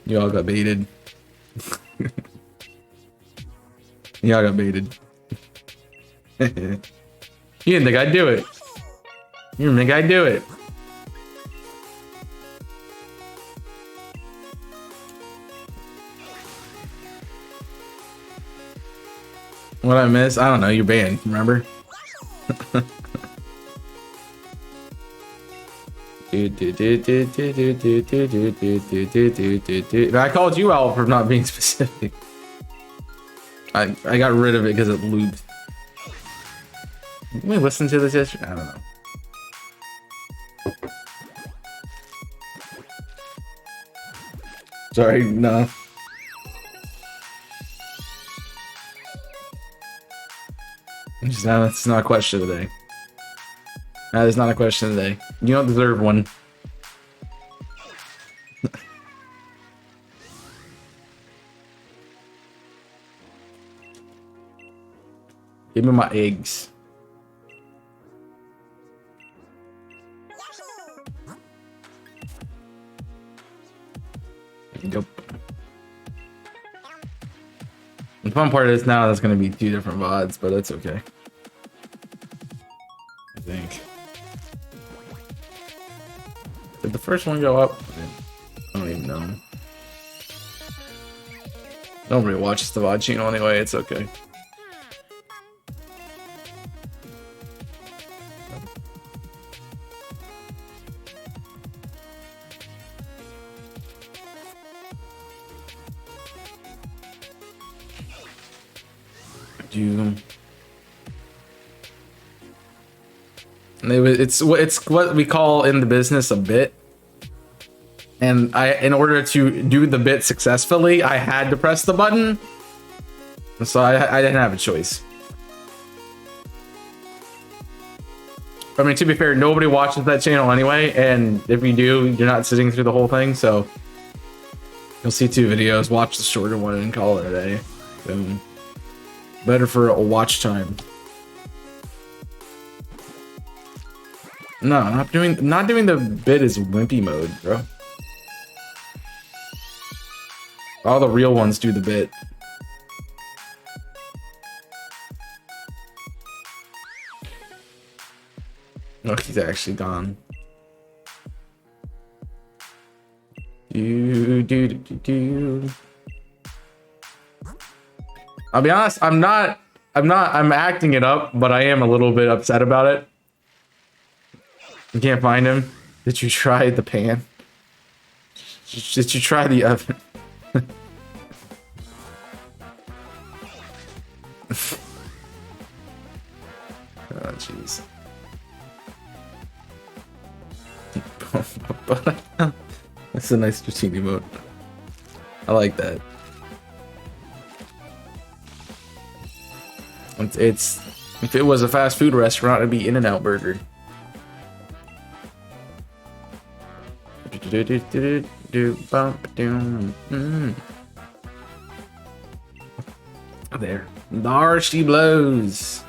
You all got baited. You all got baited. You didn't think I'd do it. You didn't think I'd do it. What I miss? I don't know. You're banned, remember? I called you out for not being specific. I got rid of it because it looped. Did we listen to this yesterday? I don't know. Sorry, no. That's not a question today. That is not a question today. You don't deserve one. Give me my eggs. Yep. The fun part is now that's going to be 2 different VODs, but that's okay. I think. Did the first one go up? I don't even know. Nobody watches the VOD channel anyway, it's okay. It's what we call in the business a bit, and in order to do the bit successfully, I had to press the button, so I didn't have a choice. I mean, to be fair, nobody watches that channel anyway, and if you do, you're not sitting through the whole thing, so you'll see 2 videos, watch the shorter one, and call it a day. Boom. Better for a watch time. No, not doing the bit is wimpy mode, bro. All the real ones do the bit. Oh, he's actually gone. I'll be honest, I'm acting it up, but I am a little bit upset about it. You can't find him. Did you try the pan? Did you try the oven? Oh, jeez. That's a nice Dratini mode. I like that. It's if it was a fast food restaurant, it'd be In-N-Out Burger. There. There she blows.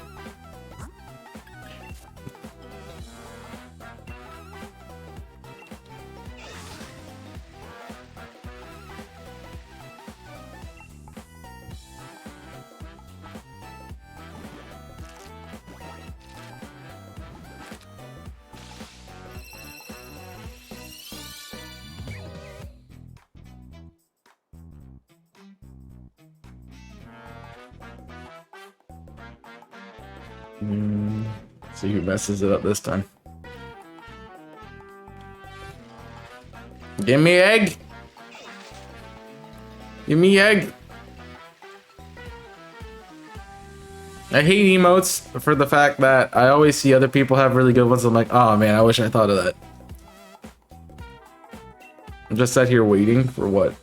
See who messes it up this time. Give me egg. Give me egg. I hate emotes for the fact that I always see other people have really good ones. I'm like, oh man, I wish I thought of that. I'm just sat here waiting for what?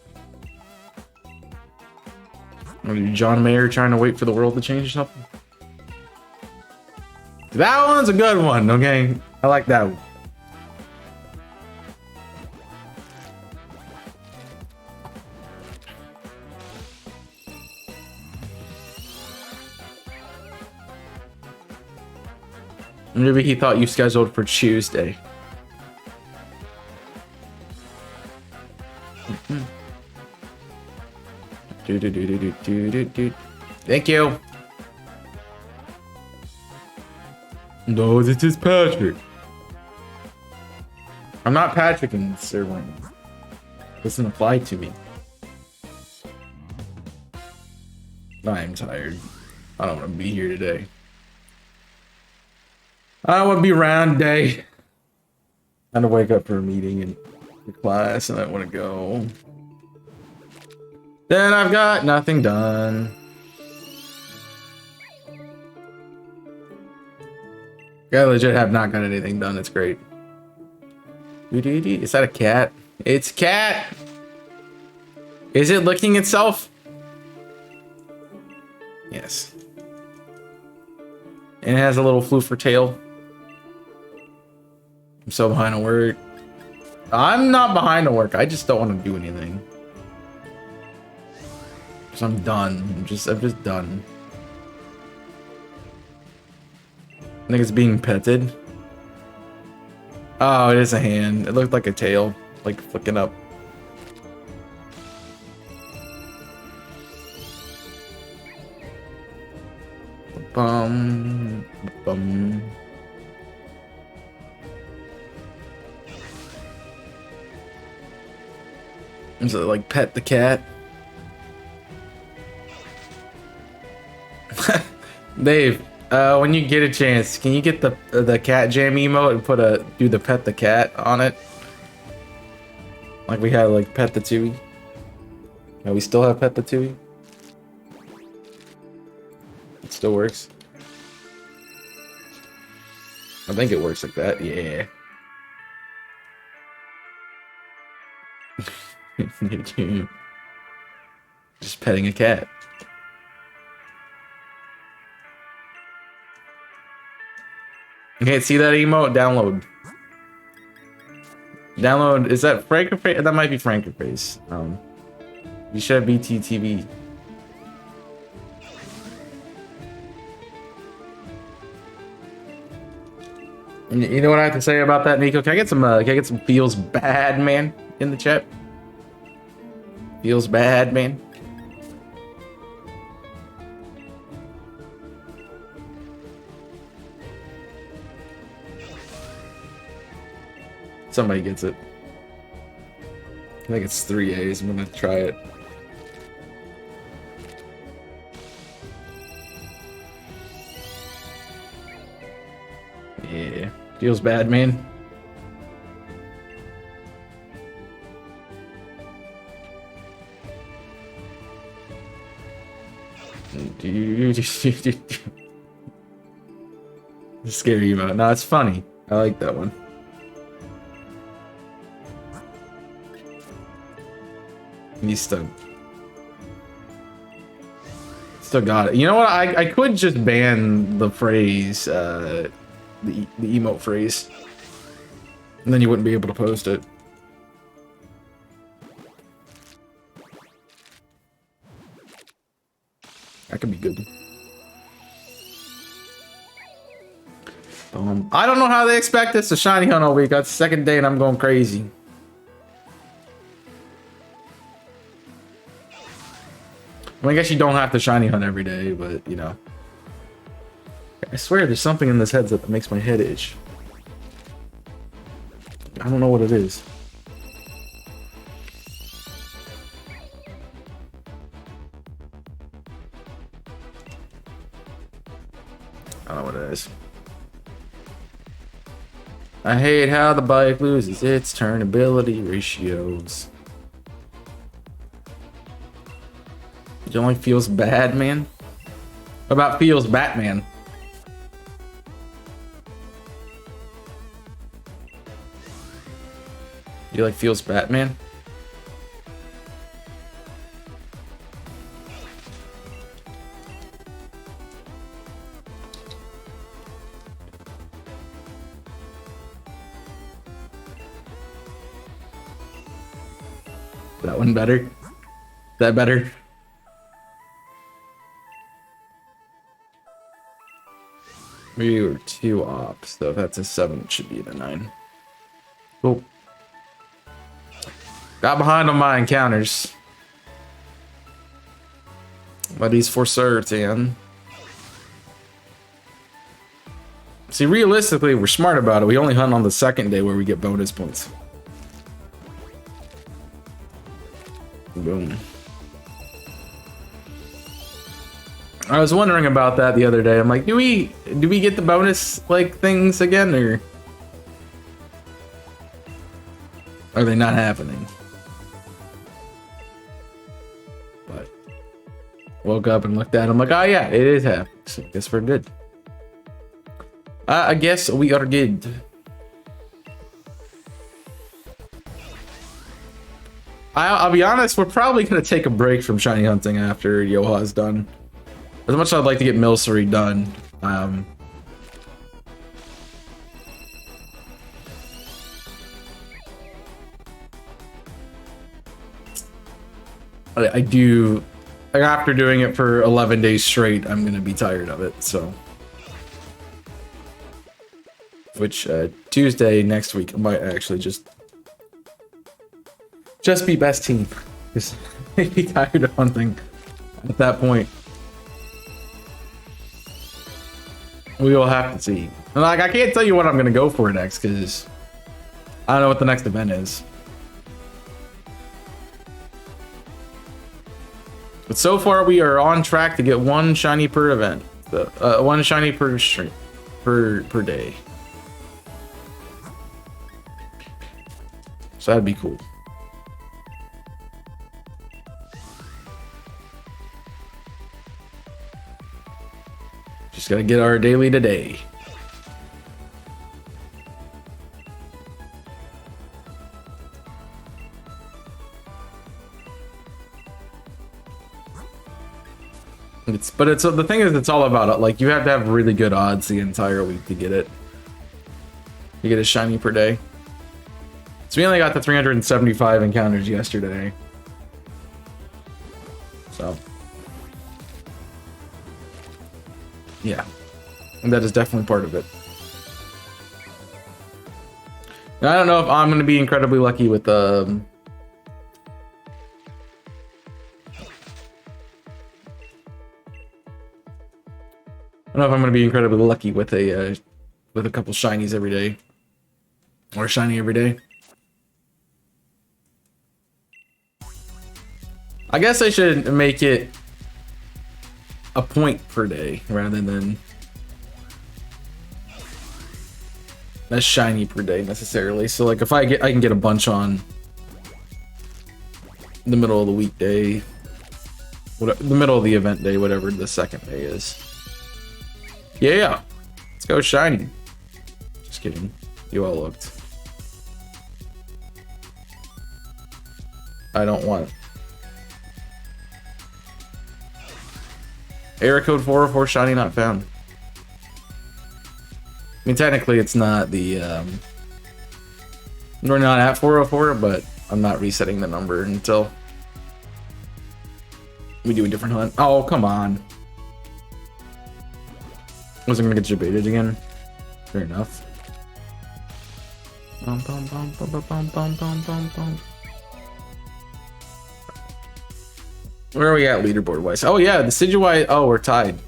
Are you John Mayer trying to wait for the world to change or something? That one's a good one, okay? I like that one. Maybe he thought you scheduled for Tuesday. Thank you. No, this is Patrick. I'm not Patrick in this server. Doesn't apply to me. I'm tired. I don't want to be here today. I don't want to be around today. I had to wake up for a meeting and for class, and I want to go. Then I've got nothing done. I legit have not got anything done. It's great. Is that a cat? It's a cat! Is it licking itself? Yes. And it has a little floofer tail. I'm so behind on work. I'm not behind on work. I just don't want to do anything. Because I'm done. I'm just done. I think it's being petted. Oh, it is a hand. It looked like a tail, like flicking up. Bum, bum. Is it like pet the cat? Dave, when you get a chance, can you get the cat jam emote and do the pet the cat on it? Like we had like pet the Tui. Yeah, we still have pet the Tui. It still works. I think it works like that. Yeah. Just petting a cat. You can't see that emote? Download. Download. Is that Frank or Face? That might be Frank or Face. You should have BTTV. You know what I have to say about that, Nico? Can I get some feels bad, man, in the chat? Feels bad, man. Somebody gets it. I think it's 3 A's. I'm gonna try it. Yeah, feels bad, man. Scary emote. No, it's funny. I like that one. He's still got it. You know what? I could just ban the phrase, the emote phrase, and then you wouldn't be able to post it. That could be good. I don't know how they expect us to shiny hunt all week. That's the second day and I'm going crazy. I mean, I guess you don't have to shiny hunt every day, but you know. I swear there's something in this headset that makes my head itch. I don't know what it is. I don't know what it is. I hate how the bike loses its turnability ratios. It only feels bad, man. What about feels Batman? You like feels Batman? That one better? That better? We were 2 ops, though. If that's a 7, it should be a 9. Cool. Got behind on my encounters. That is for certain. See, realistically, we're smart about it. We only hunt on the second day where we get bonus points. Boom. I was wondering about that the other day. I'm like, do we get the bonus like things again, or are they not happening? But woke up and looked at it. I'm like, oh yeah, it is happening. So I guess we're good. I guess we are good. I'll be honest, we're probably gonna take a break from shiny hunting after Yoha is done. As much as I'd like to get Milcery done, I do. Like, after doing it for 11 days straight, I'm gonna be tired of it. So, which Tuesday next week I might actually just be best team, because I'd be tired of hunting at that point. We will have to see. And like, I can't tell you what I'm gonna go for next because I don't know what the next event is. But so far we are on track to get one shiny per event. One shiny per stream per day. So that'd be cool. Just gotta get our daily today. But the thing is, it's all about it. Like, you have to have really good odds the entire week to get it. You get a shiny per day. So we only got the 375 encounters yesterday. So yeah, and that is definitely part of it. Now, I don't know if I'm going to be incredibly lucky with I don't know if I'm going to be incredibly lucky with a couple shinies every day, or a shiny every day. I guess I should make it a point per day rather than a shiny per day necessarily. So like, if I can get a bunch on the middle of the weekday, whatever, the middle of the event day, whatever the second day is. Yeah, let's go shiny. Just kidding. You all looked. I don't want. Error code 404 shiny not found. I mean, technically it's not the we're not at 404, but I'm not resetting the number until we do a different hunt. Oh, come on. Wasn't gonna get you baited again. Fair enough. Bum, bum, bum, bum, bum, bum, bum, bum, bum. Where are we at leaderboard wise? Oh yeah, the Decidueye. Oh, we're tied.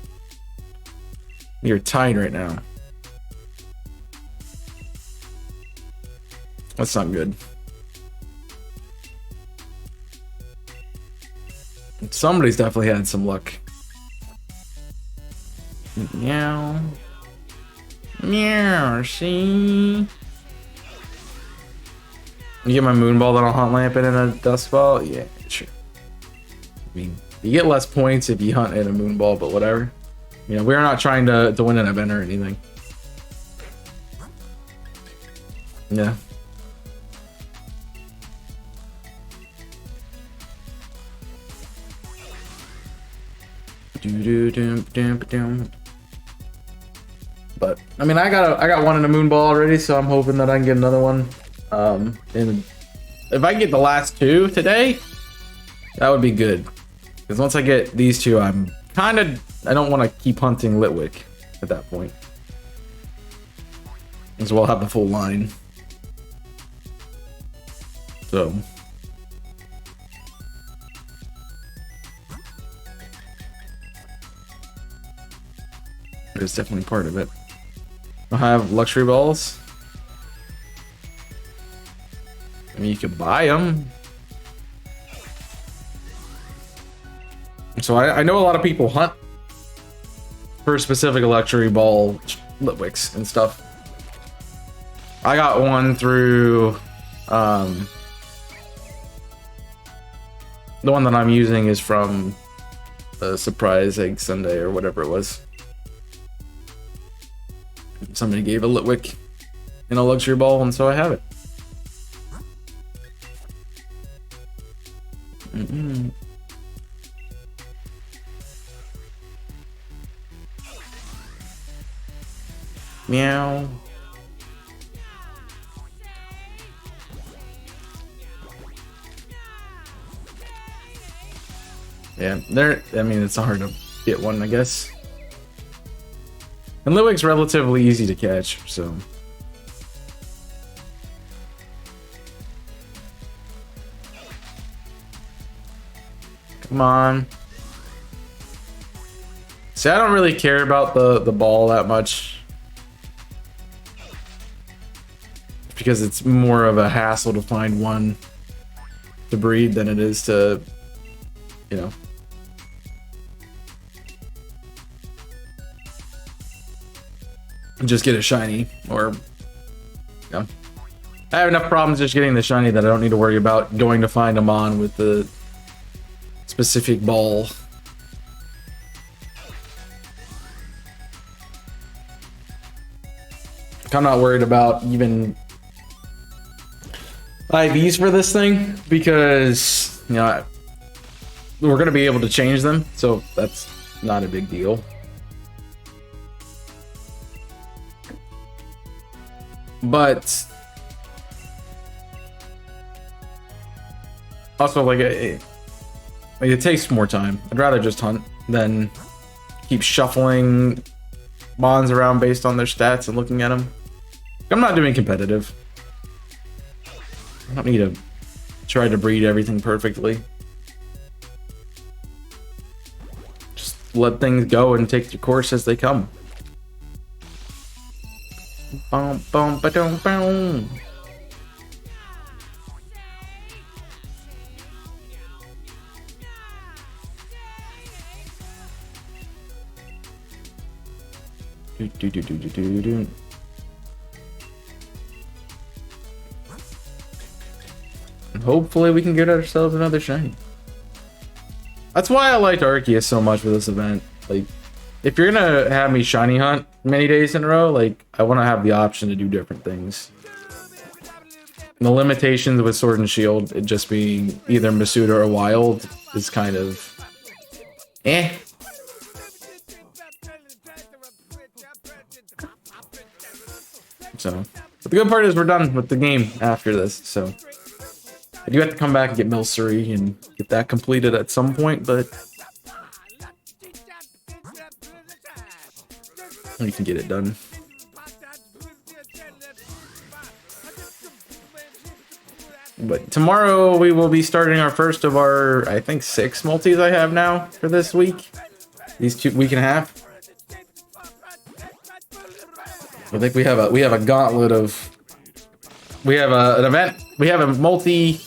You're tied right now. That's not good. Somebody's definitely had some luck. Meow. Meow, see? You get my moonball that I'll hunt lamp in a dust ball? Yeah, sure. I mean, you get less points if you hunt in a moonball, but whatever. You know, we're not trying to win an event or anything. Yeah. But I mean, I got one in a moonball already, so I'm hoping that I can get another one. And if I get the last two today, that would be good. Because once I get these two, I don't want to keep hunting Litwick at that point. As well have the full line. So is definitely part of it. I have luxury balls. I mean, you could buy them. So I know a lot of people hunt for specific luxury ball Litwicks and stuff. I got one through the one that I'm using is from the Surprise Egg Sunday or whatever it was. Somebody gave a Litwick in a luxury ball, and so I have it. Meow. Yeah, I mean, it's hard to get one, I guess. And Litwick's relatively easy to catch, so. Come on. See, I don't really care about the ball that much. Because it's more of a hassle to find one to breed than it is to, you know. Just get a shiny, or, you know. I have enough problems just getting the shiny that I don't need to worry about going to find them on with the specific ball. I'm not worried about even IVs for this thing because, you know, we're going to be able to change them, so that's not a big deal. But also, like it takes more time. I'd rather just hunt than keep shuffling bonds around based on their stats and looking at them. I'm not doing competitive. I don't need to try to breed everything perfectly. Just let things go and take the course as they come. Boom, boom, ba-dum, boom. Do. And hopefully we can get ourselves another shiny. That's why I liked Arceus so much for this event. Like, if you're gonna have me shiny hunt many days in a row, like, I want to have the option to do different things. And the limitations with Sword and Shield, it just being either Masuda or Wild, is kind of eh. So, but the good part is we're done with the game after this, so I do have to come back and get Milcery and get that completed at some point, but we can get it done. But tomorrow we will be starting our first of our, I think, 6 multis I have now for this week. These week and a half. I think we have a gauntlet of, we have an event, we have a multi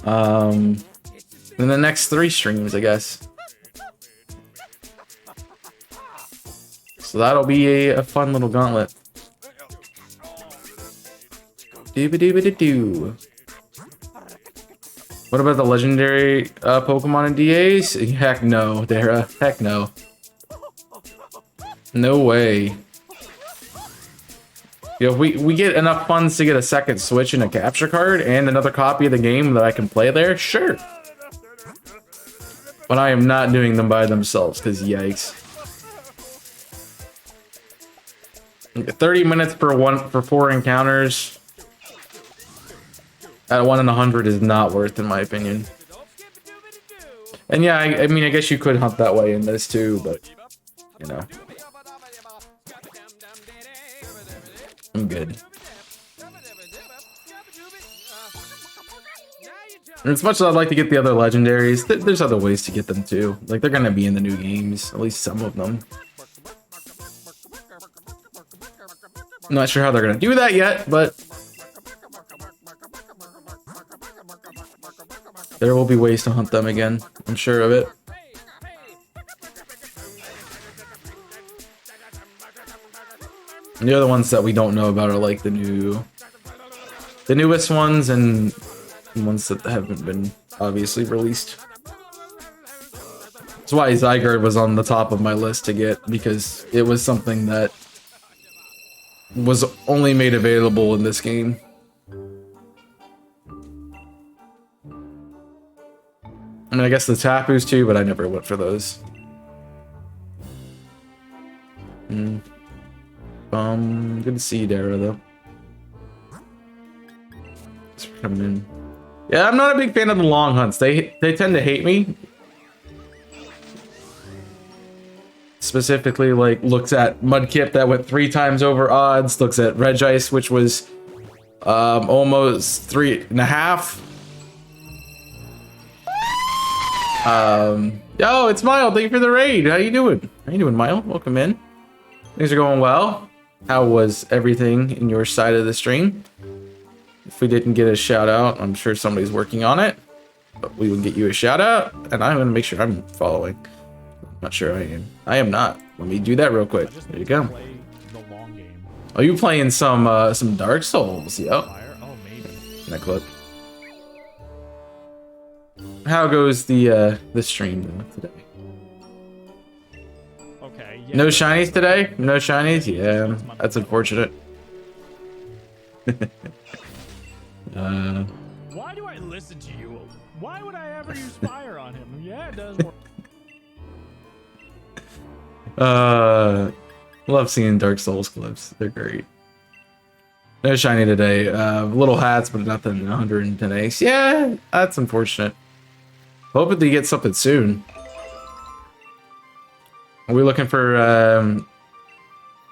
in the next 3 streams, I guess. So that'll be a fun little gauntlet. Doo-ba-doo-ba-doo-doo. What about the legendary Pokemon and DAs? Heck no, Dara. Heck no. No way. You know, we get enough funds to get a second Switch and a capture card and another copy of the game that I can play there, sure. But I am not doing them by themselves, because yikes. 30 minutes for 4 encounters at 1 in 100 is not worth, in my opinion. And yeah, I mean, I guess you could hunt that way in this too, but, you know. I'm good. And as much as I'd like to get the other legendaries, there's other ways to get them too. Like, they're gonna be in the new games, at least some of them. I'm not sure how they're gonna do that yet, but there will be ways to hunt them again. I'm sure of it. And the other ones that we don't know about are like the newest ones and ones that haven't been obviously released. That's why Zygarde was on the top of my list to get, because it was something that was only made available in this game. I mean, I guess the Tapus too, but I never went for those. Good to see you, Dara, though. Thanks for coming in. Yeah, I'm not a big fan of the long hunts. They tend to hate me. Specifically, like, looks at Mudkip that went 3 times over odds, looks at Regice, which was almost 3.5. Yo, it's Mile. Thank you for the raid. How you doing? How you doing, Mile? Welcome in. Things are going well. How was everything in your side of the stream? If we didn't get a shout out, I'm sure somebody's working on it, but we will get you a shout out, and I'm gonna make sure I'm following. Not sure I am. I am not. Let me do that real quick. There you go. Are you playing some Dark Souls? Yep. Oh, maybe. In that clip. How goes the stream though today? Okay. Yeah. No shinies today? No shinies? Yeah, that's unfortunate. Why do I listen to you? Why would I ever use fire on him? Yeah, it does work. Love seeing Dark Souls clips. They're great. No shiny today. Little hats, but nothing 110 ace. Yeah, that's unfortunate. Hoping to get something soon. Are we looking for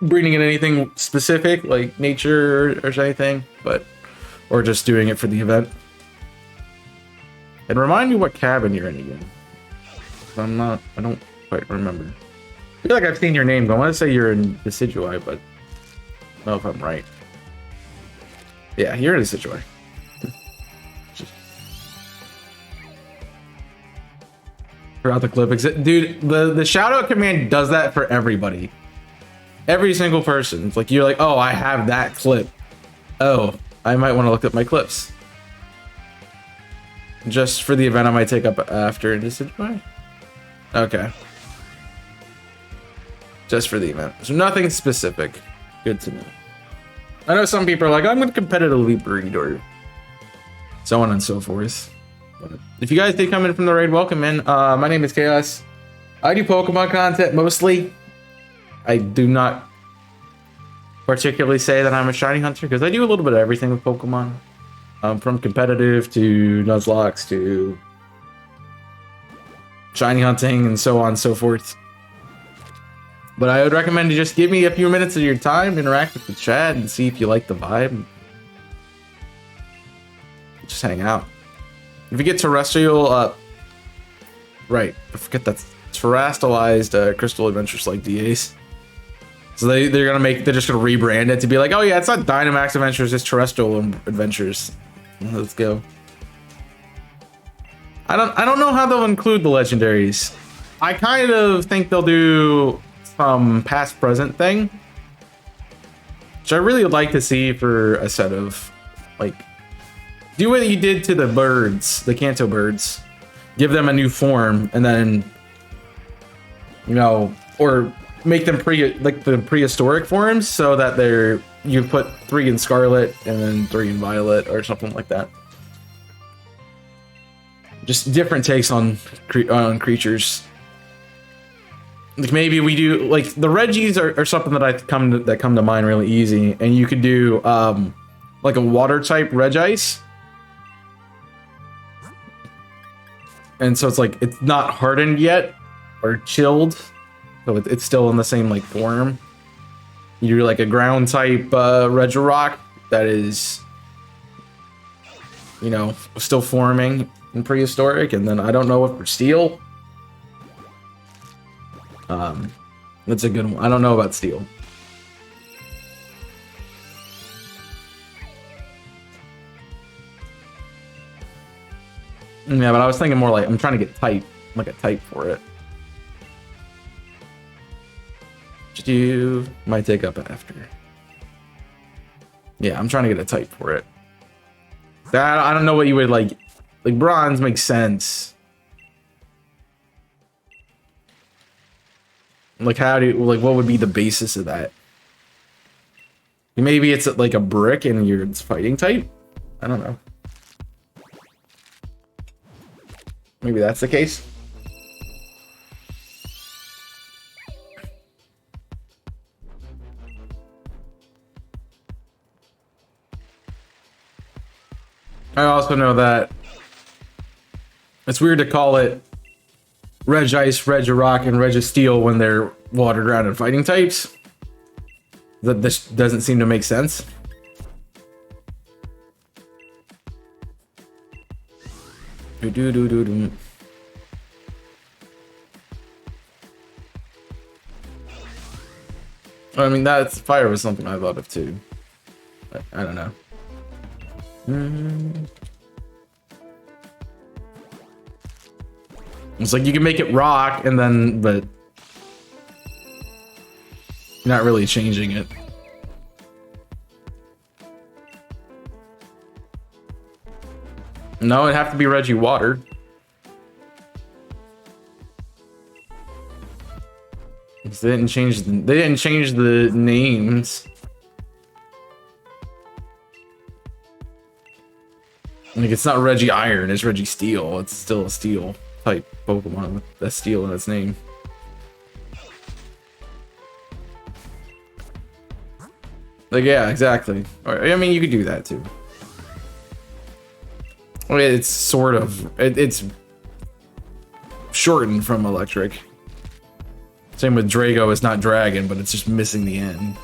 breeding in anything specific, like nature or anything? Or just doing it for the event? And remind me what cabin you're in again. I don't quite remember. I feel like I've seen your name go. I want to say you're in Decidui, but I don't know if I'm right. Yeah, you're in Decidui. Throughout the clip, dude, the shout out command does that for everybody. Every single person. It's like, you're like, oh, I have that clip. Oh, I might want to look at my clips. Just for the event I might take up after Decidui. Okay. Just for the event. So nothing specific. Good to know. I know some people are like, I'm going to competitively breed or so on and so forth. But if you guys did come in from the raid, welcome in. My name is Chaos. I do Pokemon content mostly. I do not particularly say that I'm a shiny hunter because I do a little bit of everything with Pokemon. From competitive to Nuzlocke to shiny hunting and so on and so forth. But I would recommend you just give me a few minutes of your time, interact with the chat, and see if you like the vibe. Just hang out. If you get terrestrial, right, I forget that's terrestrialized Crystal Adventures like DAs. So they're just gonna rebrand it to be like, oh yeah, it's not Dynamax Adventures, it's Terrestrial Adventures. Let's go. I don't know how they'll include the legendaries. I kind of think they'll do some past present thing, which I really would like to see for a set of, like, do what you did to the birds, the Kanto birds, give them a new form, and then, you know, or make them the prehistoric forms so that you put 3 in Scarlet and then 3 in Violet or something like that. Just different takes on creatures. Like maybe we do, like, the Regis are something that come to mind really easy, and you could do like a water type Regice. And so it's like it's not hardened yet or chilled, so it's still in the same like form. You do like a ground type Regirock that is, you know, still forming in prehistoric, and then I don't know what for steel. That's a good one. I don't know about steel. Yeah, but I was thinking more like I'm trying to get type, like a type for it. You might take up after. Yeah, I'm trying to get a type for it. I don't know what you would like bronze makes sense. Like how do you, like what would be the basis of that? Maybe it's like a brick and it's fighting type? I don't know. Maybe that's the case. I also know that it's weird to call it Reg Ice, Reg Rock, and Reg Steel when they're water, ground, and fighting types. That this doesn't seem to make sense. I mean, that's fire was something I thought of too. But I don't know. It's like you can make it rock and then, but not really changing it. No, it'd have to be Reggie Water. Because they didn't change the names. Like it's not Reggie Iron, it's Reggie Steel. It's still a Steel type Pokemon with that Steel in its name. Like yeah, exactly. I mean, you could do that too. I mean, it's sort of it's shortened from Electric. Same with Drago, it's not Dragon, but it's just missing the N.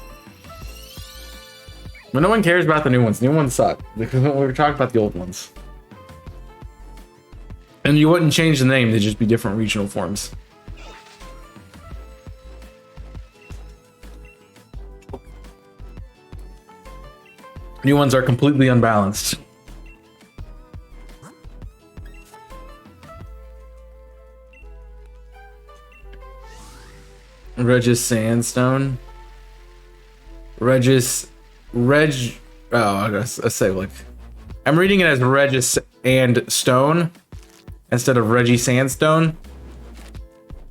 But no one cares about the new ones. New ones suck. Because we were talking about the old ones. And you wouldn't change the name, they'd just be different regional forms. New ones are completely unbalanced. Regis Sandstone. Reg. Oh, I guess I say like I'm reading it as Regis and Stone instead of Reggie Sandstone.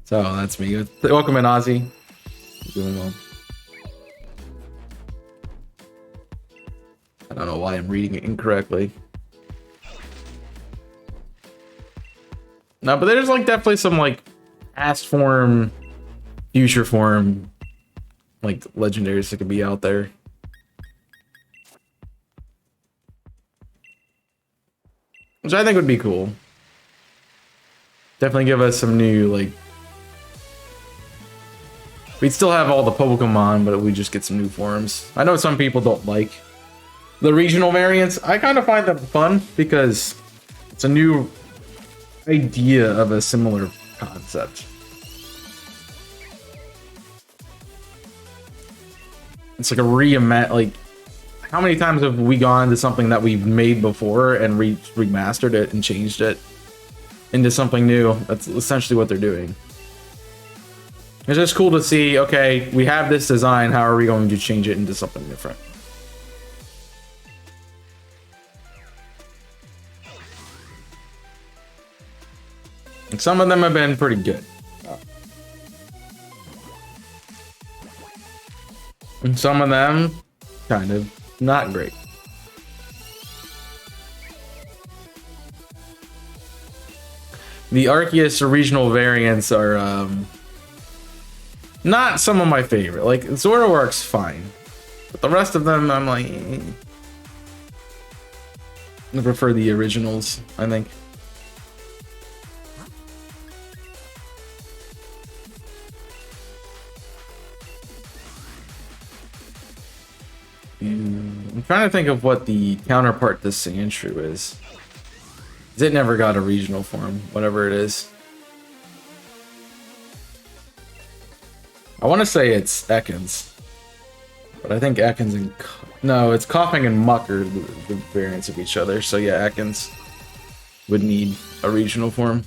So that's me. Welcome in, Ozzy. Doing well. I don't know why I'm reading it incorrectly. No, but there's like definitely some like past form, future form, like legendaries that could be out there. Which I think would be cool. Definitely give us some new, like... We'd still have all the Pokemon, but we just get some new forms. I know some people don't like the regional variants. I kind of find them fun because it's a new idea of a similar concept. It's like a like how many times have we gone to something that we've made before and remastered it and changed it into something new? That's essentially what they're doing. It's just cool to see, okay, we have this design, how are we going to change it into something different? And some of them have been pretty good. And some of them, kind of not great. The Arceus regional variants are not some of my favorite. Like Zoroark's fine, but the rest of them, I'm like, I prefer the originals, I think. I'm trying to think of what the counterpart to Sandshrew is. It never got a regional form, whatever it is. I want to say it's Ekans, but I think Ekans and... No, it's Coughing and Muck are the variants of each other, so yeah, Ekans. would need a regional form.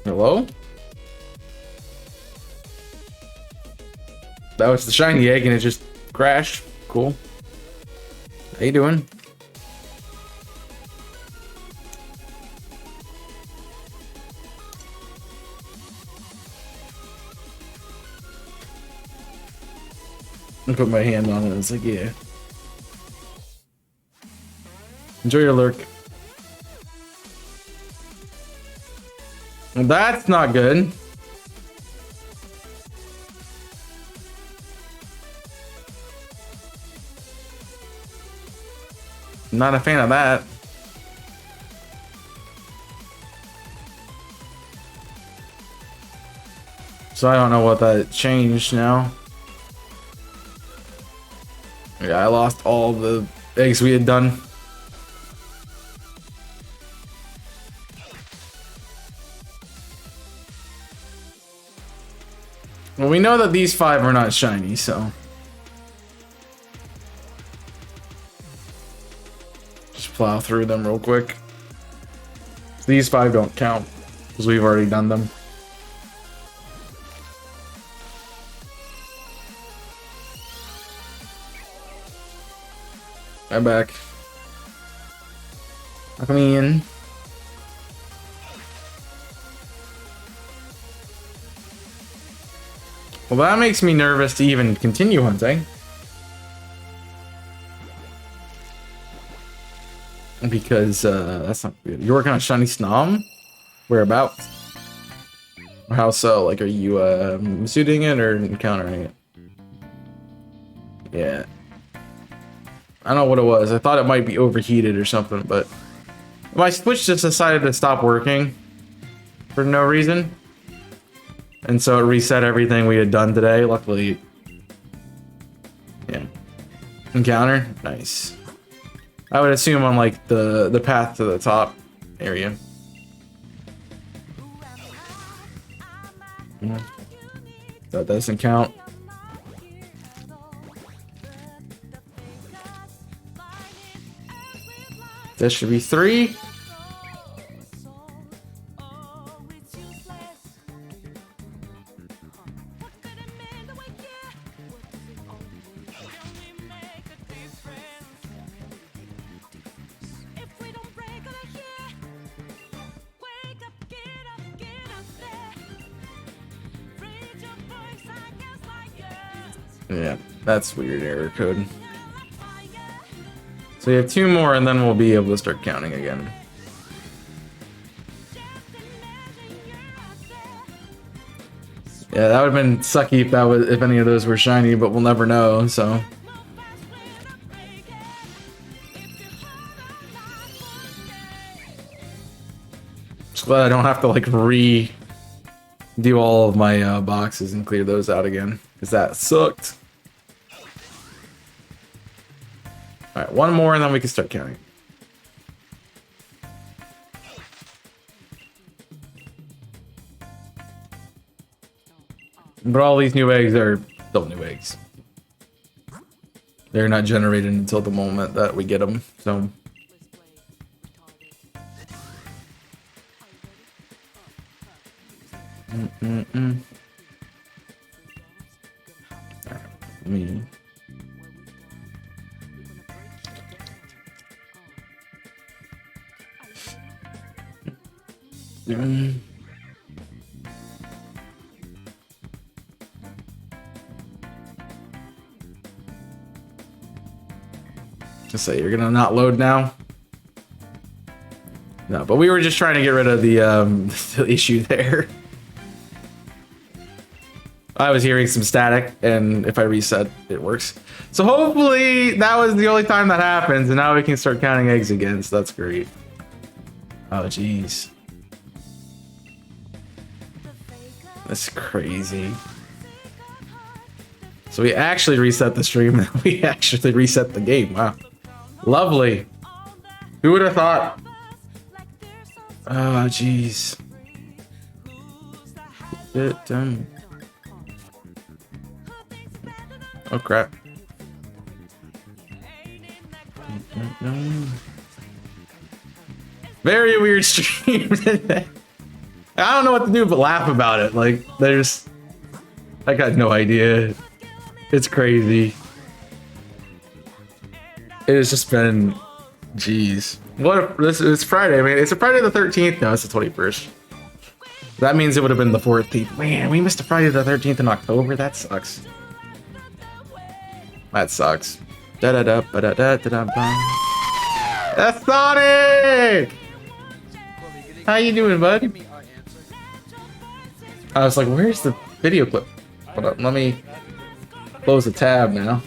Hello? That was the shiny egg and it just crashed. Cool. How you doing? I put my hand on it. It's like, yeah. Enjoy your lurk. Well, that's not good. Not a fan of that. So I don't know what that changed now. Yeah, I lost all the eggs we had done. Well, we know that these 5 are not shiny, so just plow through them real quick. These 5 don't count because we've already done them. I'm back. Come in. Well, that makes me nervous to even continue hunting. Because, that's not good. You're working on Shiny Snom? Whereabouts? Or how so? Like, are you, Masudaing it or encountering it? Yeah. I don't know what it was. I thought it might be overheated or something, but my Switch just decided to stop working for no reason. And so it reset everything we had done today. Luckily, yeah. Encounter? Nice. I would assume on like the path to the top area. Yeah. That doesn't count. This should be 3. Yeah, that's weird error code. So we have 2 more and then we'll be able to start counting again. Yeah, that would have been sucky if any of those were shiny, but we'll never know, so. Just glad I don't have to like do all of my boxes and clear those out again, because that sucked. Alright, 1 more and then we can start counting. But all these new eggs are still new eggs. They're not generated until the moment that we get them, so. Alright, me. Just say you're gonna not load now. No, but we were just trying to get rid of the issue there. I was hearing some static, and if I reset, it works. So hopefully that was the only time that happens, and now we can start counting eggs again, so that's great. Oh, jeez. That's crazy. So we actually reset the stream, and we actually reset the game. Wow. Lovely. Who would have thought? Oh, jeez. Oh, crap. Very weird stream today. I don't know what to do but laugh about it. Like, I got no idea. It's crazy. It has just been, jeez. It's Friday. I mean, it's a Friday the 13th. No, it's the 21st. That means it would have been the 14th. Man, we missed a Friday the 13th in October. That sucks. That sucks. That's Sonic! How you doing, bud? I was like, where's the video clip? Hold up, let me close the tab now.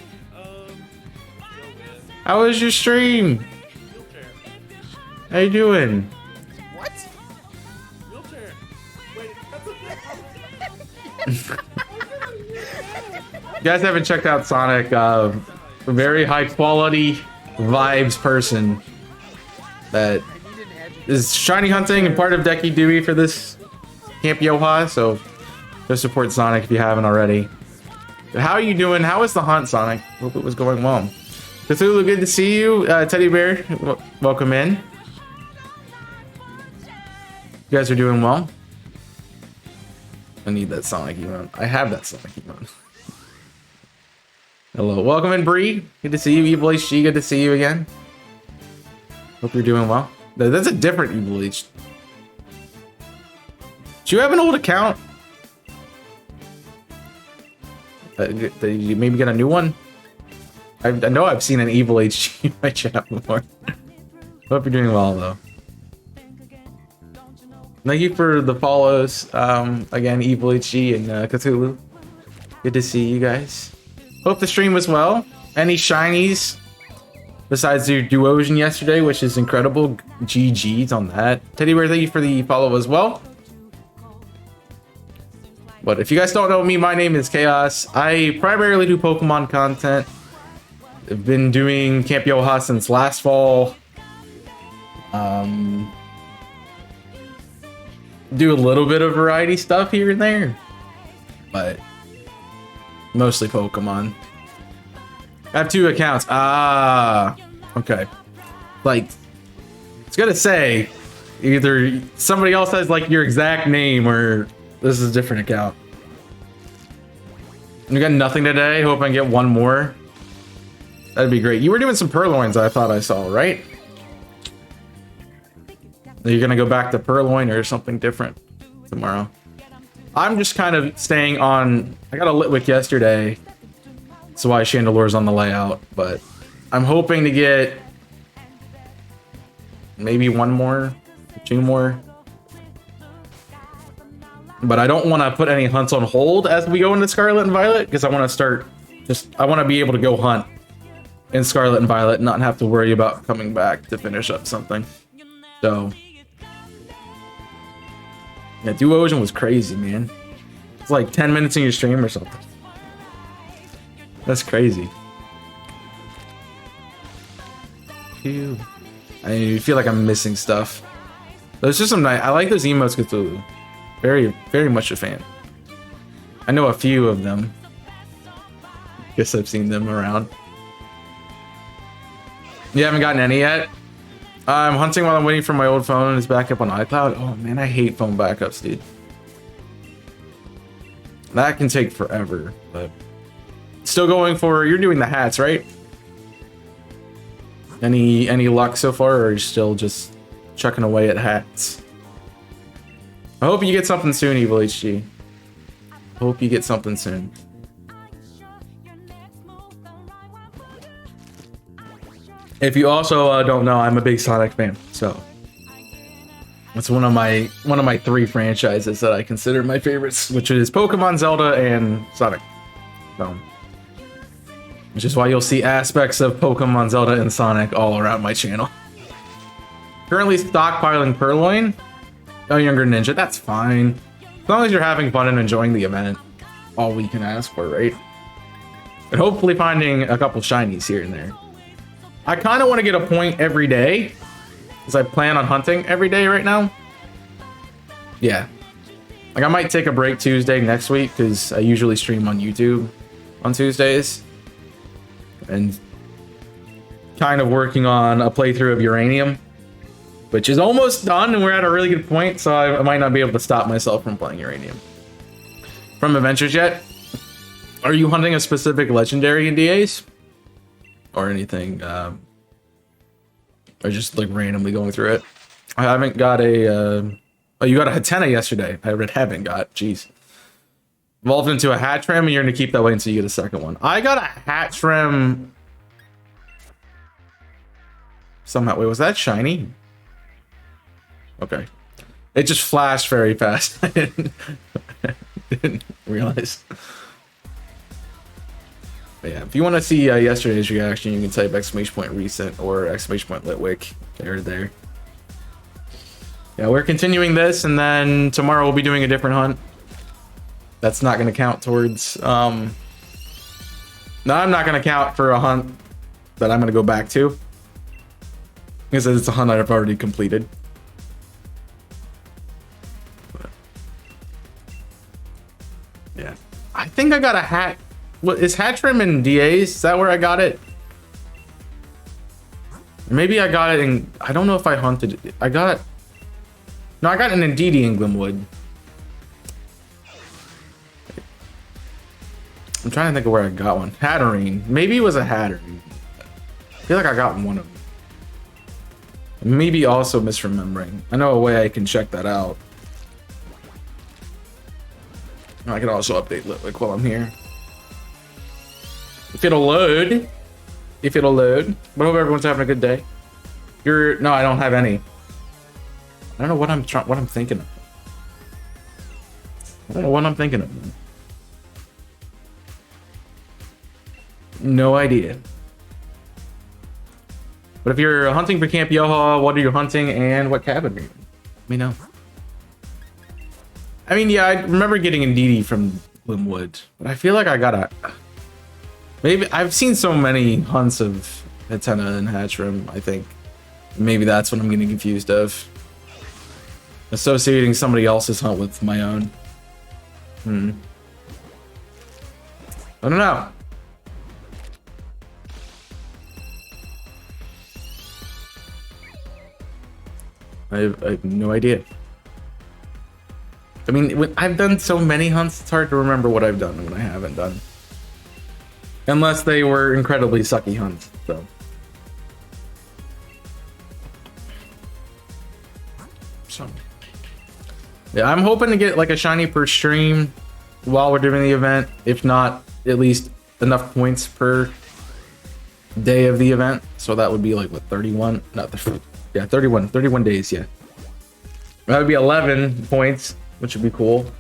How was your stream? How you doing? What? Wheelchair. Wait, You guys haven't checked out Sonic, a very high quality vibes person that is shiny hunting and part of Decky Dewey for this Camp Yoha, so go support Sonic if you haven't already. How are you doing? How was the hunt, Sonic? Hope it was going well. Cthulhu, good to see you. Teddy Bear, welcome in. You guys are doing well. I need that Sonic emote. I have that Sonic emote. Hello, welcome in, Bree. Good to see you. Evil HG, good to see you again. Hope you're doing well. That's a different Evil H. Do you have an old account? You maybe get a new one? I know I've seen an Evil HG in my chat before. Hope you're doing well, though. Thank you for the follows. Again, Evil HG and Cthulhu. Good to see you guys. Hope the stream was well. Any shinies besides your Duosion yesterday, which is incredible. GG's on that. Teddy Bear, thank you for the follow as well. But if you guys don't know me, my name is Chaos. I primarily do Pokemon content. I've been doing Camp Yoha since last fall. Do a little bit of variety stuff here and there, but mostly Pokemon. I have 2 accounts. Ah, okay. Like, it's gonna say either somebody else has like your exact name or this is a different account. We got nothing today. Hope I can get one more. That'd be great. You were doing some purloins, I thought I saw, right? You're gonna go back to purloin or something different tomorrow. I'm just kind of staying on. I got a Litwick yesterday. That's why Chandelore's on the layout, but I'm hoping to get maybe 1 more, 2 more. But I don't want to put any hunts on hold as we go into Scarlet and Violet, because I want to start I want to be able to go hunt in Scarlet and Violet and not have to worry about coming back to finish up something. So yeah, Duosion was crazy, man. It's like 10 minutes in your stream or something. That's crazy. Phew. I feel like I'm missing stuff. There's just some nice. I like those emotes, Cthulhu. Very, very much a fan. I know a few of them. Guess I've seen them around. You haven't gotten any yet? I'm hunting while I'm waiting for my old phone and it's back up on iCloud. Oh man, I hate phone backups, dude. That can take forever, but still going for. You're doing the hats, right? Any luck so far, or are you still just chucking away at hats? I hope you get something soon, Evil HG. Hope you get something soon. If you also don't know, I'm a big Sonic fan, so it's one of my 3 franchises that I consider my favorites, which is Pokemon, Zelda, and Sonic. So, which is why you'll see aspects of Pokemon, Zelda, and Sonic all around my channel. Currently stockpiling Purloin. Oh, Younger Ninja, that's fine. As long as you're having fun and enjoying the event, all we can ask for, right? And hopefully finding a couple shinies here and there. I kind of want to get a point every day Because I plan on hunting every day right now. Yeah. Like I might take a break Tuesday next week because I usually stream on YouTube on Tuesdays. And kind of working on a playthrough of Uranium, which is almost done and we're at a really good point, so I might not be able to stop myself from playing Uranium. From Adventures yet? Are you hunting a specific legendary in DAs? Or anything, or just like randomly going through it? I haven't got a, oh, you got a Hatena yesterday. I haven't got, jeez. Evolved into a Hatchram and you're gonna keep that way until you get a second one. I got a Hatchram somehow. Wait, was that shiny? Okay. It just flashed very fast. I didn't realize. But yeah, if you want to see yesterday's reaction, you can type !recent or !litwick. They're there. Yeah, we're continuing this, and then tomorrow we'll be doing a different hunt. That's not going to count towards... No, I'm not going to count for a hunt that I'm going to go back to. Because it's a hunt I've already completed. But, yeah. I think I got a hat. What is Hatchram in DAs? Is that where I got it? Maybe I got it in... I don't know if I hunted it. I got... No, I got it in Indeedee Englandwood. I'm trying to think of where I got one. Hatterene. Maybe it was a Hatterene. I feel like I got one of them. Maybe also misremembering. I know a way I can check that out. I can also update Litwick while I'm here. If it'll load. If it'll load. But I hope everyone's having a good day. No, I don't have any. I don't know what I'm thinking of. I don't know what I'm thinking of. No idea. But if you're hunting for Camp Yoha, what are you hunting and what cabin are you in? Let me know. I mean, yeah, I remember getting Indeedee from Limwood, but I feel like I got a... Maybe I've seen so many hunts of Hatena and Hatchram, I think. Maybe that's what I'm getting confused of. Associating somebody else's hunt with my own. I don't know. I have no idea. I mean, when I've done so many hunts, it's hard to remember what I've done and what I haven't done. Unless they were incredibly sucky hunts, so. Yeah, I'm hoping to get like a shiny per stream while we're doing the event. If not, at least enough points per day of the event. So that would be like, what, 31? Not the... Yeah, 31 days, yeah. That would be 11 points, which would be cool.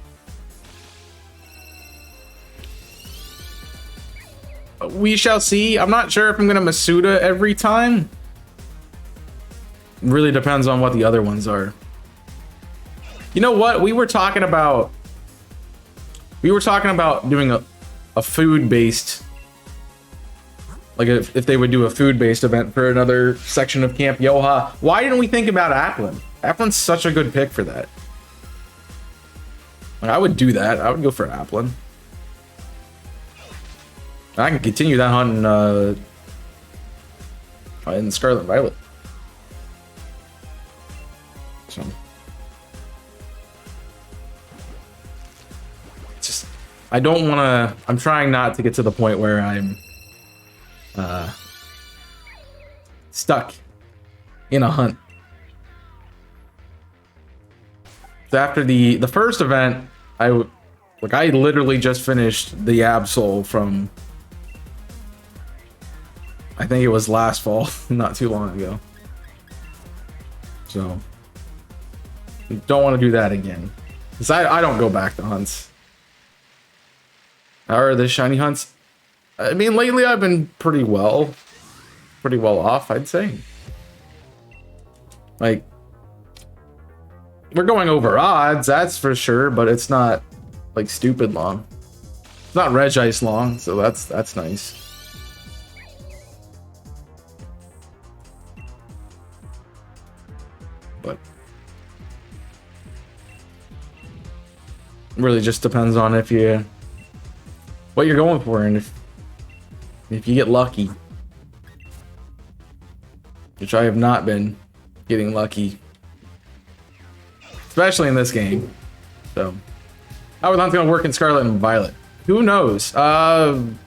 We shall see. I'm not sure if I'm going to Masuda every time. Really depends on what the other ones are. You know what? We were talking about doing a food-based... Like if they would do a food-based event for another section of Camp Yoha. Why didn't we think about Applin? Applin's such a good pick for that. Like, I would do that. I would go for Applin. I can continue that hunt in Scarlet Violet. So just I don't want to. I'm trying not to get to the point where I'm stuck in a hunt. So after the first event, I literally just finished the Absol from, I think it was last fall, not too long ago. So don't want to do that again, because I don't go back to hunts. How are the shiny hunts? I mean, lately I've been pretty well off, I'd say. Like, we're going over odds, that's for sure, but it's not like stupid long. It's not Regice long, so that's nice. but really just depends on if you what you're going for, and if you get lucky, which I have not been getting lucky, especially in this game. So how that's gonna work in Scarlet and Violet, who knows? I've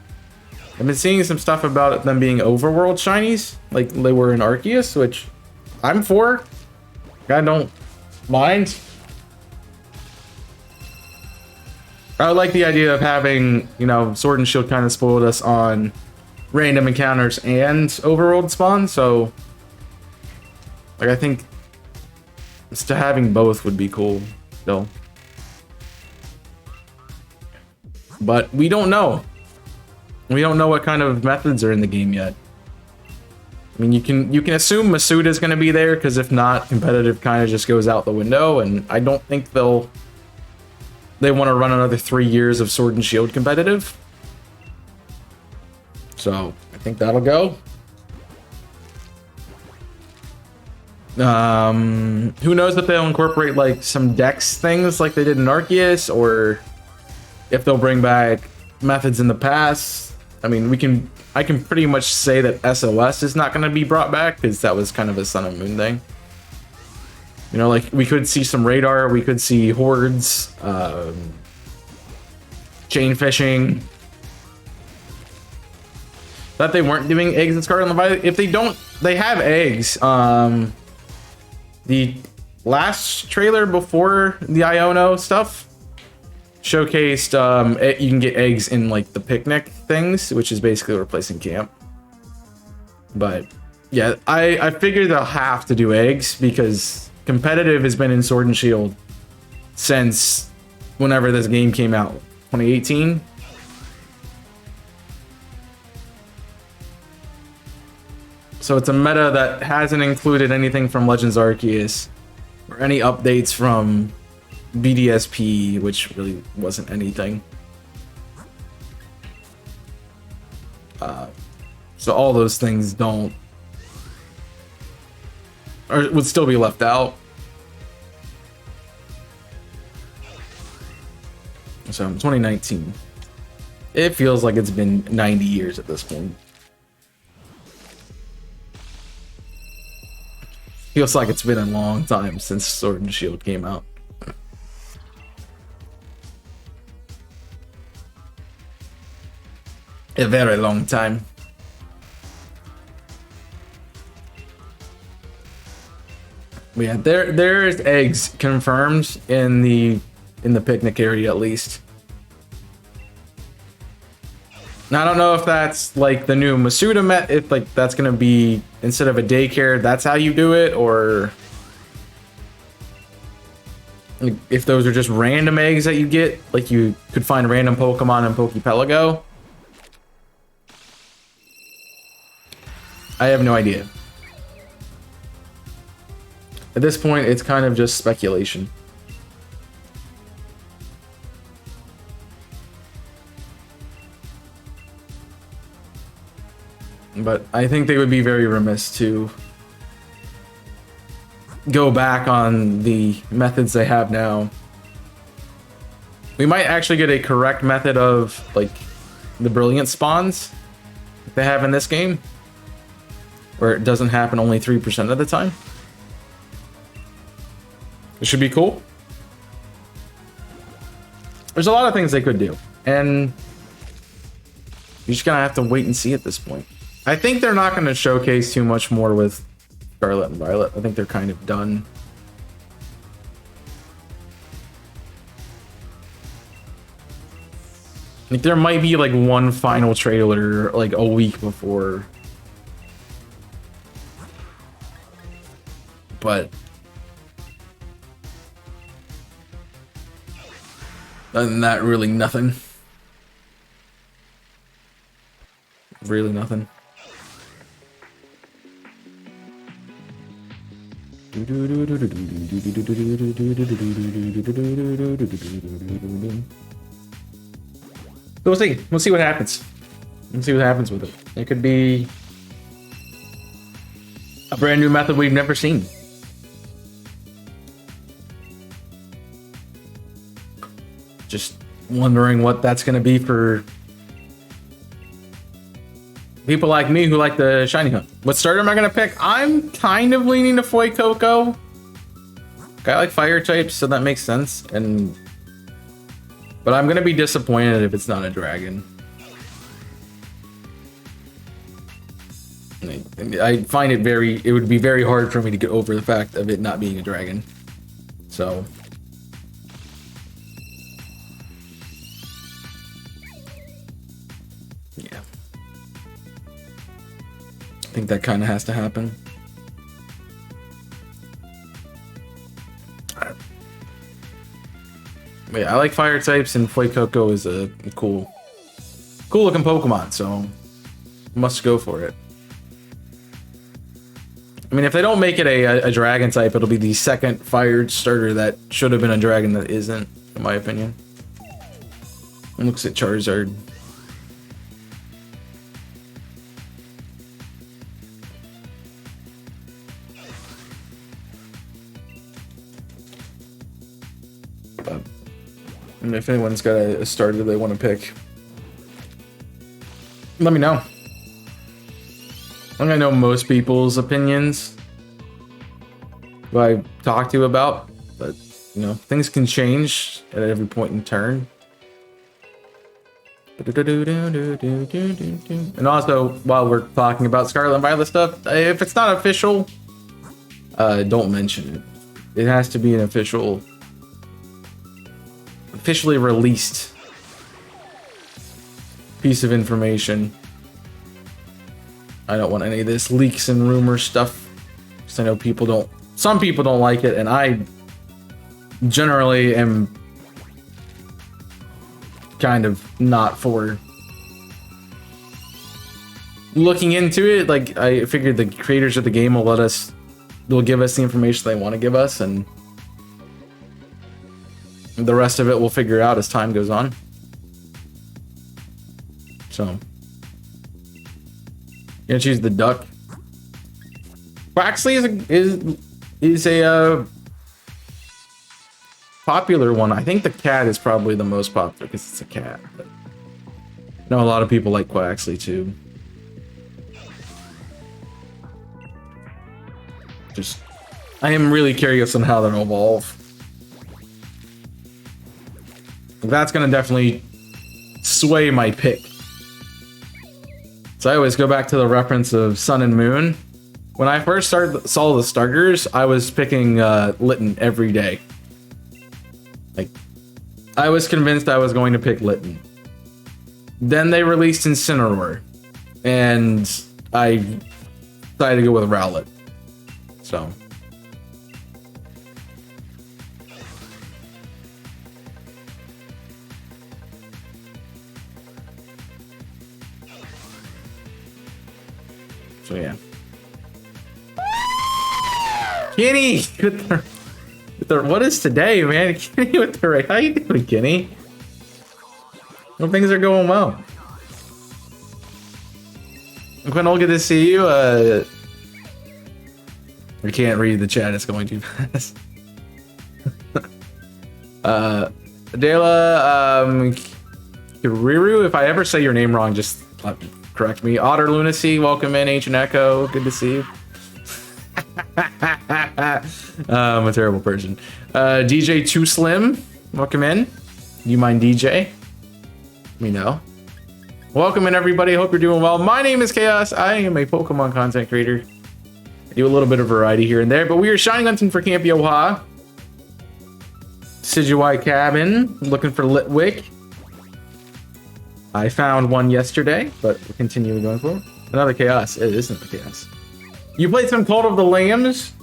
been seeing some stuff about them being overworld shinies, like they were in Arceus, which I'm for. I don't mind. I like the idea of having, you know, Sword and Shield kind of spoiled us on random encounters and overworld spawn, so like I think just having both would be cool still. But we don't know. We don't know what kind of methods are in the game yet. I mean, you can assume Masuda is going to be there, because if not, competitive kind of just goes out the window, and I don't think they want to run another 3 years of Sword and Shield competitive. So I think that'll go. Who knows if they'll incorporate like some Dex things like they did in Arceus, or if they'll bring back methods in the past. I mean, I can pretty much say that SOS is not going to be brought back, because that was kind of a Sun and Moon thing. You know, like we could see some radar, we could see hordes, chain fishing. That they weren't doing eggs in Scarlet and Violet. If they don't, they have eggs. The last trailer before the Iono stuff showcased you can get eggs in like the picnic things, which is basically replacing camp. But yeah, I figured they'll have to do eggs, because competitive has been in Sword and Shield since whenever this game came out, 2018. So it's a meta that hasn't included anything from Legends Arceus or any updates from BDSP, which really wasn't anything. So all those things don't, or would still be left out. So 2019. It feels like it's been 90 years at this point. Feels like it's been a long time since Sword and Shield came out. A very long time. But yeah, there's eggs confirmed in the picnic area at least. Now I don't know if that's like the new Masuda met, if like that's gonna be instead of a daycare, that's how you do it, or like, if those are just random eggs that you get, like you could find random Pokemon in Pokepelago. I have no idea. At this point, it's kind of just speculation. But I think they would be very remiss to go back on the methods they have now. We might actually get a correct method of like the brilliant spawns that they have in this game, where it doesn't happen only 3% of the time. It should be cool. There's a lot of things they could do, and you're just gonna have to wait and see at this point. I think they're not going to showcase too much more with Scarlet and Violet. I think they're kind of done. Like there might be like one final trailer like a week before. But other than that, really nothing. Really nothing. We'll see. We'll see what happens. We'll see what happens with it. It could be a brand new method we've never seen. Just wondering what that's going to be for people like me who like the shiny hunt. What starter am I going to pick? I'm kind of leaning to Foy Coco. I like fire types, so that makes sense. But I'm going to be disappointed if it's not a dragon. I find it would be very hard for me to get over the fact of it not being a dragon. So yeah, I think that kind of has to happen. But yeah, I like fire types, and Fuecoco is a cool looking Pokemon, so must go for it. I mean, if they don't make it a dragon type, it'll be the second fired starter that should have been a dragon that isn't, in my opinion. It looks at Charizard. But, and if anyone's got a starter they want to pick, let me know. I think I know most people's opinions who I talk to about, but you know, things can change at every point in turn. And also, while we're talking about Scarlet and Violet stuff, if it's not official, don't mention it. It has to be an officially released piece of information. I don't want any of this leaks and rumor stuff, because I know some people don't like it, and I generally am kind of not for looking into it. Like, I figured the creators of the game will give us the information they want to give us, and the rest of it we'll figure out as time goes on. So you're gonna choose the duck. Quaxley is a popular one. I think the cat is probably the most popular because it's a cat. But I know a lot of people like Quaxley too. I am really curious on how they'll evolve. That's gonna definitely sway my pick. So I always go back to the reference of Sun and Moon. When I first saw the starters, I was picking Litten every day. Like, I was convinced I was going to pick Litten. Then they released Incineroar, and I decided to go with Rowlet. So yeah. Kenny with the what is today, man? Kenny with the right. How you doing, Kenny? Well, things are going well. Quinn, good to see you. I can't read the chat, it's going too fast. Adela, Kiriru, if I ever say your name wrong, just correct me. Otter Lunacy, welcome in. Ancient Echo, good to see you. I'm a terrible person. DJ Too Slim, welcome in. You mind DJ? Let me know. Welcome in, everybody. Hope you're doing well. My name is Chaos. I am a Pokemon content creator. I do a little bit of variety here and there, but we are shiny hunting for Camp Yoha. Decidueye Cabin, looking for Litwick. I found one yesterday, but we're continuing going for it. Another Chaos. It isn't the Chaos. You played some Cult of the Lambs.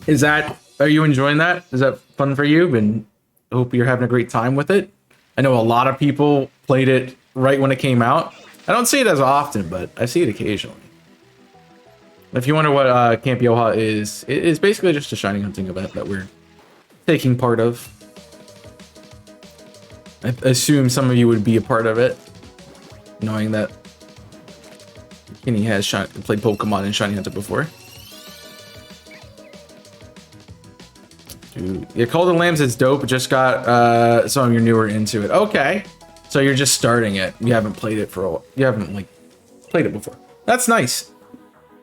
Are you enjoying that? Is that fun for you? And I hope you're having a great time with it. I know a lot of people played it right when it came out. I don't see it as often, but I see it occasionally. If you wonder what Camp Yoha is, it is basically just a shiny hunting event that we're taking part of. I assume some of you would be a part of it, knowing that Kenny has played Pokemon and shiny hunted before. Dude. Yeah, Call of the Lambs is dope. Just got some you're newer into it. Okay. So you're just starting it. You haven't played it for a while. You haven't like played it before. That's nice.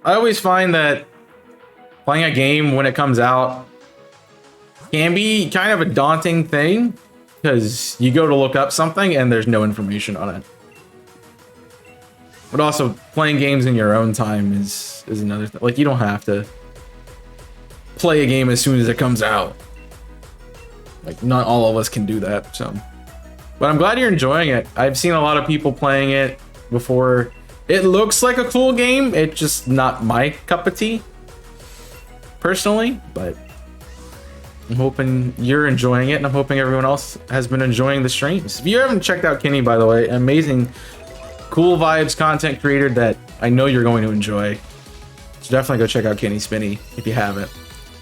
I always find that playing a game when it comes out can be kind of a daunting thing because you go to look up something and there's no information on it. But also playing games in your own time is another thing. Like you don't have to play a game as soon as it comes out. Like not all of us can do that, so. But I'm glad you're enjoying it. I've seen a lot of people playing it before. It looks like a cool game. It's just not my cup of tea, personally, but I'm hoping you're enjoying it, and I'm hoping everyone else has been enjoying the streams. If you haven't checked out Kenny, by the way, amazing, cool vibes content creator that I know you're going to enjoy. So definitely go check out Kenny Spinney if you haven't.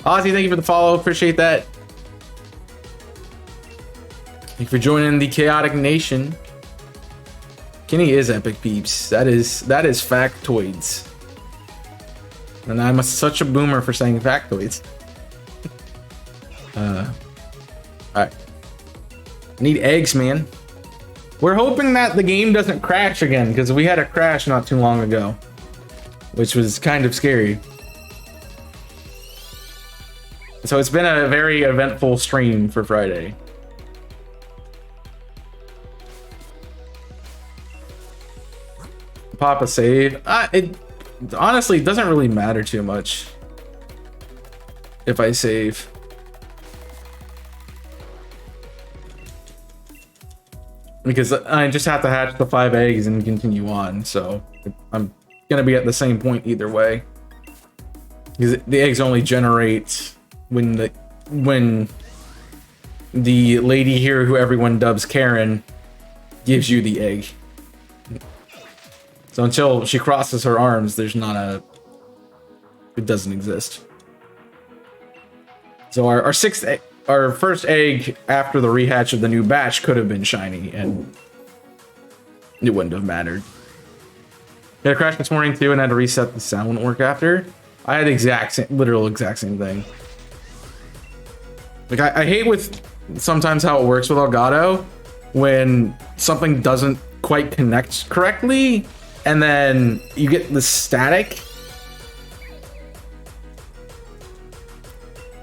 Ozzy, thank you for the follow. Appreciate that. Thank you for joining the Chaotic Nation. Kenny is epic, peeps. That is factoids. And I'm such a boomer for saying factoids. Alright. Need eggs, man. We're hoping that the game doesn't crash again, because we had a crash not too long ago, which was kind of scary. So it's been a very eventful stream for Friday. Pop a save. It honestly doesn't really matter too much if I save. Because I just have to hatch the 5 eggs and continue on, so I'm gonna be at the same point either way. Because the eggs only generate when the lady here, who everyone dubs Karen, gives you the egg. So until she crosses her arms, there's not a... It doesn't exist. So our first egg after the rehatch of the new batch could have been shiny, and it wouldn't have mattered. I had a crash this morning too, and had to reset the sound wouldn't work after. I had the literal exact same thing. Like I hate with sometimes how it works with Elgato when something doesn't quite connect correctly, and then you get the static.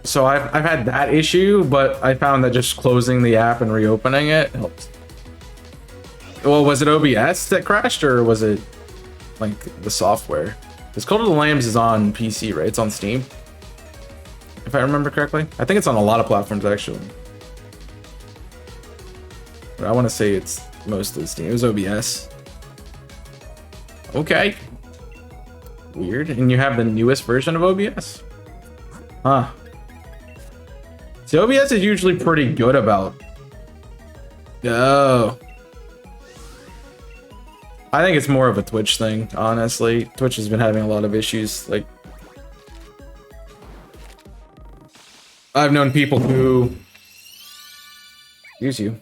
So I've had that issue, but I found that just closing the app and reopening it helps. Well, was it OBS that crashed, or was it like the software? Because Call of the Lambs is on PC, right? It's on Steam, if I remember correctly. I think it's on a lot of platforms, actually. But I want to say it's mostly Steam. It was OBS. Okay. Weird. And you have the newest version of OBS? Huh. So OBS is usually pretty good about... Oh. I think it's more of a Twitch thing, honestly. Twitch has been having a lot of issues. Like, I've known people who... Excuse you.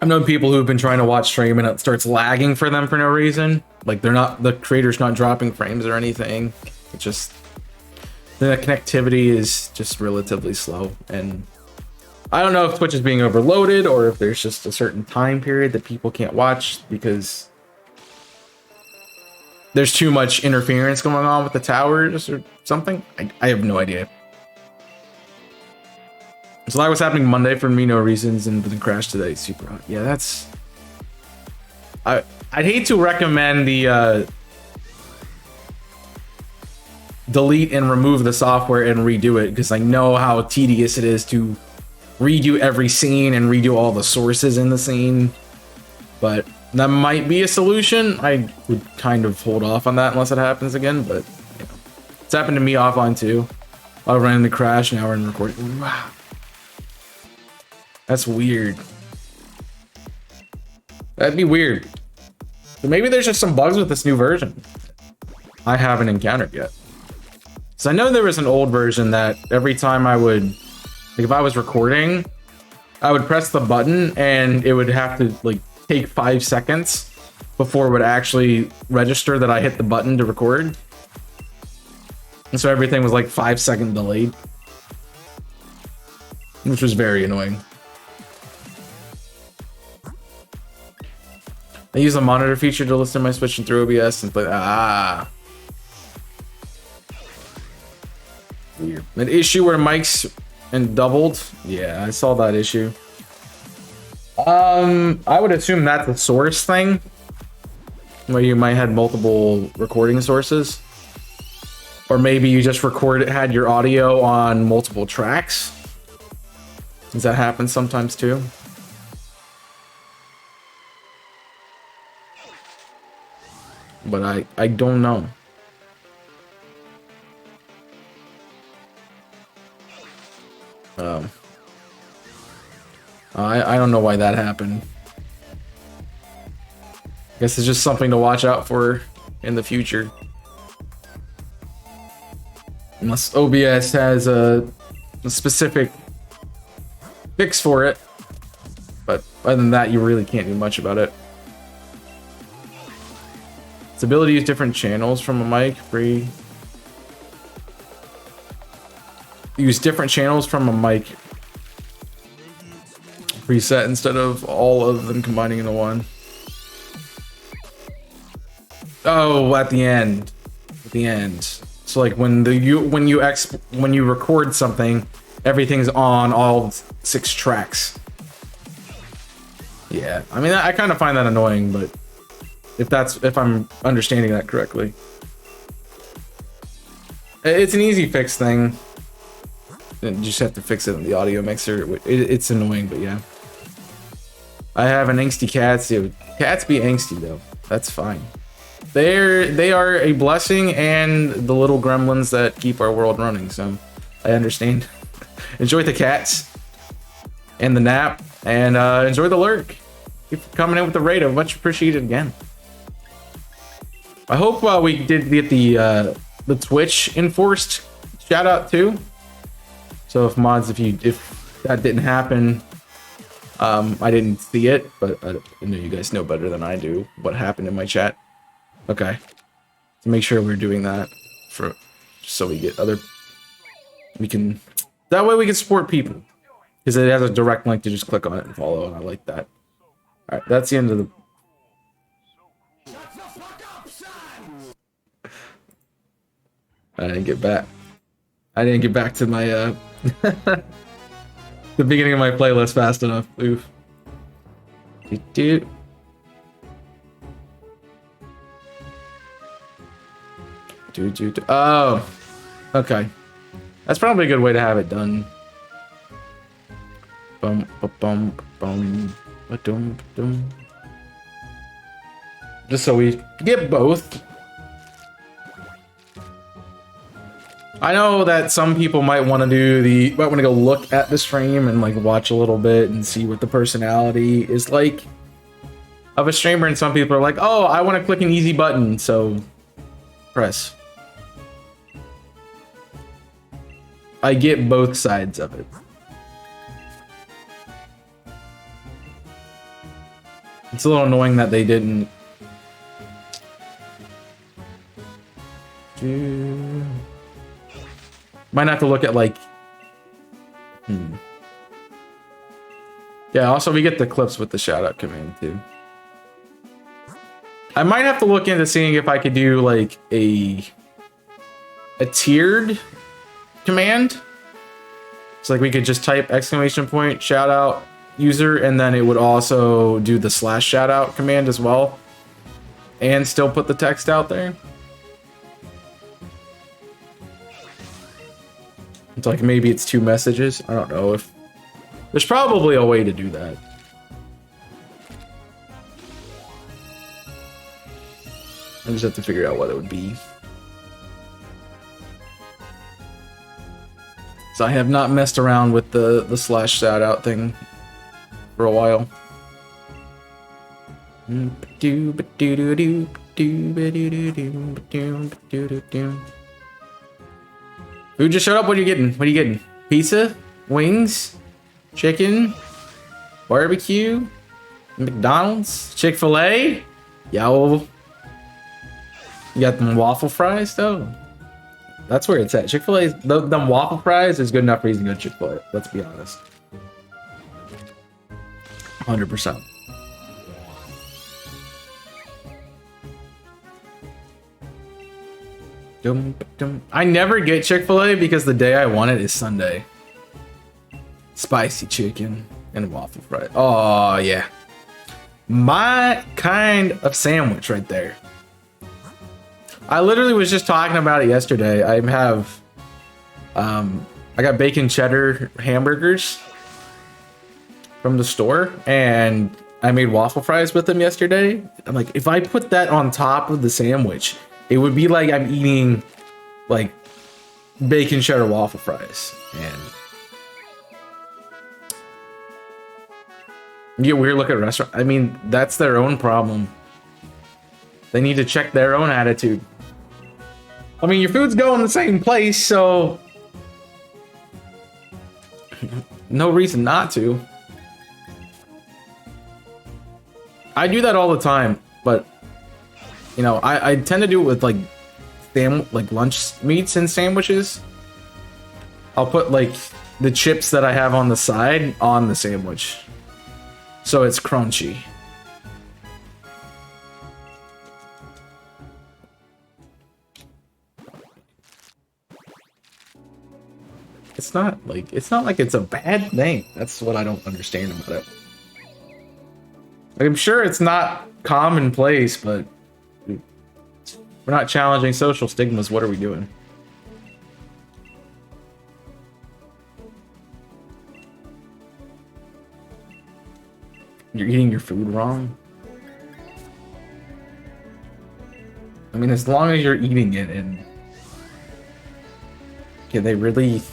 I've known people who've been trying to watch stream and it starts lagging for them for no reason. Like the creator's not dropping frames or anything. It's just the connectivity is just relatively slow, and I don't know if Twitch is being overloaded or if there's just a certain time period that people can't watch because there's too much interference going on with the towers or something. I have no idea. So that was happening Monday for me, no reasons, and then crashed today. Super hot. Yeah, that's... I'd hate to recommend the delete and remove the software and redo it, because I know how tedious it is to redo every scene and redo all the sources in the scene. But that might be a solution. I would kind of hold off on that unless it happens again, but you know, it's happened to me offline too. I ran into crash, now we're in recording. Wow. That's weird. That'd be weird. But maybe there's just some bugs with this new version I haven't encountered yet. So I know there was an old version that every time I would, like if I was recording, I would press the button and it would have to like take 5 seconds before it would actually register that I hit the button to record. And so everything was like 5 second delayed. which was very annoying. I use the monitor feature to listen to my switching through OBS and play. Weird. An issue where mics and doubled. Yeah, I saw that issue. I would assume that's a source thing, where you might have multiple recording sources, or maybe you just had your audio on multiple tracks. Does that happen sometimes too? But I don't know. I don't know why that happened. Guess it's just something to watch out for in the future. Unless OBS has a specific fix for it. But other than that, you really can't do much about it. Its ability to use different channels from a mic. Use different channels from a mic preset instead of all of them combining into one. Oh, at the end. At the end. So like when you record something, everything's on all 6 tracks. Yeah, I mean I kind of find that annoying, but if I'm understanding that correctly, it's an easy fix thing. You just have to fix it in the audio mixer. It's annoying, but yeah. I have an angsty cat. So cats be angsty though. That's fine. They are a blessing and the little gremlins that keep our world running. So I understand. Enjoy the cats and the nap, and enjoy the lurk. Keep coming in with the raid. Much appreciated again. I hope we did get the Twitch enforced shout out too. So if mods, if that didn't happen, I didn't see it, but I know you guys know better than I do what happened in my chat. Okay, to make sure we're doing that so we get that way we can support people, because it has a direct link to just click on it and follow, and I like that. All right, that's the end of the. I didn't get back to my the beginning of my playlist fast enough. Oof. Oh, okay. That's probably a good way to have it done. Bum bum bum ba-dum dum. Just so we get both. I know that some people might want to go look at the stream and like watch a little bit and see what the personality is like of a streamer, and some people are like, oh, I want to click an easy button, so press. I get both sides of it. It's a little annoying that they didn't do. Might have to look at like. Yeah. Also, we get the clips with the shout out command too. I might have to look into seeing if I could do like a tiered command. So like we could just type !! shout out user, and then it would also do the / shout out command as well, and still put the text out there. It's like maybe it's 2 messages. I don't know if there's probably a way to do that. I just have to figure out what it would be. So I have not messed around with the / shout out thing for a while. Who just showed up? What are you getting? What are you getting? Pizza? Wings? Chicken? Barbecue? McDonald's? Chick-fil-A? Yo. You got them waffle fries though? That's where it's at. Chick-fil-A, them waffle fries is good enough reason to go to Chick-fil-A. Let's be honest. 100%. I never get Chick-fil-A because the day I want it is Sunday. Spicy chicken and waffle fries. Oh, yeah. My kind of sandwich right there. I literally was just talking about it yesterday. I got bacon cheddar hamburgers from the store, and I made waffle fries with them yesterday. I'm like, if I put that on top of the sandwich, it would be like I'm eating like bacon cheddar waffle fries. And you get weird look at restaurant. I mean, that's their own problem. They need to check their own attitude. I mean, your food's going the same place, so no reason not to. I do that all the time, but you know, I tend to do it with like lunch meats and sandwiches. I'll put like the chips that I have on the side on the sandwich, so it's crunchy. It's not like it's a bad thing. That's what I don't understand about it. I'm sure it's not commonplace, but we're not challenging social stigmas. What are we doing? You're eating your food wrong? I mean, as long as you're eating it, and can they really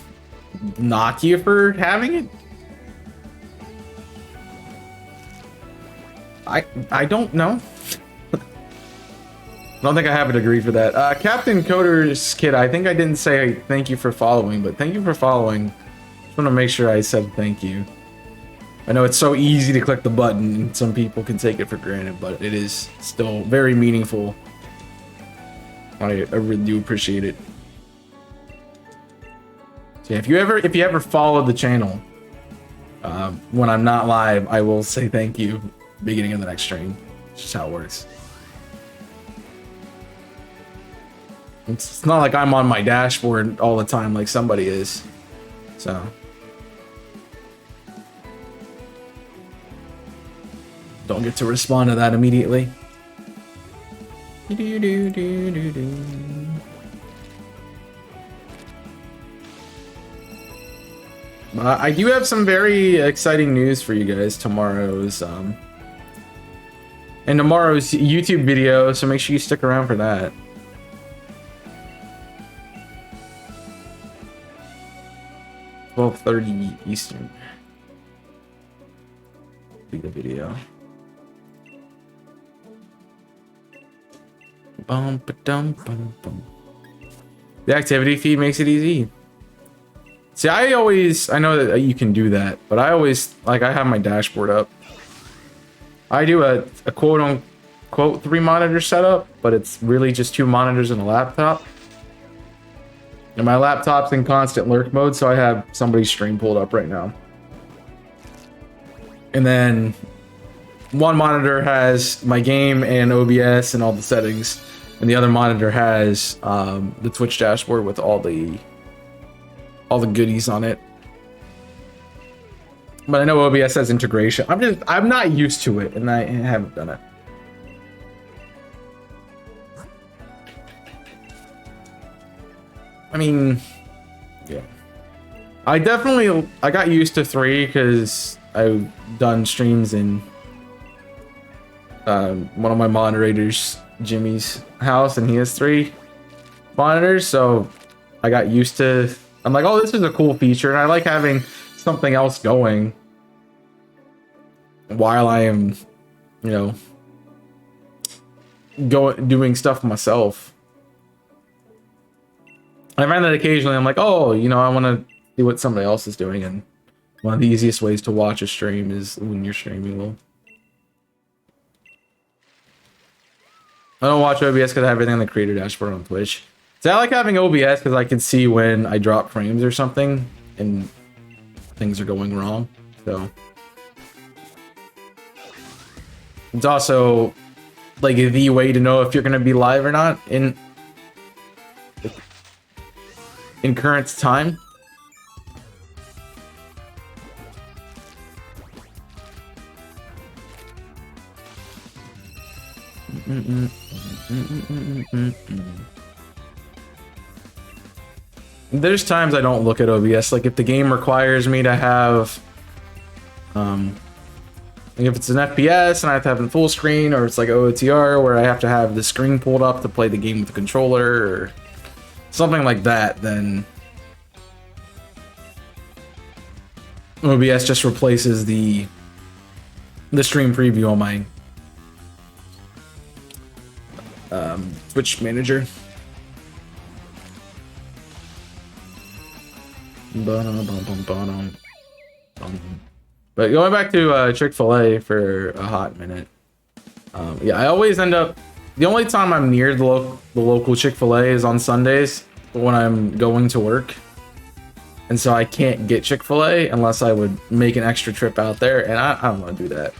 knock you for having it? I don't know. I don't think I have a degree for that. Captain Coder's kid, I think I didn't say thank you for following, but thank you for following. Just want to make sure I said thank you. I know it's so easy to click the button, and some people can take it for granted, but it is still very meaningful. I really do appreciate it. So yeah, if you ever follow the channel, when I'm not live, I will say thank you beginning of the next stream. It's just how it works. It's not like I'm on my dashboard all the time like somebody is. So don't get to respond to that immediately. I do have some very exciting news for you guys. Tomorrow's YouTube video, so make sure you stick around for that. $12:30 Eastern. Be the video. Bum, ba-dum, bum, bum. The activity feed makes it easy. See, I know that you can do that, but I always, like, I have my dashboard up. I do a quote unquote 3 monitor setup, but it's really just 2 monitors and a laptop. And my laptop's in constant lurk mode, so I have somebody's stream pulled up right now. And then one monitor has my game and OBS and all the settings, and the other monitor has the Twitch dashboard with all the goodies on it. But I know OBS has integration. I'm not used to it, and I haven't done it. I mean, yeah. I got used to 3 because I've done streams in one of my moderators, Jimmy's house, and he has 3 monitors, so I got used to. I'm like, oh, this is a cool feature, and I like having something else going while I am, you know, doing stuff myself. I find that occasionally I'm like, oh, you know, I want to see what somebody else is doing, and one of the easiest ways to watch a stream is when you're streaming. Well, I don't watch OBS because I have everything on the creator dashboard on Twitch. It's So I like having OBS because I can see when I drop frames or something and things are going wrong. So it's also like the way to know if you're gonna be live or not in current time. There's times I don't look at OBS, like if the game requires me to have like if it's an FPS and I have to have it full screen, or it's like OTR where I have to have the screen pulled up to play the game with the controller or something like that, then OBS just replaces the stream preview on my Twitch manager. But going back to Chick-fil-A for a hot minute, yeah, I always end up. The only time I'm near the local Chick-fil-A is on Sundays when I'm going to work, and so I can't get Chick-fil-A unless I would make an extra trip out there, and I don't want to do that.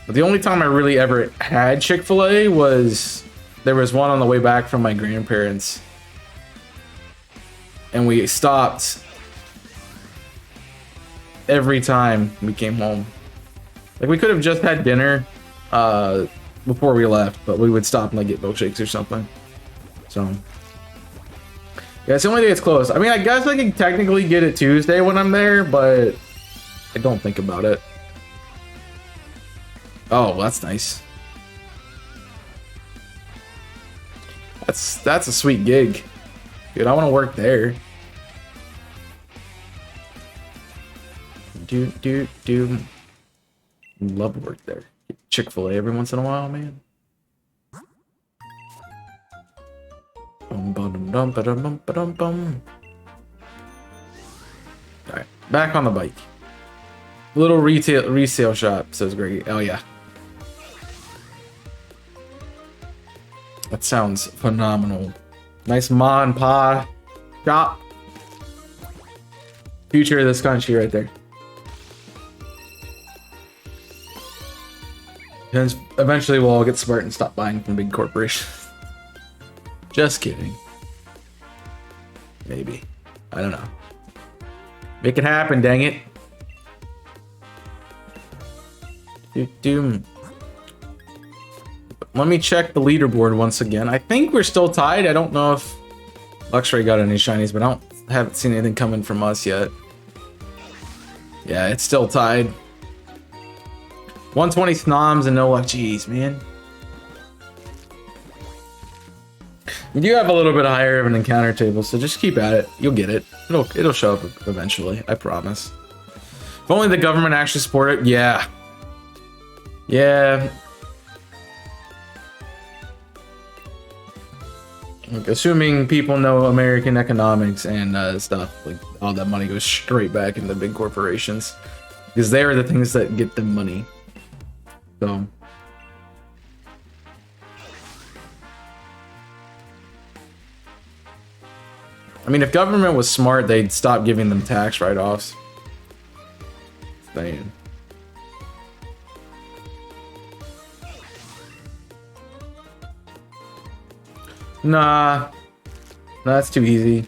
But the only time I really ever had Chick-fil-A was there was one on the way back from my grandparents, and we stopped every time we came home. Like we could have just had dinner before we left, but we would stop and like get milkshakes or something. So yeah, it's the only day it's closed. I mean, I guess I can technically get it Tuesday when I'm there, but I don't think about it. Oh, that's nice. That's a sweet gig. Dude, I want to work there. Dude. Love to work there. Chick-fil-A every once in a while, man. Alright, back on the bike. Little resale shop, says Greggy. Oh yeah. That sounds phenomenal. Nice ma and pa shop. Future of this country right there. And eventually we'll all get smart and stop buying from big corporations. Just kidding. Maybe. I don't know. Make it happen, dang it. Let me check the leaderboard once again. I think we're still tied. I don't know if Luxray got any shinies, but I haven't seen anything coming from us yet. Yeah, it's still tied. 120 snoms and no luck. Jeez, man. You do have a little bit higher of an encounter table, so just keep at it. You'll get it. It'll show up eventually. I promise. If only the government actually support it. Yeah. Yeah. Like, assuming people know American economics and stuff, like all that money goes straight back into big corporations because they are the things that get them money. So. I mean, if government was smart, they'd stop giving them tax write-offs. Saying. Nah. That's too easy.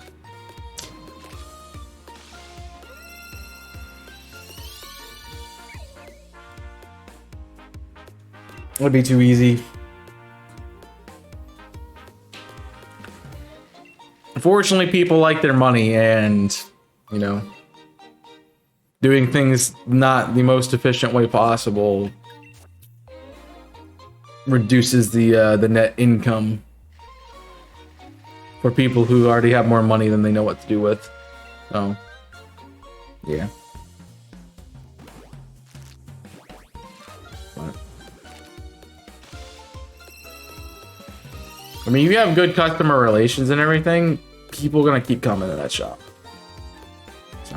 Would be too easy. Unfortunately, people like their money, and you know, doing things not the most efficient way possible reduces the net income for people who already have more money than they know what to do with. So, yeah. But, I mean, you have good customer relations and everything, people are gonna keep coming to that shop. So.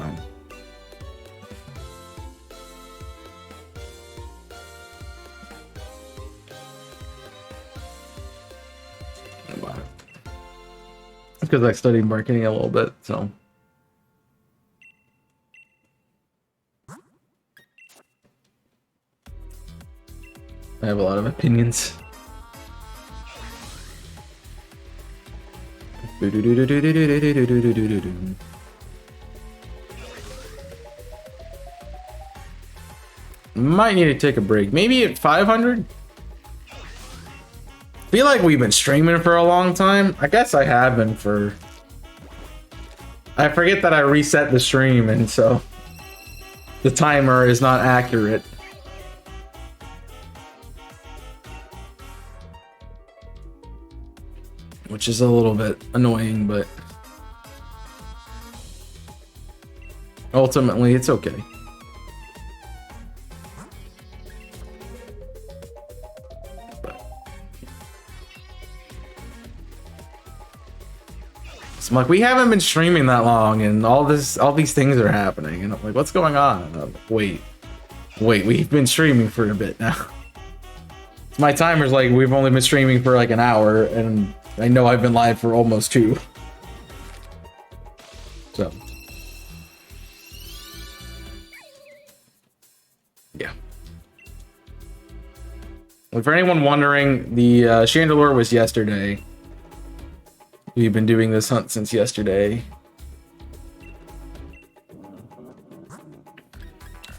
because I studied marketing a little bit, so. I have a lot of opinions. Might need to take a break. Maybe at 500? Feel like we've been streaming for a long time. I guess I have been for... I forget that I reset the stream, and so the timer is not accurate. Which is a little bit annoying, but ultimately it's okay. So I'm like, we haven't been streaming that long, and all these things are happening, and I'm like, what's going on? And I'm like, wait, we've been streaming for a bit now. So my timer's like, we've only been streaming for like an hour, and I know I've been live for almost 2. So yeah. Well, for anyone wondering, the Chandelure was yesterday. We've been doing this hunt since yesterday.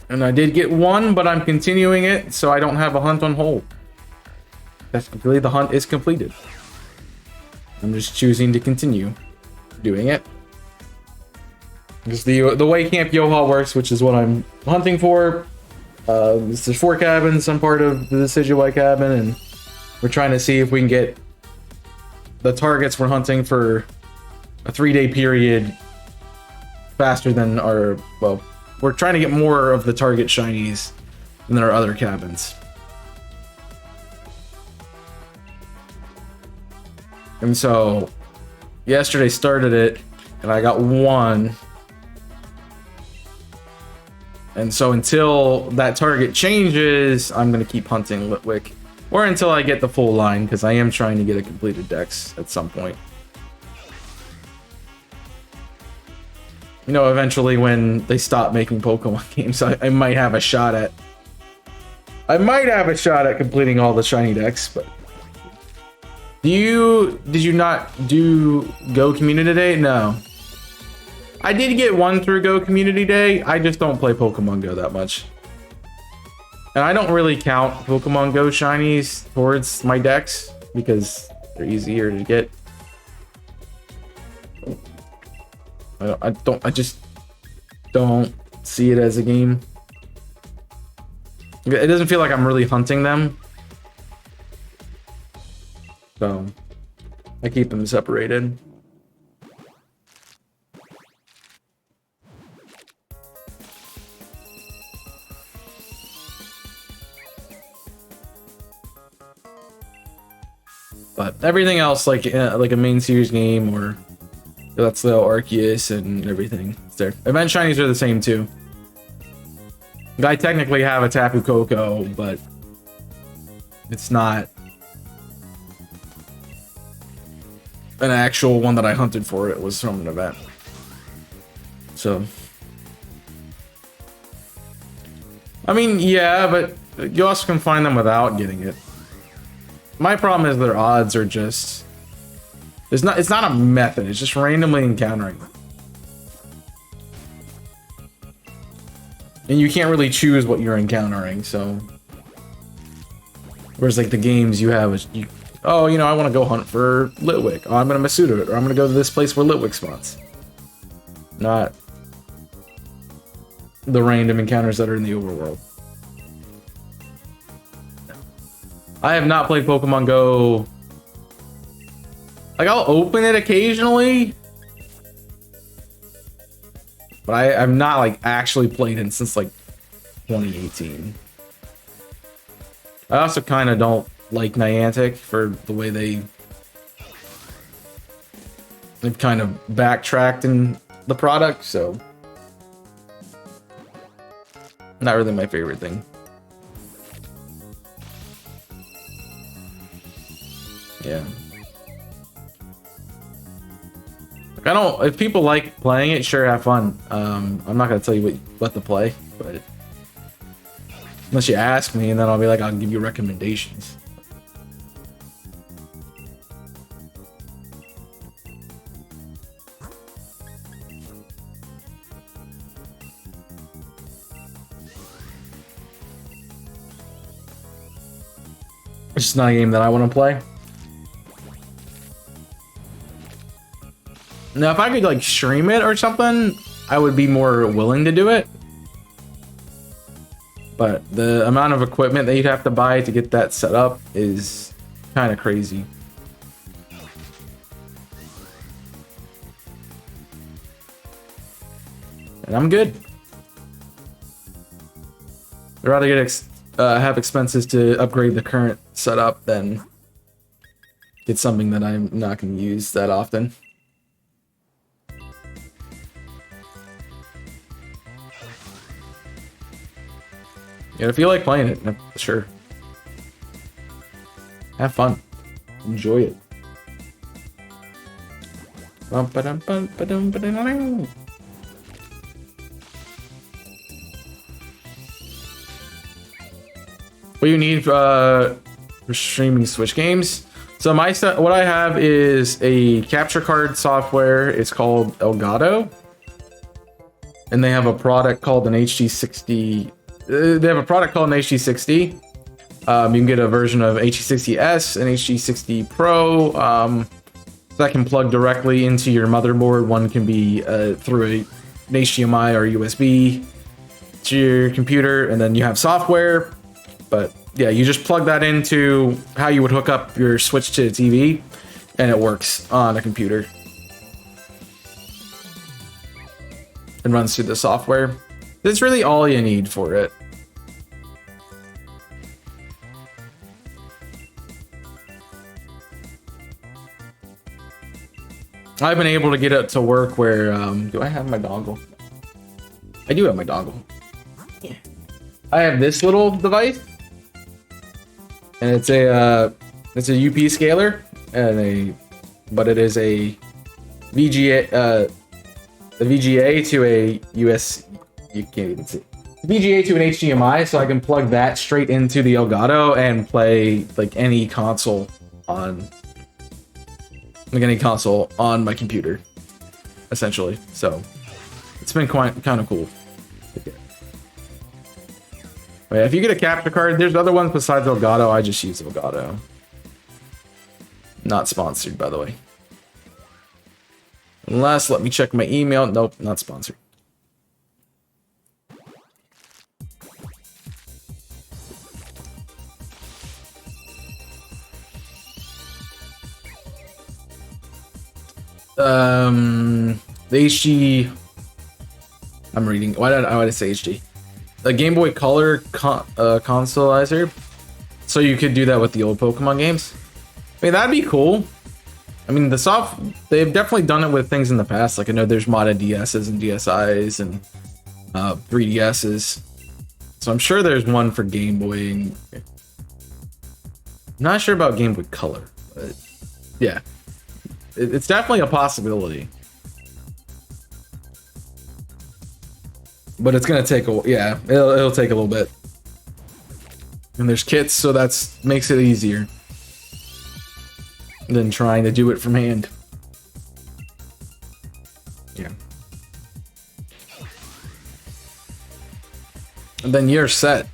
And I did get 1, but I'm continuing it, so I don't have a hunt on hold. Technically, the hunt is completed. I'm just choosing to continue doing it. Because the way Camp Yoha works, which is what I'm hunting for, there's 4 cabins. I'm part of the Decidueye cabin, and we're trying to see if we can get the targets we're hunting for a 3-day period faster than our, well, we're trying to get more of the target shinies than our other cabins. And so yesterday started it, and I got 1. And so until that target changes, I'm going to keep hunting Litwick. Or until I get the full line, because I am trying to get a completed dex at some point. You know, eventually when they stop making Pokemon games, I might have a shot at... I might have a shot at completing all the shiny decks, but... Did you not do Go Community Day? No. I did get 1 through Go Community Day. I just don't play Pokemon Go that much. And I don't really count Pokemon Go shinies towards my decks because they're easier to get. I just don't see it as a game. It doesn't feel like I'm really hunting them. So I keep them separated. But everything else, like a main series game, or that's the Arceus and everything. It's there. Event shinies are the same too. I technically have a Tapu Koko, but it's not an actual one that I hunted for. It was from an event. So, I mean, yeah, but you also can find them without getting it. My problem is their odds are just... It's not a method, it's just randomly encountering them. And you can't really choose what you're encountering, so... Whereas like the games you have is... Oh, you know, I want to go hunt for Litwick. Oh, I'm going to Masuda it, or I'm going to go to this place where Litwick spawns. Not the random encounters that are in the overworld. I have not played Pokemon Go. Like, I'll open it occasionally, but I've not like actually played it since like 2018. I also kind of don't like Niantic for the way they've kind of backtracked in the product, so not really my favorite thing. Yeah. I don't. If people like playing it, sure, have fun. I'm not gonna tell you what to play, but unless you ask me, and then I'll be like, I'll give you recommendations. It's just not a game that I want to play. Now, if I could like stream it or something, I would be more willing to do it. But the amount of equipment that you'd have to buy to get that set up is kind of crazy. And I'm good. I'd rather get have expenses to upgrade the current setup than get something that I'm not going to use that often. Yeah, if you like playing it, sure. Have fun. Enjoy it. What you need for streaming Switch games. So what I have is a capture card software. It's called Elgato, and they have a product called an HD60. They have a product called an HD60. You can get a version of HD60S and HD60 Pro. That can plug directly into your motherboard. One can be through an HDMI or USB to your computer, and then you have software. But yeah, you just plug that into how you would hook up your Switch to the TV, and it works on a computer. And runs through the software. That's really all you need for it. I've been able to get it to work where, do I have my dongle? I do have my dongle. Yeah. I have this little device, and it's a UP scaler, but it is a VGA, the VGA to a US. You can't even see. VGA to an HDMI, so I can plug that straight into the Elgato and play like any console on my computer, essentially. So it's been kind of cool. But yeah, if you get a capture card, there's other ones besides Elgato. I just use Elgato. Not sponsored, by the way. Unless, let me check my email. Nope, not sponsored. The HD. I'm reading. Why did I say HD? The Game Boy Color consoleizer. So you could do that with the old Pokemon games. I mean, that'd be cool. I mean, they've definitely done it with things in the past. Like I know there's modded DSs and DSIs and 3DSs. So I'm sure there's one for Game Boy. I'm not sure about Game Boy Color, but yeah. It's definitely a possibility. But it's gonna take it'll take a little bit. And there's kits, so that's makes it easier than trying to do it from hand. Yeah. And then you're set.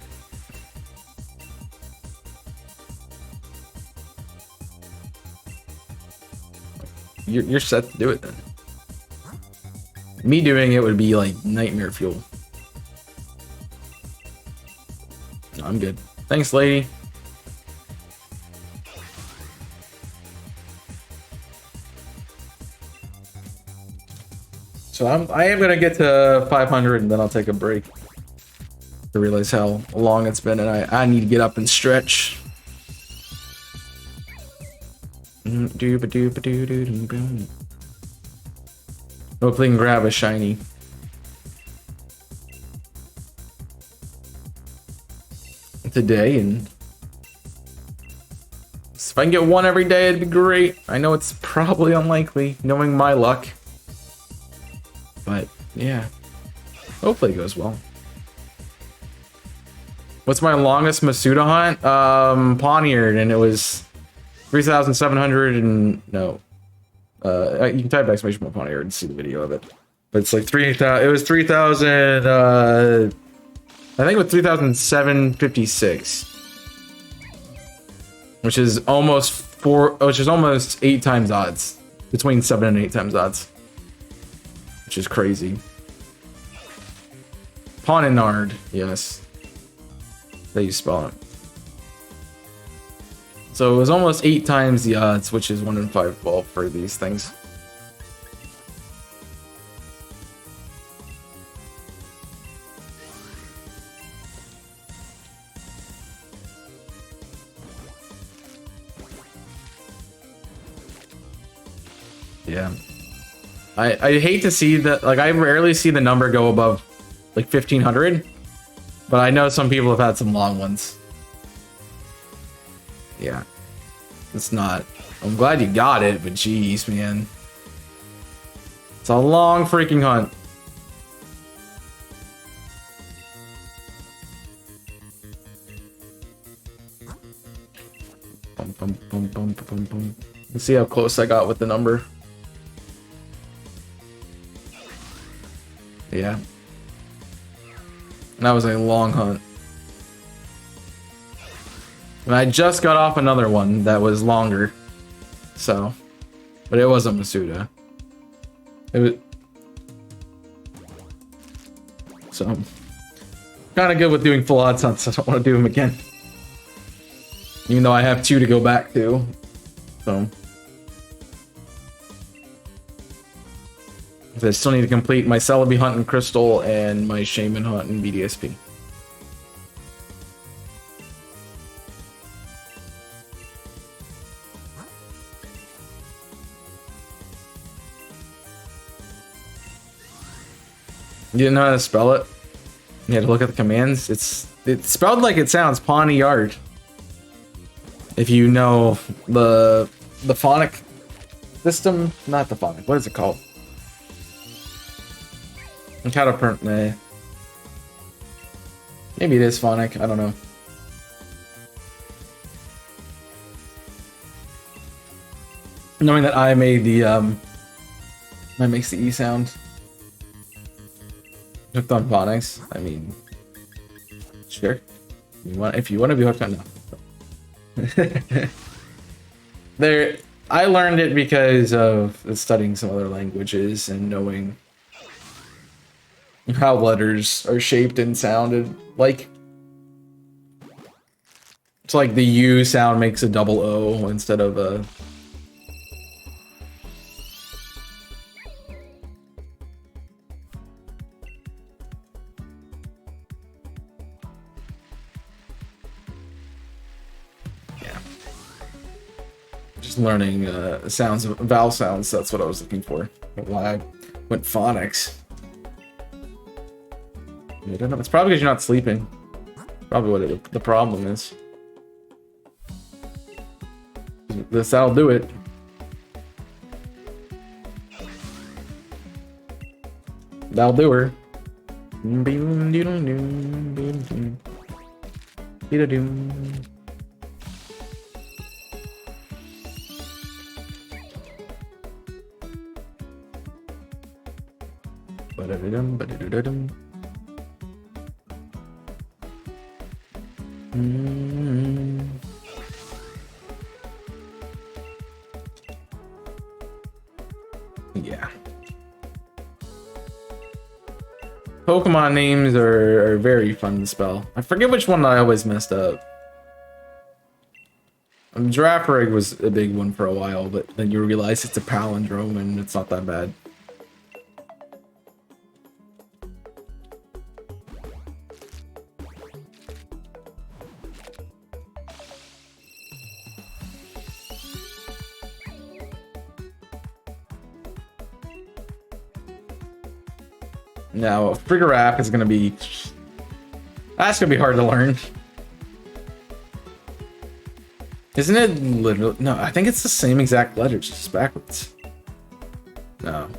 You're set to do it then. Me doing it would be like nightmare fuel. I'm good. Thanks, lady. So I am gonna get to 500 and then I'll take a break. I realize how long it's been and I need to get up and stretch. Hopefully I can grab a shiny. Today, and if I can get one every day, it'd be great. I know it's probably unlikely, knowing my luck. But yeah, hopefully it goes well. What's my longest Masuda hunt? Poniard, and it was 3,700 and no. You can type exclamation point Poniard and see the video of it. But it's like 3,000. It was 3,000. I think it was 3,756, which is almost which is almost 8 times odds, between 7 and 8 times odds, which is crazy. Poniard, yes. That you spell it. So it was almost 8 times the odds, which is 1 in 512 for these things. Yeah. I hate to see that, like, I rarely see the number go above like 1,500, but I know some people have had some long ones. Yeah. It's not. I'm glad you got it, but jeez, man. It's a long freaking hunt. Bum, bum, bum, bum, bum, bum. Let's see how close I got with the number. Yeah. That was a long hunt. And I just got off another one that was longer. So, but it wasn't Masuda. It was, so kind of good with doing full odds hunts. I don't want to do them again, even though I have 2 to go back to. So I still need to complete my Celebi hunt in Crystal and my Shaman hunt in BDSP. You didn't know how to spell it? You had to look at the commands. It's spelled like it sounds, Poniard. If you know the phonic system, not the phonic. What is it called? Maybe it is phonic. I don't know. Knowing that I made the that makes the E sound. Hooked on phonics. I mean, sure. If you want to be hooked on that. There, I learned it because of studying some other languages and knowing how letters are shaped and sounded. Like, it's like the U sound makes a double O instead of a. Learning sounds, vowel sounds. That's what I was looking for. Why I went phonics. I don't know. It's probably because you're not sleeping. Probably what the problem is. That'll do it. That'll do her. Yeah. Pokemon names are very fun to spell. I forget which one I always messed up. Girafarig was a big one for a while, but then you realize it's a palindrome and it's not that bad. Now, Frigorap is gonna be... That's gonna be hard to learn. Isn't it literally... No, I think it's the same exact letters, just backwards. No.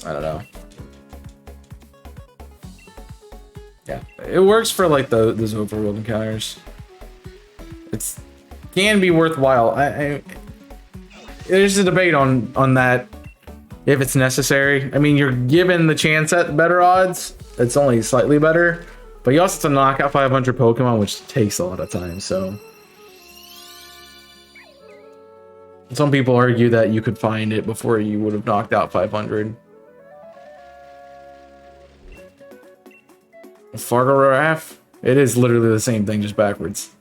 I don't know. Yeah, it works for like those overworld encounters. It's can be worthwhile. There's a debate on that if it's necessary. I mean, you're given the chance at better odds. It's only slightly better, but you also have to knock out 500 Pokemon, which takes a lot of time. So some people argue that you could find it before you would have knocked out 500. Fargo. It is literally the same thing, just backwards.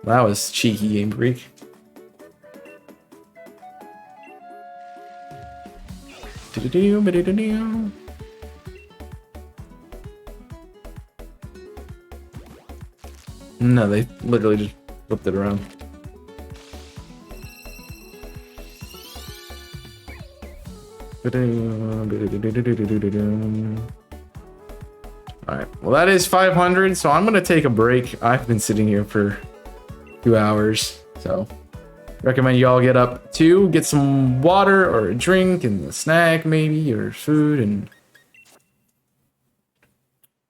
That was cheeky, Game Freak. No, they literally just flipped it around. Alright, well that is 500, so I'm gonna take a break. I've been sitting here for 2 hours, so recommend y'all get up too, get some water or a drink and a snack maybe, or food, and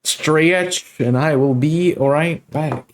stretch, and I will be alright back.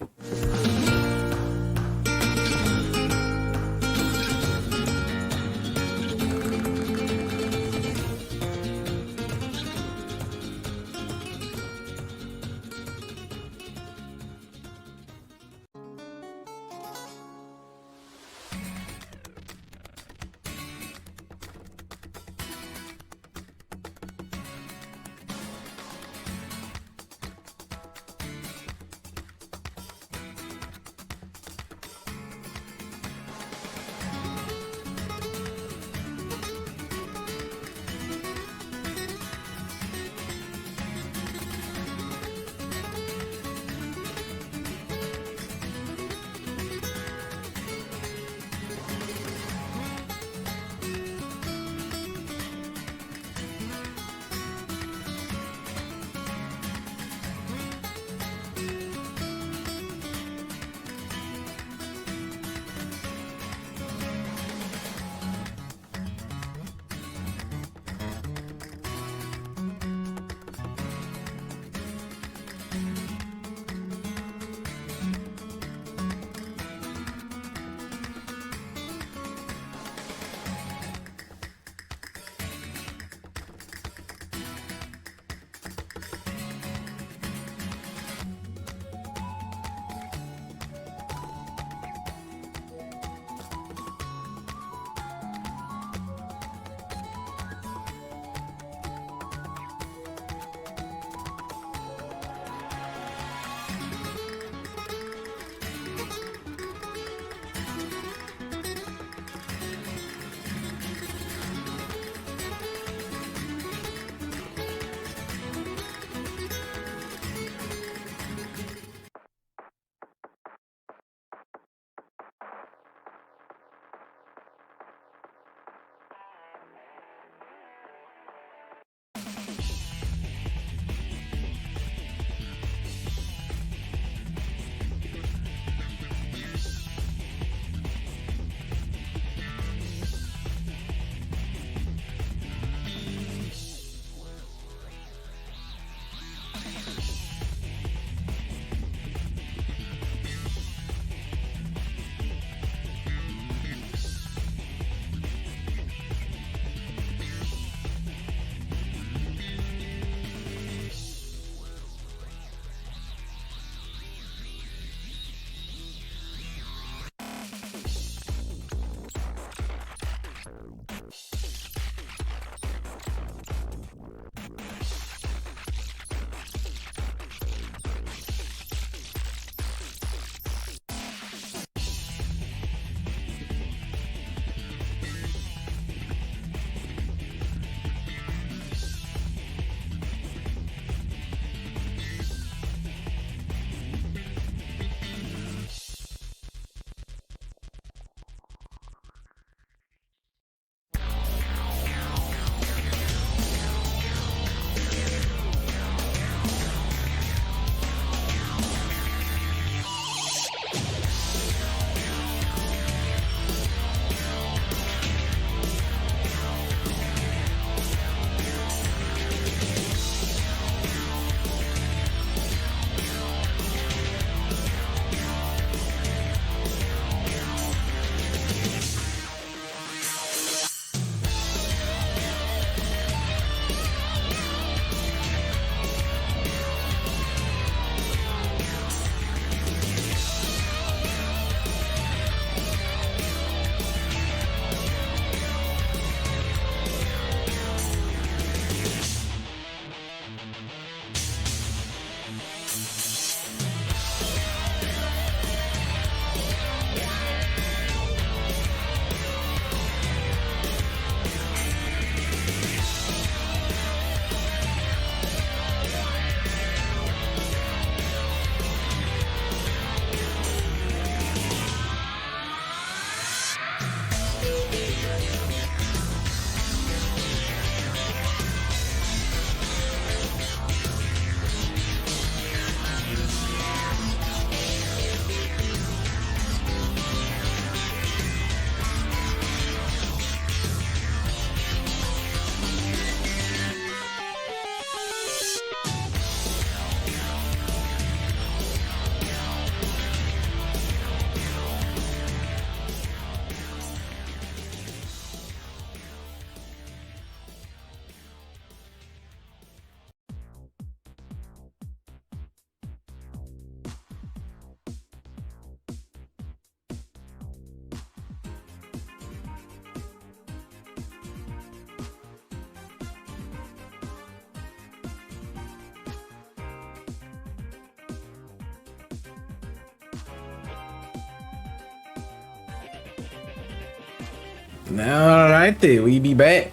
Alright then, we be back.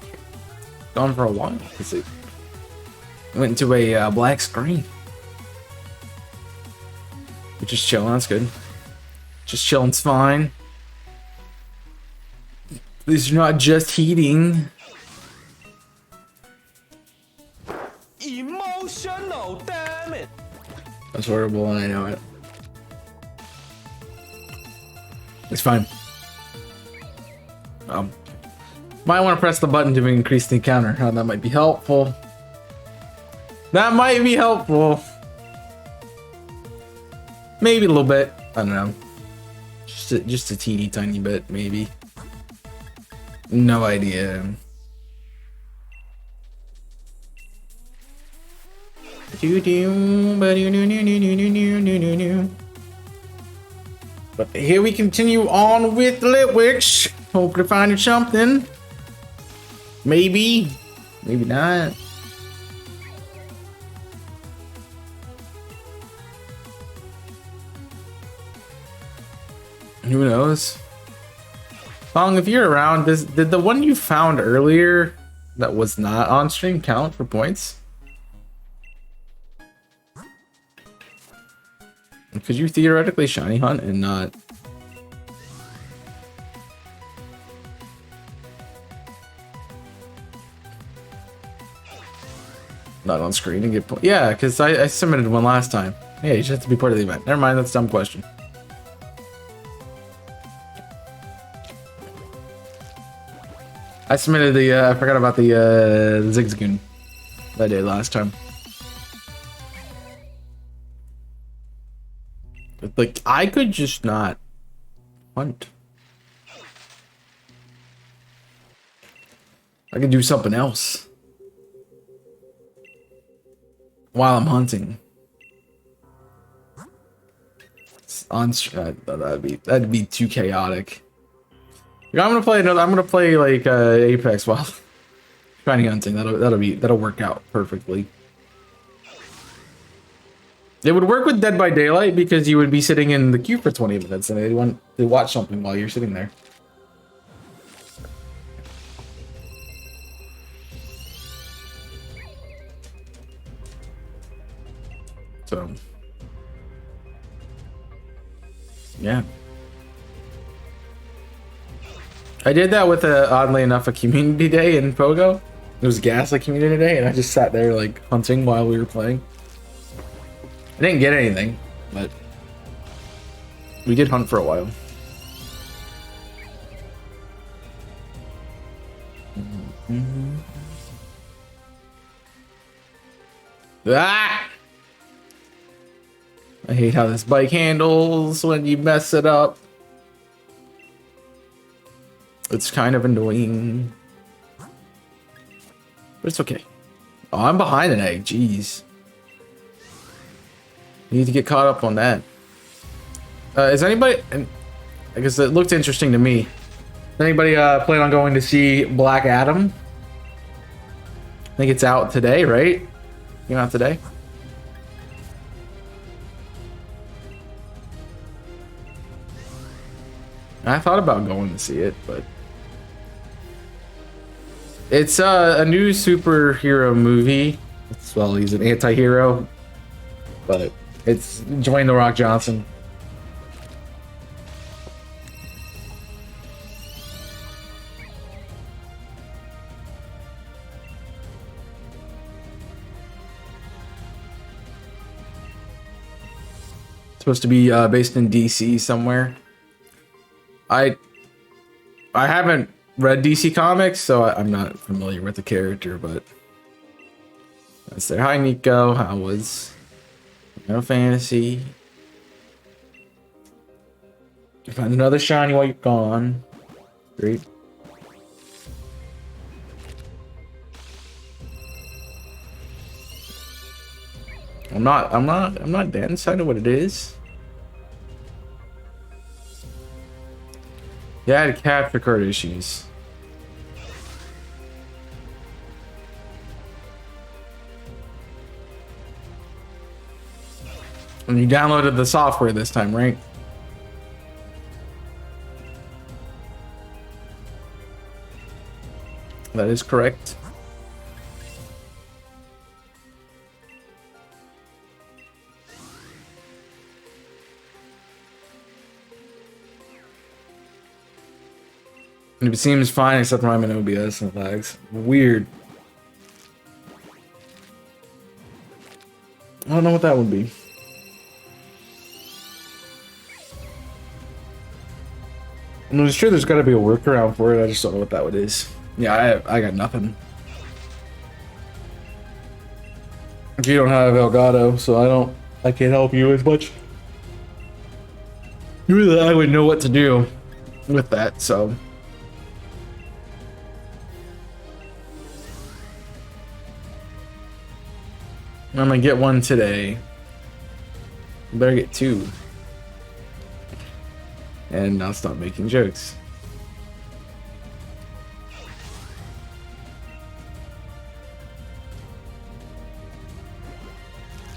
Gone for a while. It went into a black screen. We're just chilling, that's good. Just chilling's fine. These are not just heating. Emotional, damn it. That's horrible and I know it. It's fine. Might want to press the button to increase the encounter. Oh, that might be helpful. That might be helpful. Maybe a little bit. I don't know. Just a teeny tiny bit, maybe. No idea. But here we continue on with Litwich. Hope to find something. Maybe. Maybe not. Who knows? Long, if you're around, did the one you found earlier that was not on stream count for points? Could you theoretically shiny hunt and not? Not on screen and get points? Yeah, because I submitted one last time. Yeah, you just have to be part of the event. Never mind, that's a dumb question. I submitted the, I forgot about the Zigzagoon that day last time. But, like, I could just not hunt. I could do something else while I'm hunting. That'd be too chaotic. I'm gonna play another. I'm gonna play like Apex while shiny hunting. That'll work out perfectly. It would work with Dead by Daylight because you would be sitting in the queue for 20 minutes and they want to watch something while you're sitting there. So, yeah. I did that with oddly enough a community day in Pogo. It was Gaslight community day and I just sat there like hunting while we were playing. I didn't get anything, but we did hunt for a while. Ah! I hate how this bike handles when you mess it up. It's kind of annoying. But it's okay. Oh, I'm behind an egg. Jeez. You need to get caught up on that. Is anybody... I guess it looked interesting to me. Does anybody plan on going to see Black Adam? I think it's out today, right? Came out today? I thought about going to see it, but... It's a new superhero movie. Well, he's an anti-hero, but it's Dwayne "The Rock" Johnson. It's supposed to be based in DC somewhere. I haven't read DC Comics, so I'm not familiar with the character, but that's there. Hi, Nico. How was Final Fantasy? You find another shiny while you're gone. Great. I'm not dead inside of what it is. Yeah, I had capture card issues. And you downloaded the software this time, right? That is correct. And it seems fine except when I'm in OBS and it lags. Weird. I don't know what that would be. I'm sure there's got to be a workaround for it. I just don't know what that one is. Yeah, I got nothing. You don't have Elgato, so I can't help you as much. Really, I would know what to do with that, so. I'm gonna get one today. Better get two. And I'll stop making jokes.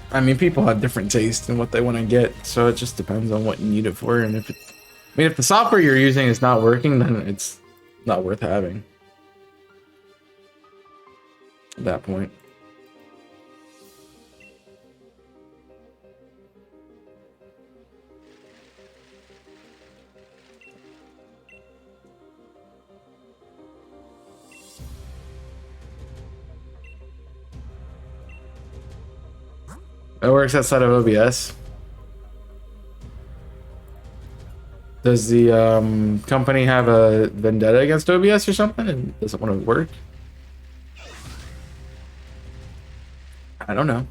I mean, people have different tastes in what they want to get, so it just depends on what you need it for. And if it, I mean, if the software you're using is not working, then it's not worth having at that point. It works outside of OBS. Does the company have a vendetta against OBS or something and doesn't want to work? I don't know.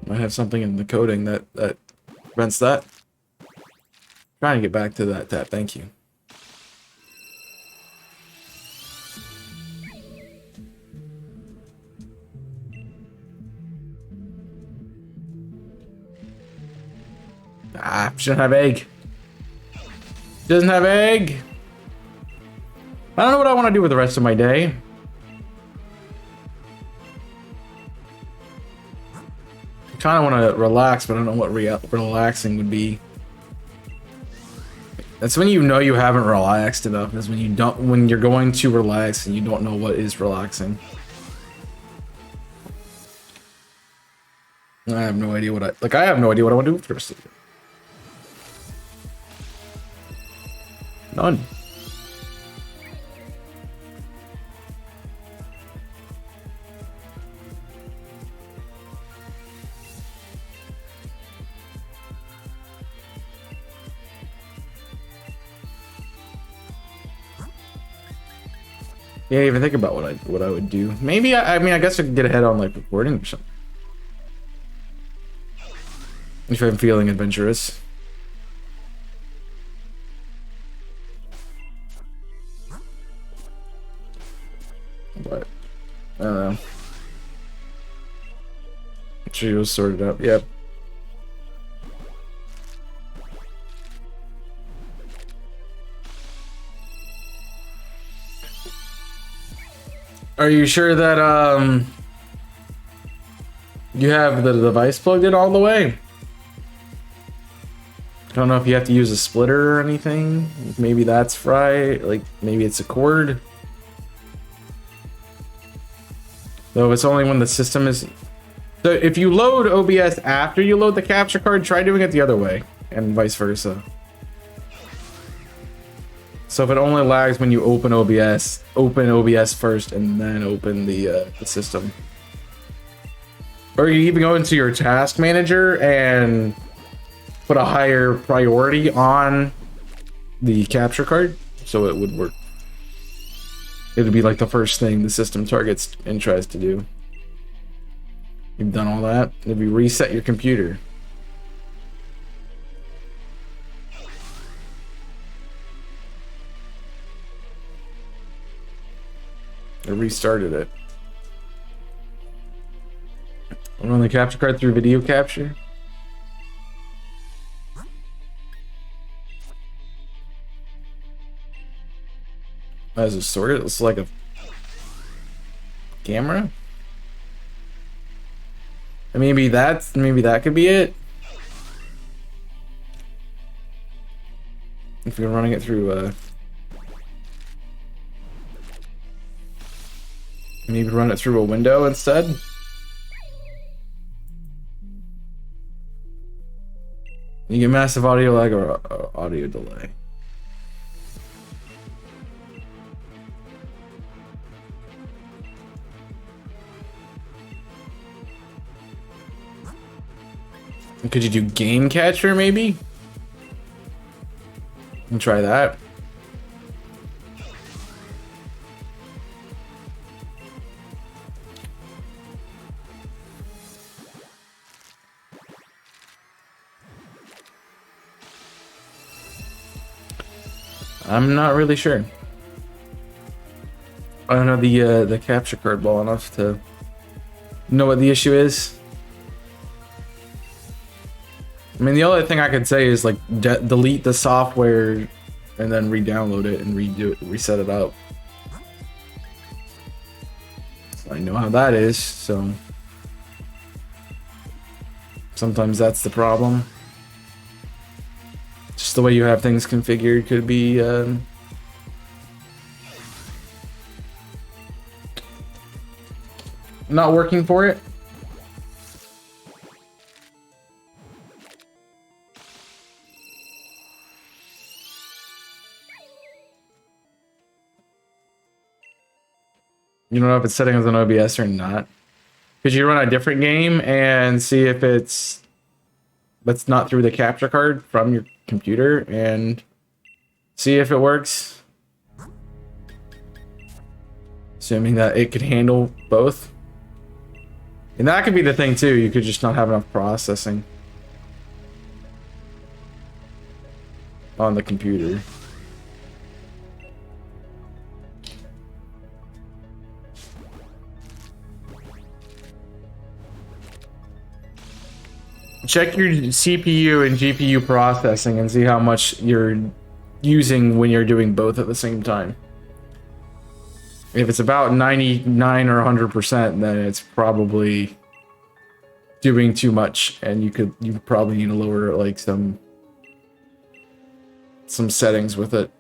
Might have something in the coding that prevents that. Trying to get back to that tab. Thank you. Ah, shouldn't have egg. Doesn't have egg. I don't know what I want to do with the rest of my day. I kind of want to relax, but I don't know what relaxing would be. That's when you know you haven't relaxed enough. Is when you don't, when you're going to relax and you don't know what is relaxing. I have no idea what I have no idea what I want to do with the rest of it. None. Yeah, even think about what I would do. Maybe I mean I guess I could get ahead on like recording or something. If I'm feeling adventurous. But I don't know. She was sorted out. Yep. Are you sure that you have the device plugged in all the way? I don't know if you have to use a splitter or anything. Maybe that's fried. Like maybe it's a cord. Though it's only when the system is. So if you load OBS after you load the capture card, try doing it the other way, and vice versa. So if it only lags when you open OBS first and then open the system. Or you even go into your task manager and put a higher priority on the capture card, so it would work. It would be like the first thing the system targets and tries to do. You've done all that. If you reset your computer. I restarted it. Run the capture card through video capture. As a sort of, it's like a camera. And maybe that could be it. If you're running it through Maybe run it through a window instead. You get massive audio lag or audio delay. Could you do game catcher maybe? And try that. I'm not really sure. I don't know the capture card well enough to know what the issue is. I mean, the only thing I could say is like delete the software and then re-download it and redo it, reset it up. I know how that is, so sometimes that's the problem. Just the way you have things configured could be not working for it. You don't know if it's setting as an OBS or not. Could you run a different game and see if that's not through the capture card from your computer and see if it works? Assuming that it could handle both. And that could be the thing too, you could just not have enough processing on the computer. Check your CPU and GPU processing and see how much you're using when you're doing both at the same time. If it's about 99 or 100%, then it's probably doing too much, and you probably need to lower like some settings with it.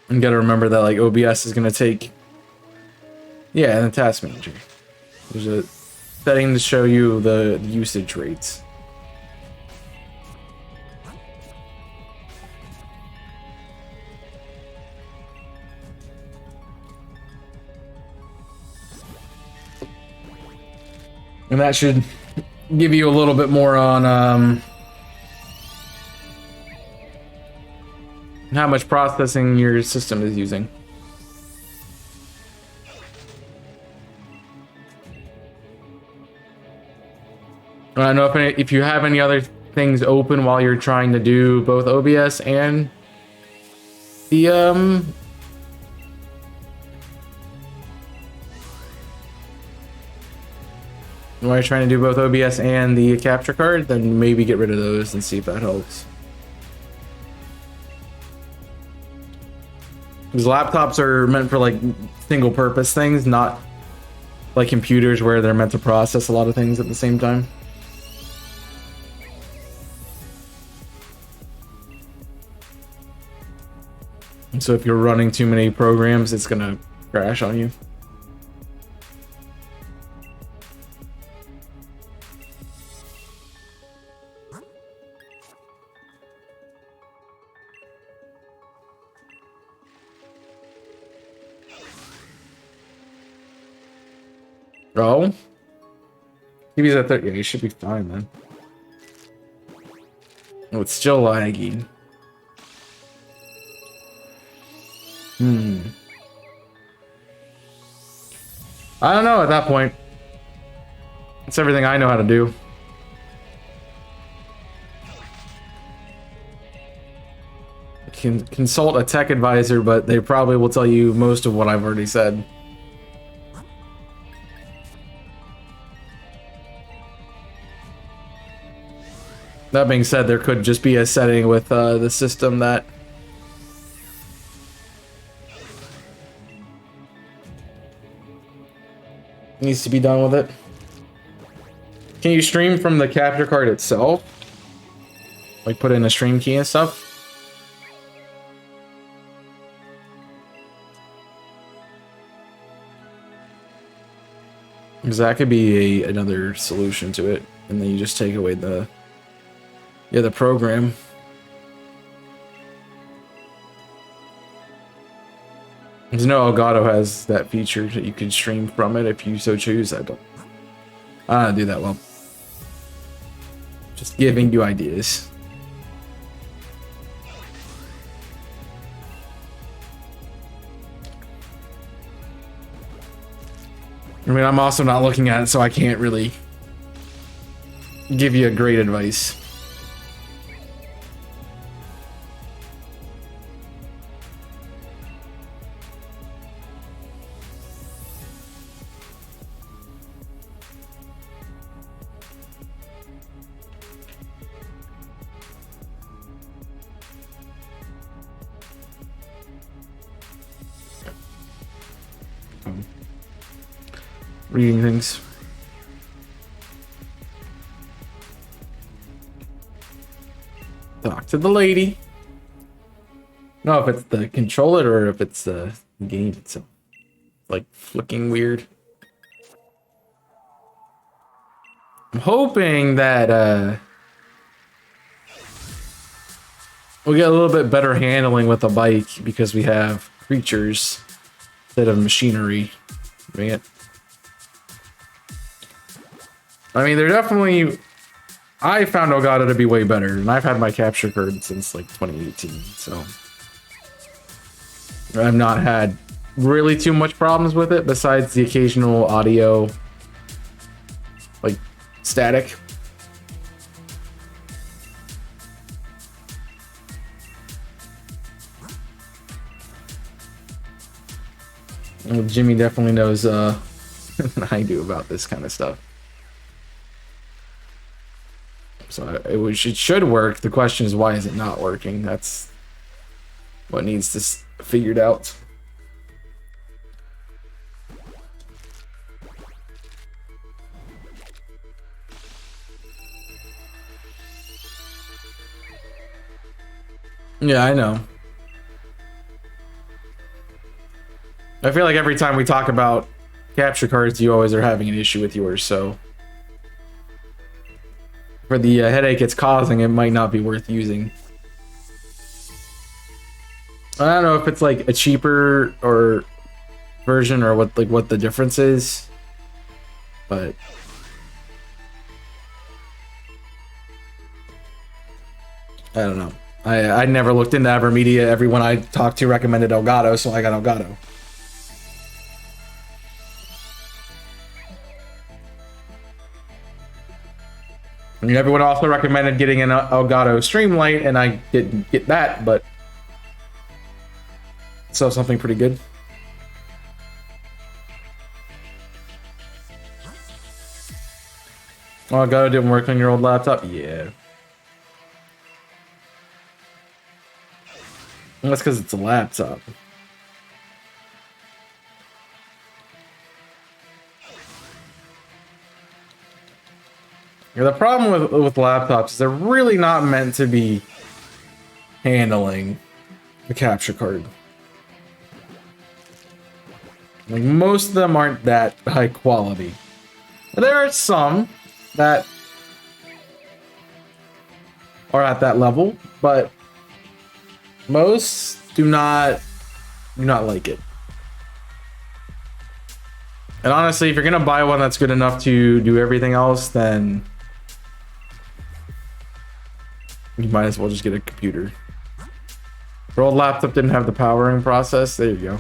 You gotta remember that like OBS is gonna take. Yeah, in the task manager, there's a setting to show you the usage rates. And that should give you a little bit more on how much processing your system is using. I don't know if you have any other things open while you're trying to do both OBS and the while you're trying to do both OBS and the capture card, then maybe get rid of those and see if that helps. Because laptops are meant for like single purpose things, not like computers where they're meant to process a lot of things at the same time. And so if you're running too many programs, it's gonna crash on you. Oh, TV's at 30. Yeah, you should be fine then. Oh, it's still laggy. I don't know at that point. It's everything I know how to do. I can consult a tech advisor, but they probably will tell you most of what I've already said. That being said, there could just be a setting with the system that needs to be done with it. Can you stream from the capture card itself? Like put in a stream key and stuff? Because that could be another solution to it, and then you just take away the program. Because no Elgato has that feature that you can stream from it if you so choose. I don't do that well. Just giving you ideas. I mean, I'm also not looking at it, so I can't really give you a great advice. Reading things. Talk to the lady. No, if it's the controller or if it's the game itself. Like flicking weird. I'm hoping that we'll get a little bit better handling with the bike because we have creatures instead of machinery. Man. I mean, they're definitely... I found Elgato to be way better, and I've had my capture card since, like, 2018, so... I've not had really too much problems with it, besides the occasional audio, like, static. Well, Jimmy definitely knows, what I do about this kind of stuff. So it should work. The question is, why is it not working? That's what needs to figured out. Yeah, I know. I feel like every time we talk about capture cards, you always are having an issue with yours, so... For the headache it's causing, it might not be worth using. I don't know if it's like a cheaper or version or what the difference is, but I don't know. I never looked into Evermedia. Everyone I talked to recommended Elgato, so I got Elgato. I mean, everyone also recommended getting an Elgato Streamlight, and I didn't get that, but still something pretty good. Oh, Elgato didn't work on your old laptop? Yeah. Well, that's because it's a laptop. Yeah, the problem with laptops is they're really not meant to be handling the capture card. Like, most of them aren't that high quality. There are some that are at that level, but most do not like it. And honestly, if you're gonna buy one that's good enough to do everything else, then you might as well just get a computer. Your old laptop didn't have the powering process. There you go.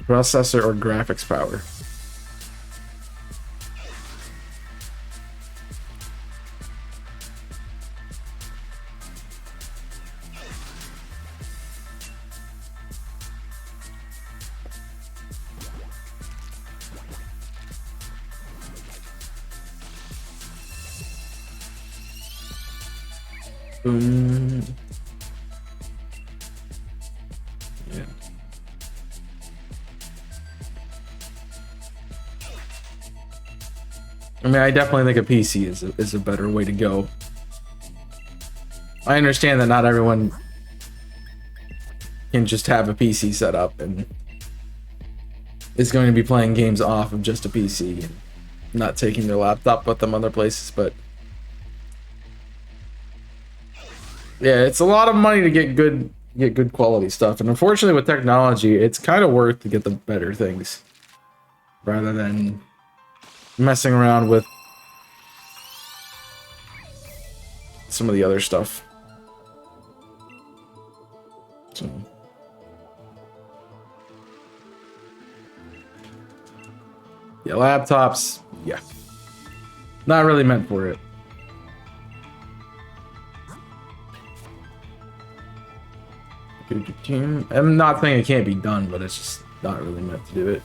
Processor or graphics power. Yeah. I mean, I definitely think a PC is a better way to go. I understand that not everyone can just have a PC set up and is going to be playing games off of just a PC and not taking their laptop with them other places, but yeah, it's a lot of money to get good quality stuff, and unfortunately with technology, it's kind of worth to get the better things rather than messing around with some of the other stuff. So yeah, laptops, yeah, not really meant for it. I'm not saying it can't be done, but it's just not really meant to do it.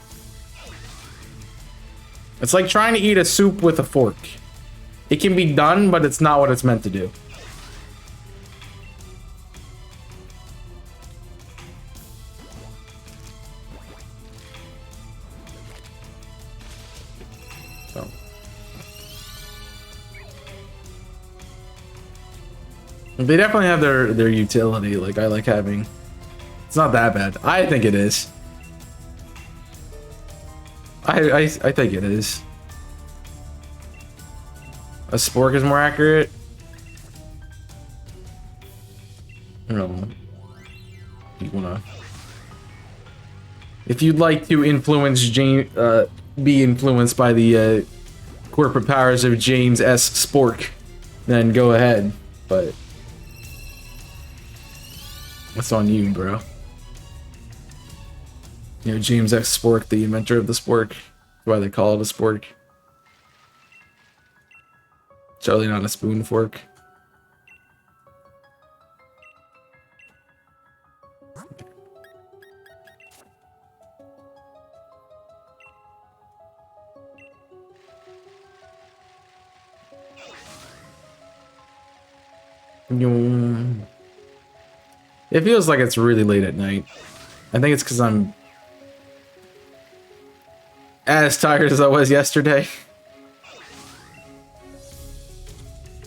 It's like trying to eat a soup with a fork. It can be done, but it's not what it's meant to do. So. They definitely have their utility. Like, I like having... It's not that bad. I think it is. I think it is. A spork is more accurate. I don't know. You wanna... If you'd like to influence James, be influenced by the corporate powers of James S. Spork, then go ahead. But that's on you, bro. You know, James X. Spork, the inventor of the spork. Why they call it a spork. Totally not a spoon fork. It feels like it's really late at night. I think it's because I'm as tired as I was yesterday.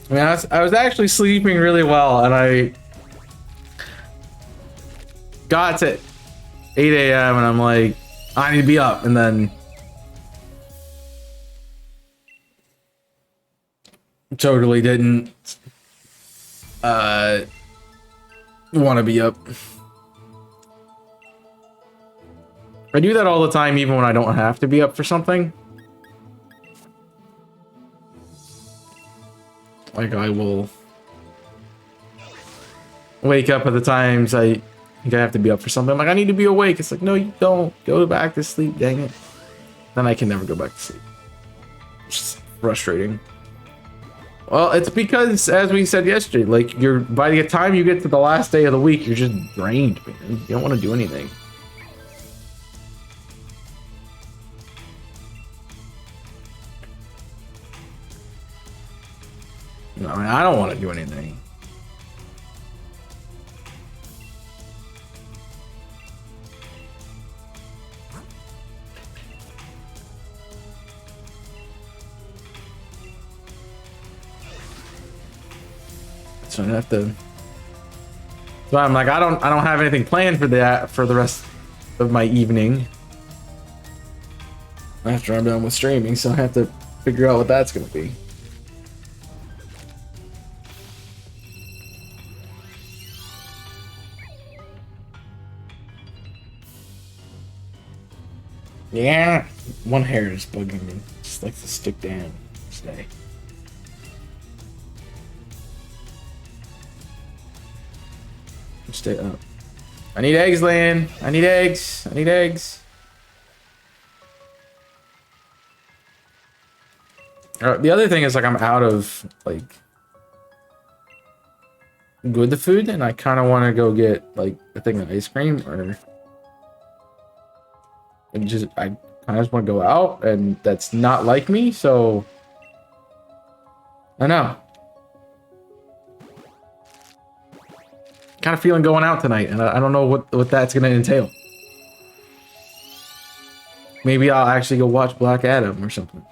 I mean, I was actually sleeping really well, and I got to 8 a.m. and I'm like, I need to be up, and then totally didn't want to be up. I do that all the time, even when I don't have to be up for something. Like, I will wake up at the times I think I have to be up for something. I'm like, I need to be awake. It's like, no, you don't. Go back to sleep, dang it. Then I can never go back to sleep. It's just frustrating. Well, it's because, as we said yesterday, like, by the time you get to the last day of the week, you're just drained, man. You don't want to do anything. No, I mean, I don't want to do anything. So I have to. So I'm like, I don't have anything planned for the rest of my evening. After I'm done with streaming, so I have to figure out what that's gonna be. Yeah, one hair is bugging me. Just like to stick down, stay. Stay up. I need eggs, Lan. I need eggs. I need eggs. The other thing is, like, I'm out of, like, good food, and I kind of want to go get, like, a thing of ice cream, or I kind of just want to go out, and that's not like me, so I know. Kind of feeling going out tonight, and I don't know what that's gonna entail. Maybe I'll actually go watch Black Adam or something.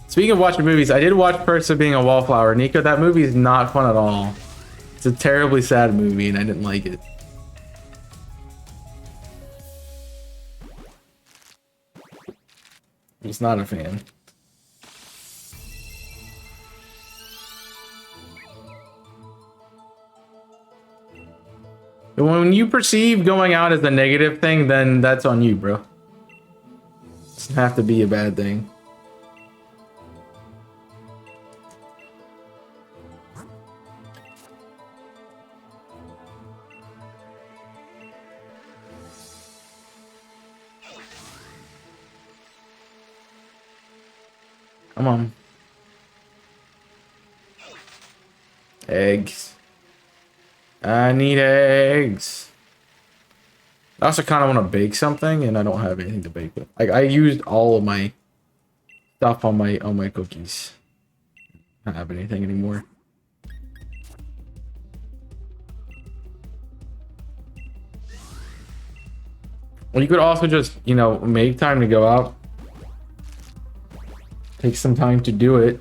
Speaking of watching movies, I did watch Perks of Being a Wallflower. Nico, that movie is not fun at all. It's a terribly sad movie, and I didn't like it. He's not a fan. When you perceive going out as a negative thing, then that's on you, bro. It doesn't have to be a bad thing. Come on. Eggs. I need eggs. I also kind of want to bake something, and I don't have anything to bake with. Like, I used all of my stuff on my cookies. I don't have anything anymore. Well, you could also just, you know, make time to go out. Take some time to do it.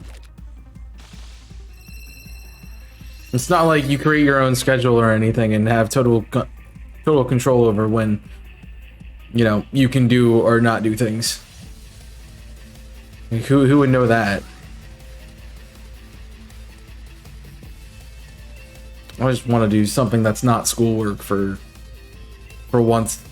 It's not like you create your own schedule or anything and have total control over when, you know, you can do or not do things. Like, who would know that? I just want to do something that's not schoolwork for once.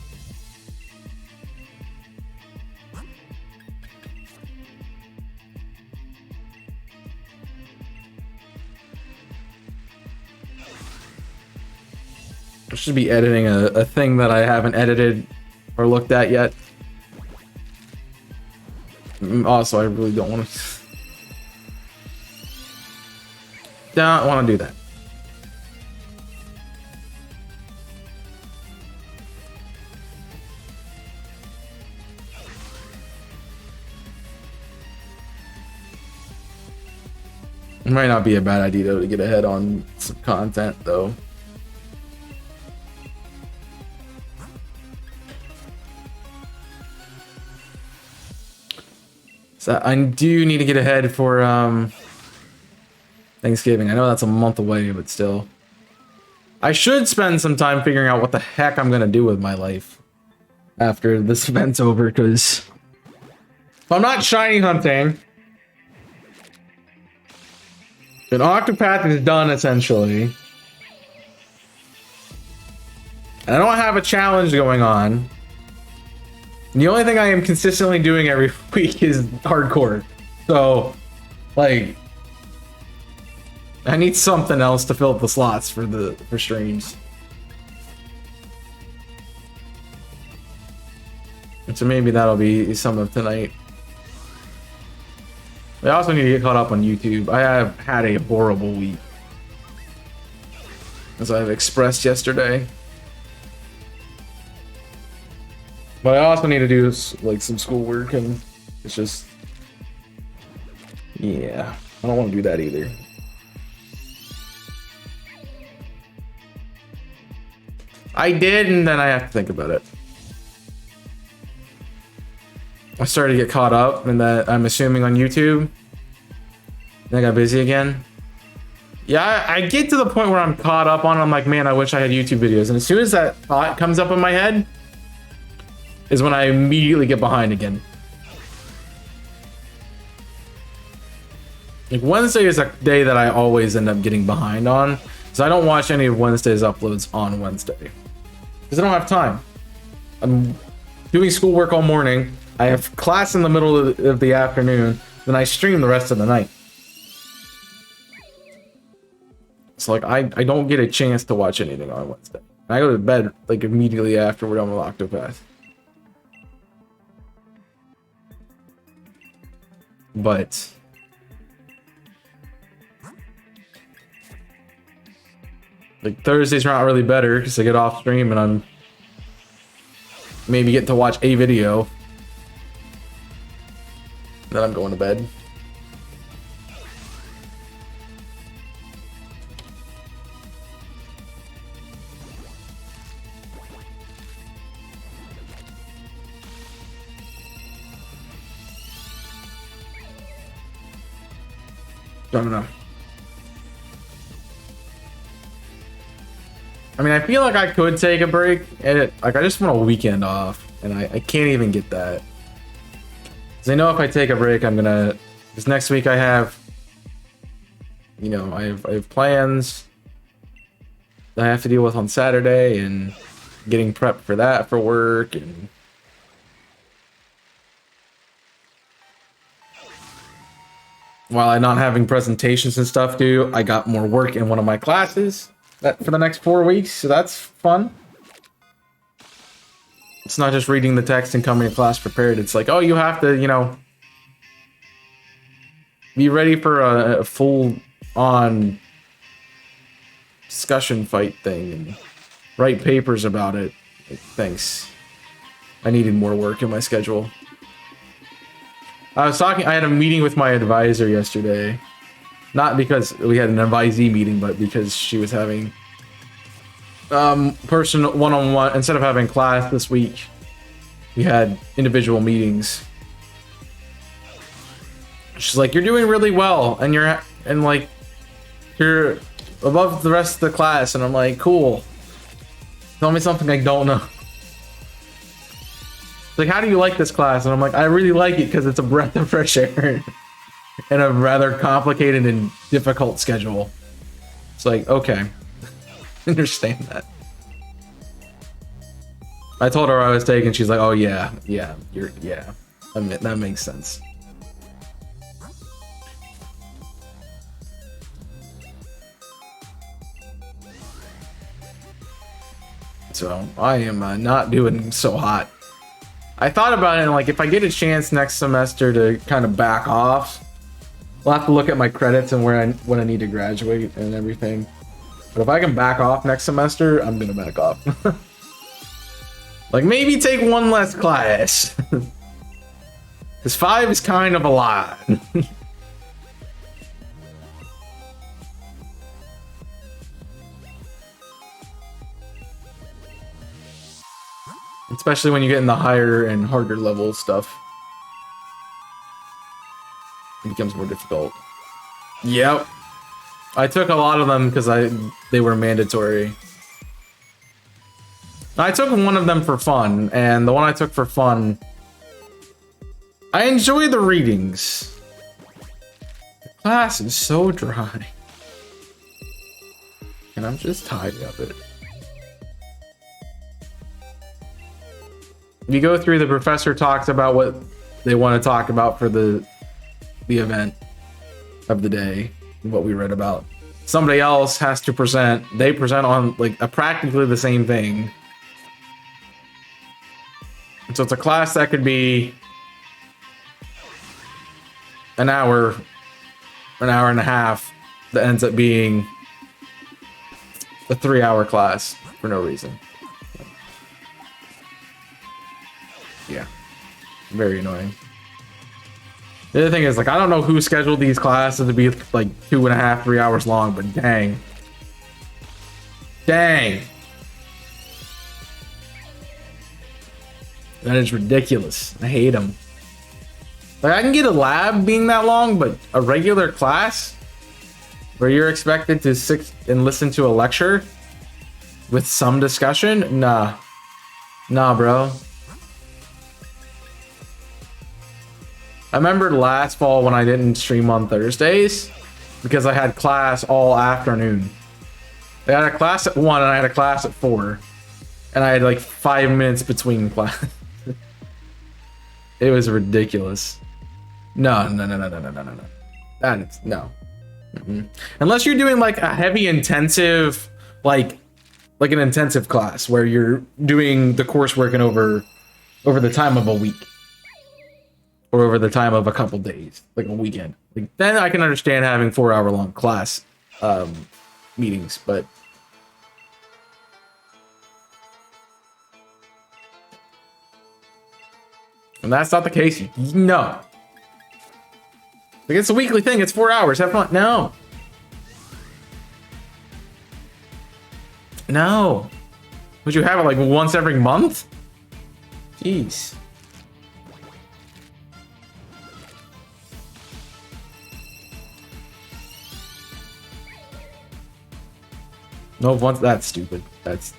I should be editing a thing that I haven't edited or looked at yet. Also, I really don't want to. Don't want to do that. It might not be a bad idea though to get ahead on some content though. So I do need to get ahead for Thanksgiving. I know that's a month away, but still. I should spend some time figuring out what the heck I'm gonna do with my life after this event's over, because if I'm not shiny hunting, an Octopath is done essentially. And I don't have a challenge going on. And the only thing I am consistently doing every week is hardcore. So, like, I need something else to fill up the slots for streams. And so maybe that'll be some of tonight. I also need to get caught up on YouTube. I have had a horrible week, as I've expressed yesterday. But I also need to do like some schoolwork, and it's just, yeah, I don't want to do that either. I did, and then I have to think about it. I started to get caught up in that, I'm assuming, on YouTube. Then I got busy again. Yeah, I get to the point where I'm caught up on it, I'm like, man, I wish I had YouTube videos. And as soon as that thought comes up in my head, is when I immediately get behind again. Like, Wednesday is a day that I always end up getting behind on, so I don't watch any of Wednesday's uploads on Wednesday, because I don't have time. I'm doing schoolwork all morning, I have class in the middle of the afternoon, then I stream the rest of the night. So like, I don't get a chance to watch anything on Wednesday. And I go to bed like immediately after we're done with Octopath. But like, Thursdays are not really better because I get off stream and I'm maybe get to watch a video. Then I'm going to bed. Don't know. I mean, I feel like I could take a break, and like, I just want a weekend off, and I can't even get that. Because I know if I take a break, I'm gonna. Because next week I have. You know, I have plans that I have to deal with on Saturday and getting prepped for that for work and. While I'm not having presentations and stuff due, I got more work in one of my classes for the next 4 weeks, so that's fun. It's not just reading the text and coming to class prepared. It's like, oh, you have to, you know, be ready for a full-on discussion fight thing and write papers about it. Like, thanks. I needed more work in my schedule. I had a meeting with my advisor yesterday. Not because we had an advisee meeting, but because she was having personal one-on-one. Instead of having class this week, we had individual meetings. She's like, "You're doing really well, and you're above the rest of the class." And I'm like, "Cool. Tell me something I don't know." Like, how do you like this class? And I'm like, I really like it because it's a breath of fresh air and a rather complicated and difficult schedule. It's like, okay, understand that. I told her I was taking. She's like, oh yeah, that makes sense. So I am not doing so hot. I thought about it, and like, if I get a chance next semester to kind of back off, we'll have to look at my credits and when I need to graduate and everything. But if I can back off next semester, I'm gonna back off. Like, maybe take one less class. Because 5 is kind of a lot. Especially when you get in the higher and harder level stuff. It becomes more difficult. Yep. I took a lot of them because they were mandatory. I took one of them for fun, and the one I took for fun, I enjoy the readings. The class is so dry. And I'm just tired of it. You go through, the professor talks about what they want to talk about for the event of the day, what we read about. Somebody else has to present. They present on like practically the same thing. And so it's a class that could be an hour and a half that ends up being a 3-hour class for no reason. Yeah, very annoying. The other thing is, like, I don't know who scheduled these classes to be like 2.5, 3 hours long, but dang. That is ridiculous. I hate them. Like, I can get a lab being that long, but a regular class where you're expected to sit and listen to a lecture with some discussion? Nah, bro. I remember last fall when I didn't stream on Thursdays because I had class all afternoon. I had a class at 1 and I had a class at 4. And I had like 5 minutes between class. It was ridiculous. No. That is, no. Unless you're doing like a heavy intensive, like an intensive class where you're doing the coursework and over the time of a week. Or over the time of a couple days, like a weekend. Like, then I can understand having 4-hour-long class meetings, but and that's not the case. No, like, it's a weekly thing. It's 4 hours. Have fun. No. Would you have it like once every month? Jeez. No, once. That's stupid. Was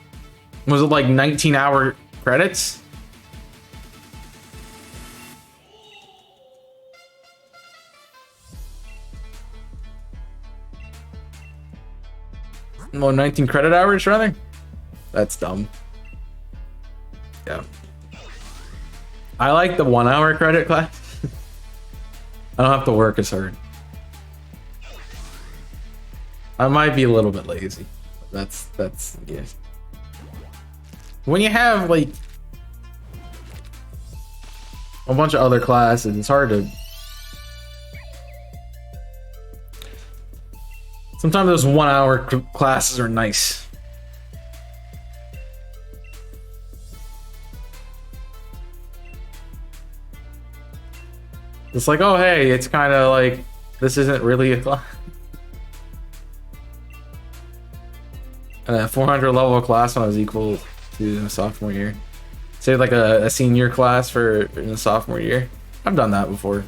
it like 19-hour credits? Well, 19 credit hours rather? That's dumb. Yeah. I like the 1 hour credit class. I don't have to work as hard. I might be a little bit lazy. That's yeah. When you have like a bunch of other classes, it's hard to. Sometimes those 1 hour classes are nice. It's like, oh hey, it's kind of like this isn't really a class. And a 400 level class when I was equal to the sophomore year. Say like a senior class for in the sophomore year. I've done that before.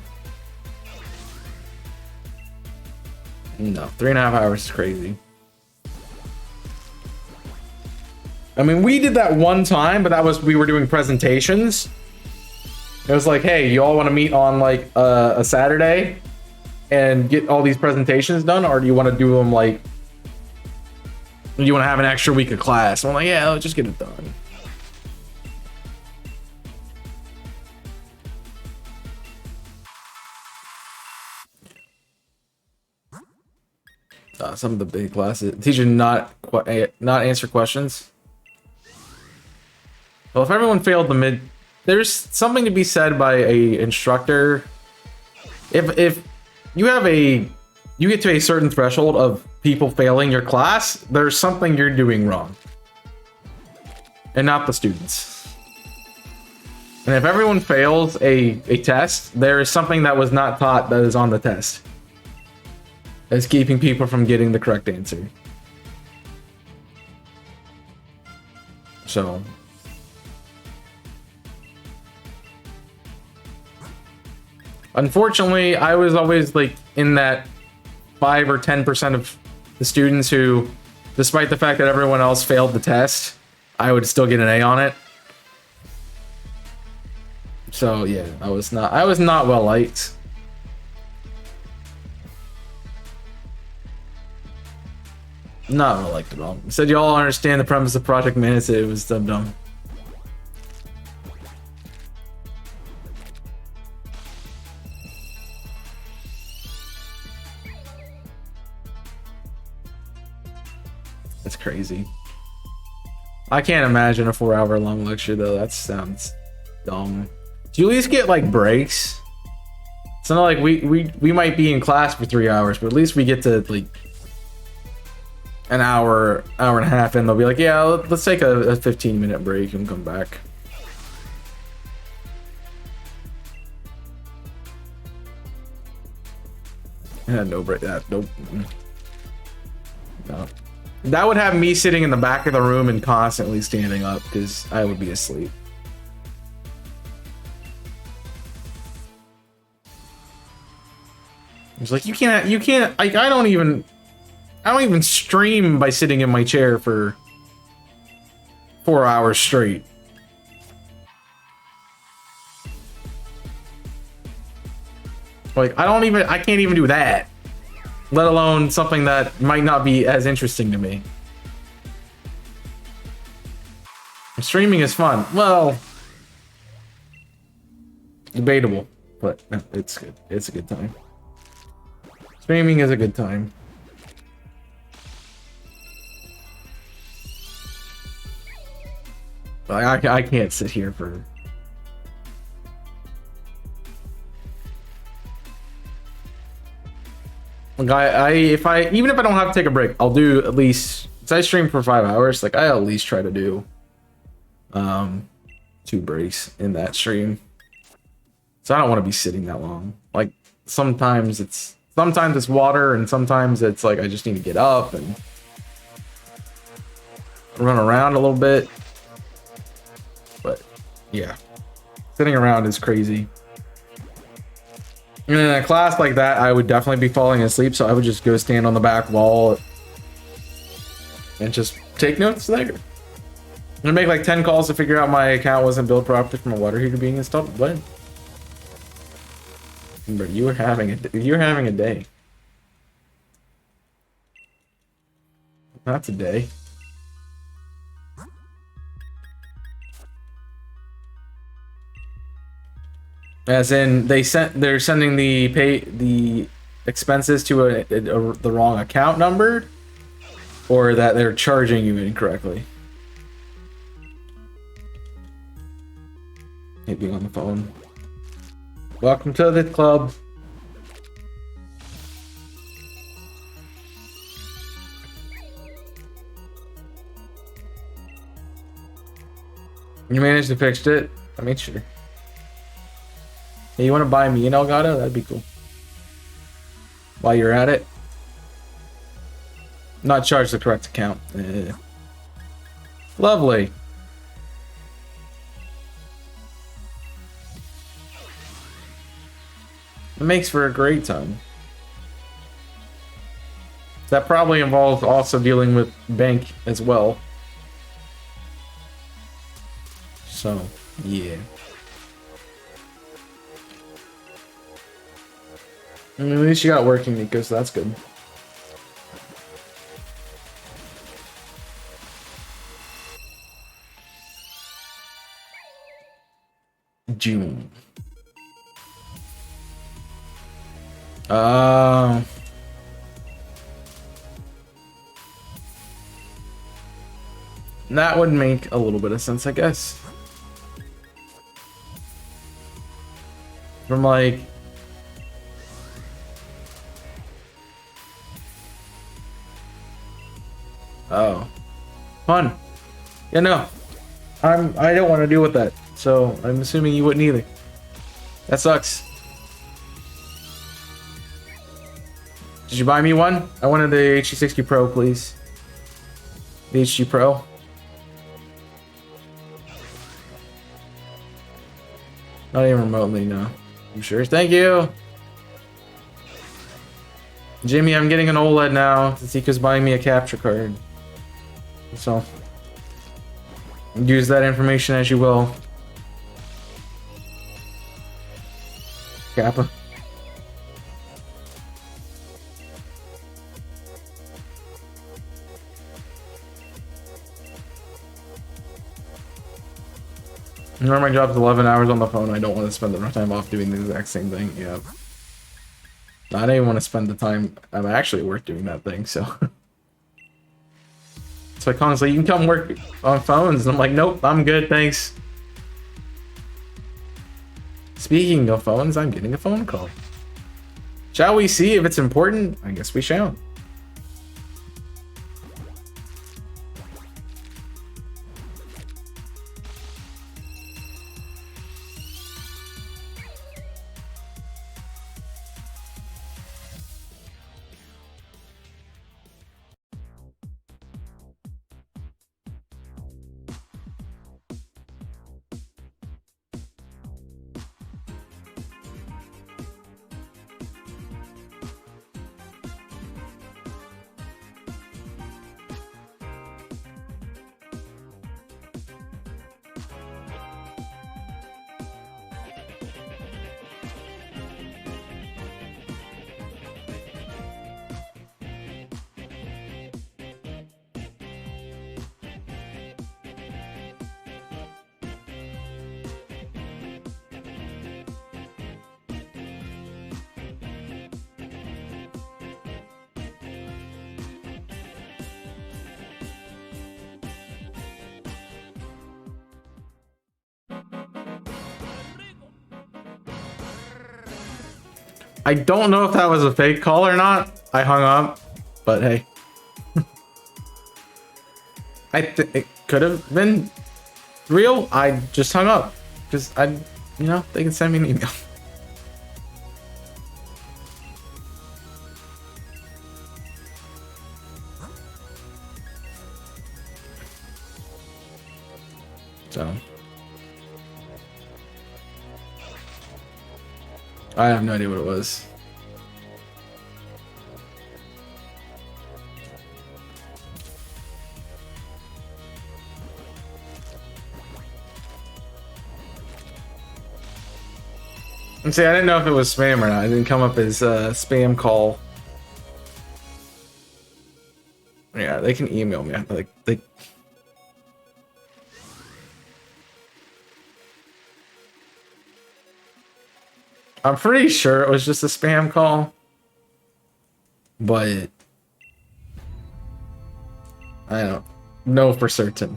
No, 3.5 hours is crazy. I mean, we did that one time, but that was we were doing presentations. It was like, hey, you all want to meet on like a Saturday and get all these presentations done, or do you want to do them like? Do you want to have an extra week of class? I'm like, yeah, let's just get it done. Some of the big classes, teacher not answer questions. Well, if everyone failed the mid, there's something to be said by a instructor. If you have you get to a certain threshold of people failing your class, there's something you're doing wrong, and not the students. And if everyone fails a test, there is something that was not taught that is on the test. That's keeping people from getting the correct answer. So. Unfortunately, I was always like in that 5 or 10% of the students who, despite the fact that everyone else failed the test, I would still get an A on it. So yeah, I was not well liked. Not well liked at all. Said you all understand the premise of Project Manus. It was dumb. That's crazy. I can't imagine a 4-hour long lecture though. That sounds dumb. Do you at least get like breaks? It's not like we might be in class for 3 hours, but at least we get to like an hour and a half, and they'll be like, yeah, let's take a 15-minute break and come back. Yeah, no break. Nope. No. That would have me sitting in the back of the room and constantly standing up because I would be asleep. It's like you can't. Like I don't even stream by sitting in my chair for 4 hours straight. Like I can't even do that. Let alone something that might not be as interesting to me. Streaming is fun. Well, debatable, but no, it's good. It's a good time. Streaming is a good time. I can't sit here for. Like even if I don't have to take a break, I'll do at least. Since I stream for 5 hours, like I at least try to do 2 breaks in that stream. So I don't want to be sitting that long. Like sometimes it's water, and sometimes it's like I just need to get up and run around a little bit. But yeah, sitting around is crazy. And in a class like that, I would definitely be falling asleep, so I would just go stand on the back wall and just take notes there. I'm gonna make like 10 calls to figure out my account wasn't built properly from a water heater being installed. What? But you're having a day. Not today. As in, they're sending the expenses to the wrong account number, or that they're charging you incorrectly. Maybe on the phone. Welcome to the club. You managed to fix it? I made sure. Hey, you want to buy me an Elgato? That'd be cool. While you're at it. Not charge the correct account. Lovely. It makes for a great time. That probably involves also dealing with bank as well. So, yeah. I mean, at least you got working, Nico, so that's good. June. That would make a little bit of sense, I guess. From like... Oh. Fun. Yeah, no. I don't want to deal with that, so I'm assuming you wouldn't either. That sucks. Did you buy me one? I wanted the HD60 Pro, please. The HD Pro. Not even remotely, no. You sure? Thank you! Jimmy, I'm getting an OLED now. Zika's buying me a capture card. So, use that information as you will. Kappa. Remember, my job's 11 hours on the phone. I don't want to spend the time off doing the exact same thing. Yeah. I don't even want to spend the time. I'm actually worth doing that thing, so. So Connor's like, you can come work on phones. And I'm like, nope, I'm good, thanks. Speaking of phones, I'm getting a phone call. Shall we see if it's important? I guess we shall. I don't know if that was a fake call or not. I hung up, but hey. It could have been real. I just hung up because you know, they can send me an email. So I have no idea what it was. And see, I didn't know if it was spam or not. It didn't come up as a spam call. Yeah, Yeah, they can email me. Like they. I'm pretty sure it was just a spam call, but I don't know for certain.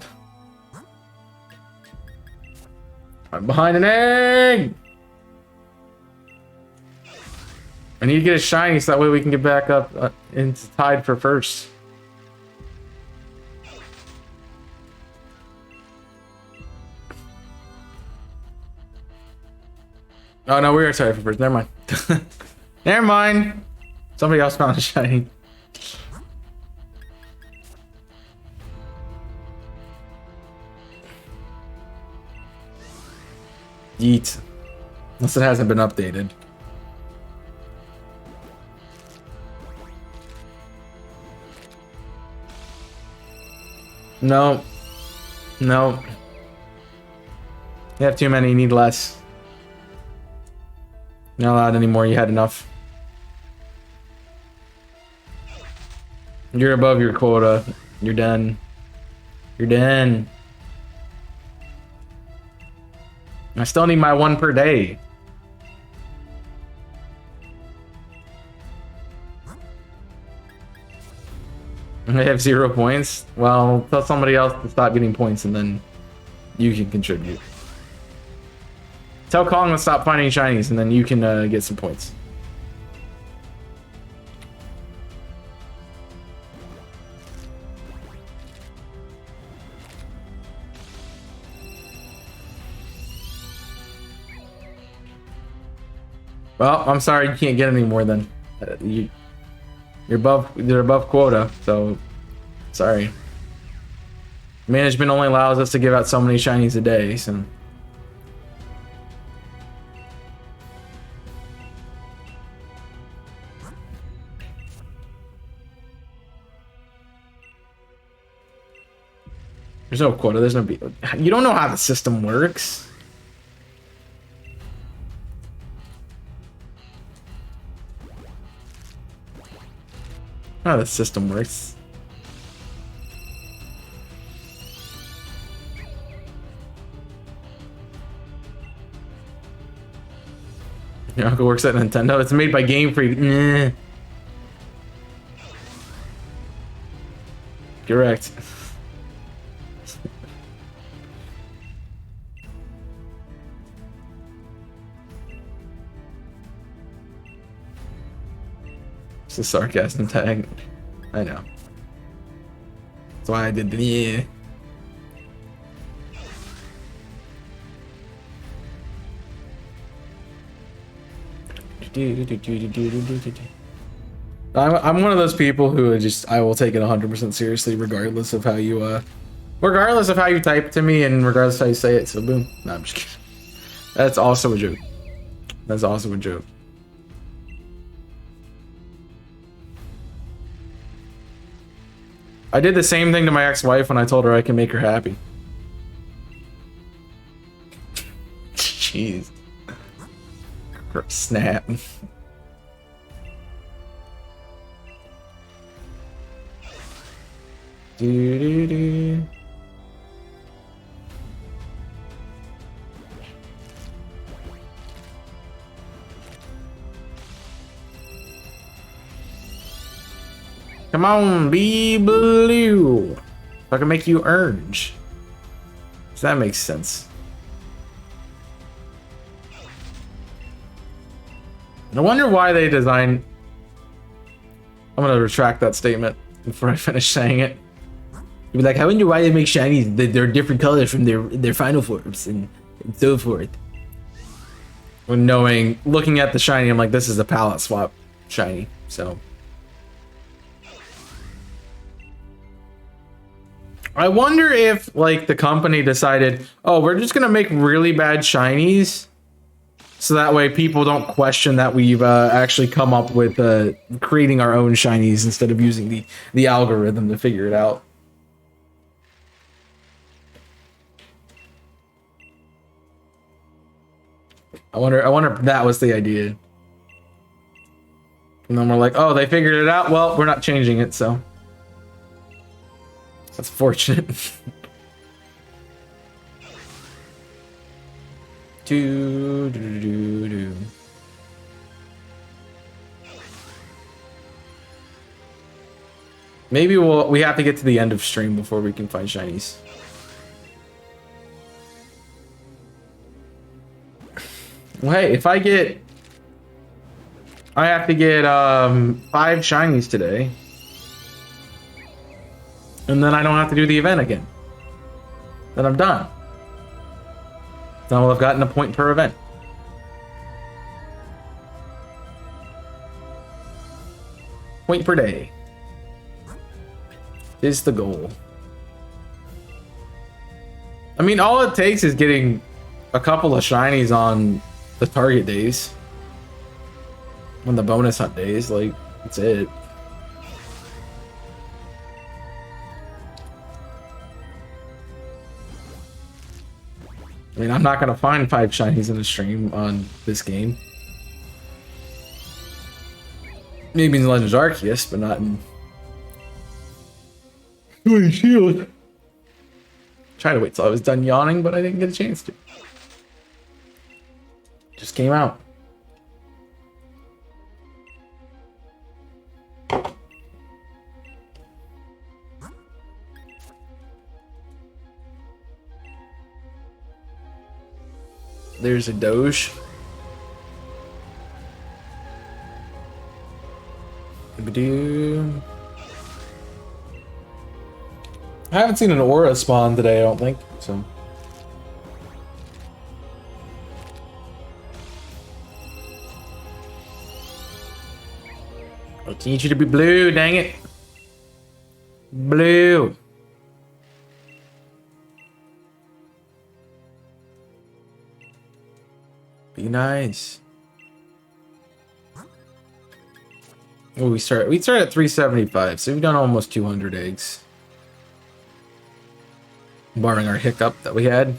I'm behind an egg. I need to get a shiny so that way we can get back up into tied for first. Oh no, we are tied for first. Never mind. Never mind. Somebody else found a shiny. Yeet. Unless it hasn't been updated. No. No. You have too many, you need less. Not allowed anymore, you had enough. You're above your quota. You're done. You're done. I still need my 1 per day. I have 0 points. Well, tell somebody else to stop getting points and then you can contribute. Tell Kong to stop finding shinies and then you can get some points. Well, I'm sorry, you can't get any more than you're above quota, so sorry. Management only allows us to give out so many shinies a day, so. There's no quota, there's no you don't know how the system works. How the system works. Your uncle works at Nintendo. It's made by Game Freak. Nah. Correct. It's a sarcasm tag. I know. That's why I did the yeah. I'm one of those people who I will take it 100% seriously regardless of how you type to me and regardless of how you say it. So boom. No, I'm just kidding. That's also a joke. That's also a joke. I did the same thing to my ex-wife when I told her I can make her happy. Jeez. Snap. Do. Come on, be blue. I can make you orange. Does that make sense? I wonder why they designed. I'm gonna retract that statement before I finish saying it. You'd be like, I wonder why they make shinies. They're different colors from their final forms and so forth. When looking at the shiny, I'm like, this is a palette swap shiny. So I wonder if like the company decided, oh, we're just gonna make really bad shinies. So that way people don't question that we've actually come up with creating our own shinies instead of using the algorithm to figure it out. I wonder if that was the idea. And then we're like, oh, they figured it out? Well, we're not changing it, so. That's fortunate. do, do, do, do. Maybe we have to get to the end of stream before we can find shinies. Well, hey, if I have to get 5 shinies today. And then I don't have to do the event again. Then I'm done. Then I'll have gotten a point per event. Point per day is the goal. I mean, all it takes is getting a couple of shinies on the target days. On the bonus hunt days, like, that's it. I mean, I'm not gonna find 5 shinies in a stream on this game. Maybe in Legends Arceus, but not in Shield. Try to wait till I was done yawning, but I didn't get a chance to. Just came out. There's a Doge. I haven't seen an aura spawn today, I don't think, so. I need you to be blue, dang it. Blue. Be nice. Oh, we start at 375, so we've done almost 200 eggs. Barring our hiccup that we had.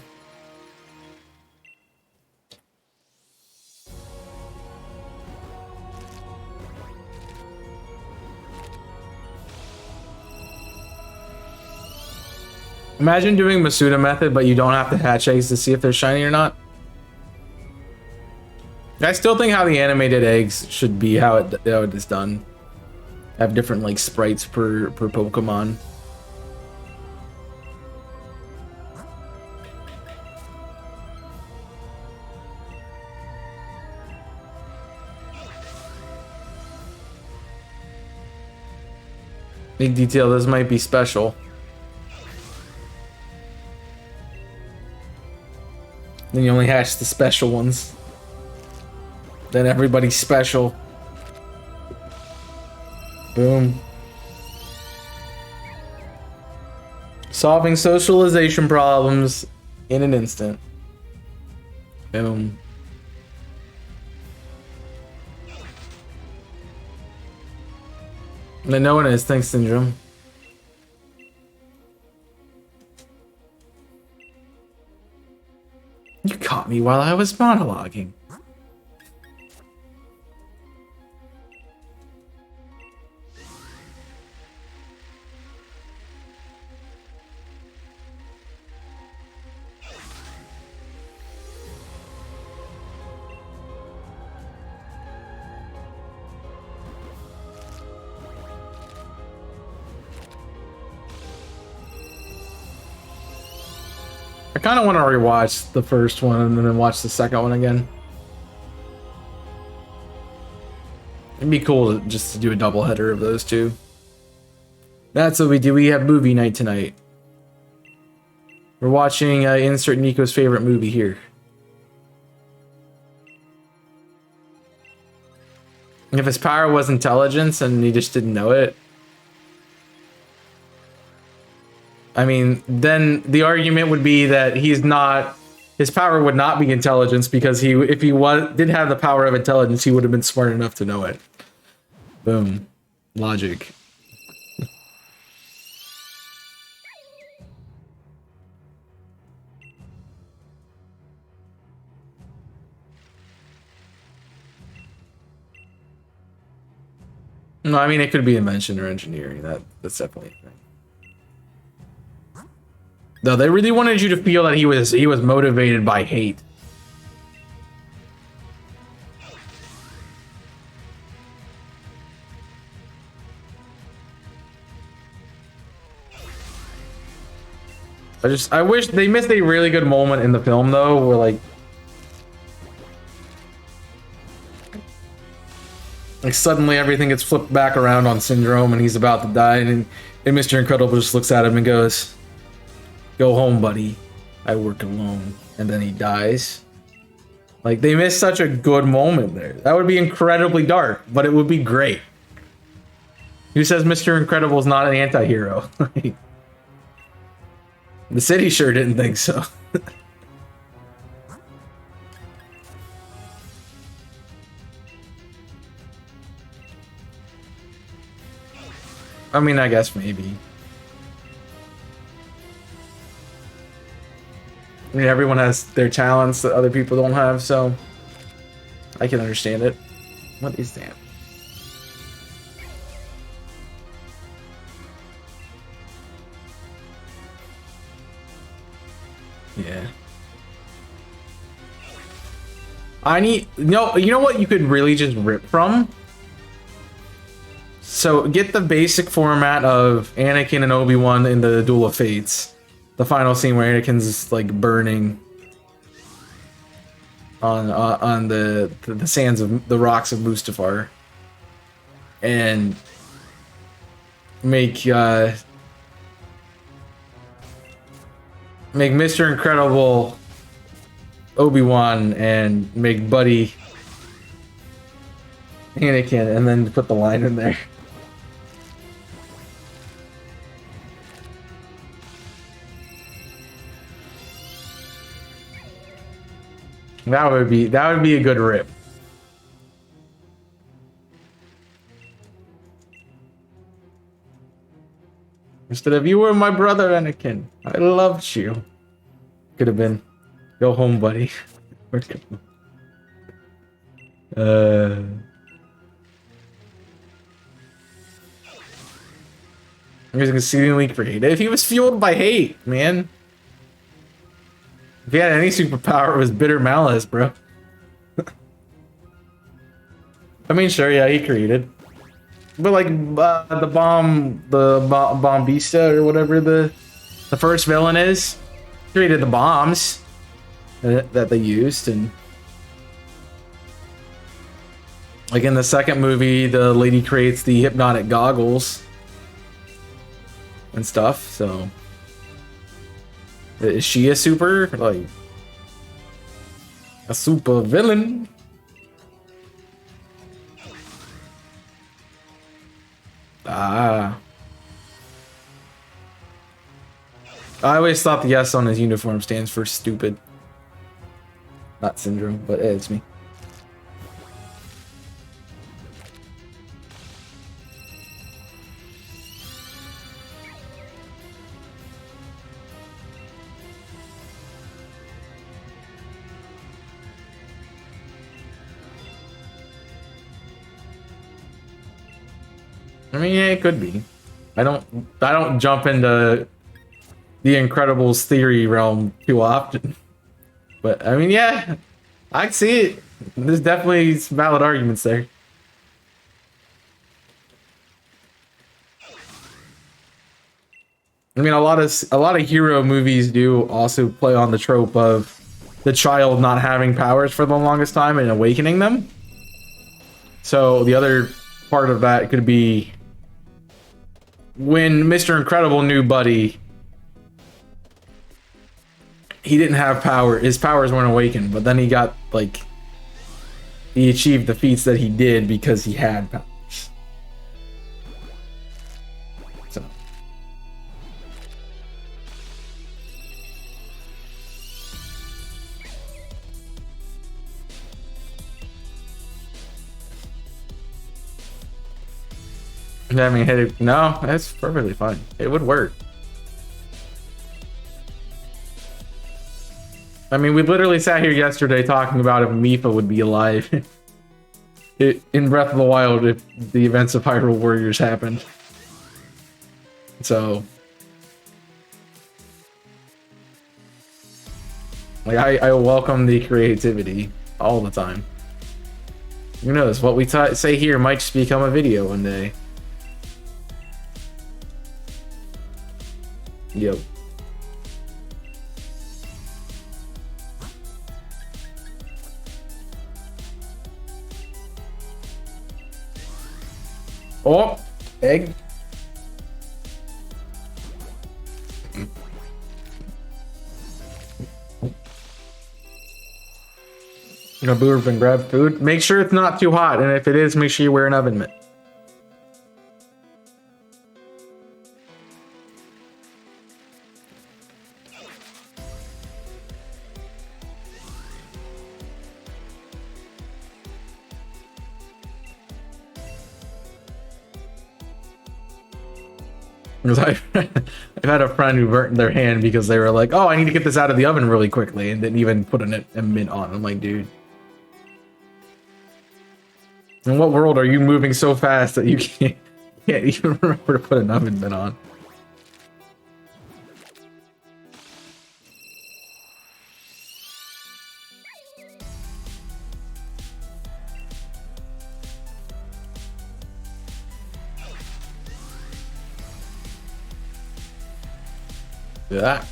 Imagine doing Masuda method, but you don't have to hatch eggs to see if they're shiny or not. I still think how the animated eggs should be how it is done. Have different like sprites per Pokemon. Big detail, this might be special. Then you only hatch the special ones. Then everybody's special. Boom. Solving socialization problems in an instant. Boom. And no one is, thanks, Syndrome. You caught me while I was monologuing. I kind of want to rewatch the first one and then watch the second one again. It'd be cool just to do a double header of those two. That's what we do. We have movie night tonight. We're watching insert Nico's favorite movie here. If his power was intelligence and he just didn't know it, I mean, then the argument would be that he's not, his power would not be intelligence, because if he did have the power of intelligence, he would have been smart enough to know it. Boom. Logic. No, I mean, it could be invention or engineering. That's definitely a thing. though. They really wanted you to feel that he was motivated by hate. I wish they missed a really good moment in the film though, where like suddenly everything gets flipped back around on Syndrome and he's about to die, and Mr. Incredible just looks at him and goes, "Go home, buddy. I work alone." And then he dies. Like, they missed such a good moment there. That would be incredibly dark, but it would be great. Who says Mr. Incredible is not an anti-hero? The city sure didn't think so. I mean, I guess maybe. I mean, everyone has their talents that other people don't have, so I can understand it. What is that? Yeah. I need you know what you could really just rip from? So get the basic format of Anakin and Obi-Wan in the Duel of Fates. The final scene where Anakin's like burning on the sands of the rocks of Mustafar, and make Mr. Incredible Obi-Wan and make Buddy Anakin, and then put the line in there. That would be a good rip. Instead of "You were my brother, Anakin. I loved you." Could have been "Go home, buddy." He was exceedingly creative. If he was fueled by hate, man. If he had any superpower, it was bitter malice, bro. I mean, sure, yeah, he created. But like the Bombista or whatever the first villain is, created the bombs that they used, and like in the second movie, the lady creates the hypnotic goggles and stuff. So is she a super villain? Ah. I always thought the S on his uniform stands for stupid. Not syndrome, but it's me. I mean, yeah, it could be. I don't jump into the Incredibles theory realm too often. But I mean, yeah, I can see it. There's definitely some valid arguments there. I mean, a lot of hero movies do also play on the trope of the child not having powers for the longest time and awakening them. So the other part of that could be when Mr. Incredible knew Buddy, he didn't have power. His powers weren't awakened, but then he got he achieved the feats that he did because he had powers. So I mean, no, that's perfectly fine. It would work. I mean, we literally sat here yesterday talking about if Mipha would be alive in Breath of the Wild if the events of Hyrule Warriors happened. So Like I welcome the creativity all the time. Who knows? What we say here might just become a video one day. Yep. Oh, egg. Gonna boo up and grab food. Make sure it's not too hot, and if it is, make sure you wear an oven mitt. Because I've had a friend who burnt their hand because they were like, "Oh, I need to get this out of the oven really quickly," and didn't even put a mint on. I'm like, dude. In what world are you moving so fast that you can't even remember to put an oven mitt on? Yeah.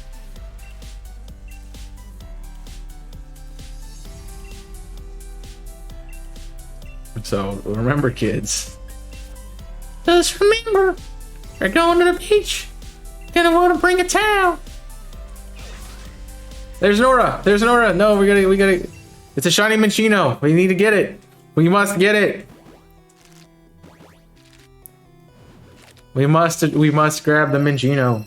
So remember, kids. Just remember, we're going to the beach. Gonna want to bring a towel. There's Nora. There's Nora. No, we gotta. It's a shiny Minccino. We need to get it. We must get it. We must grab the Minccino.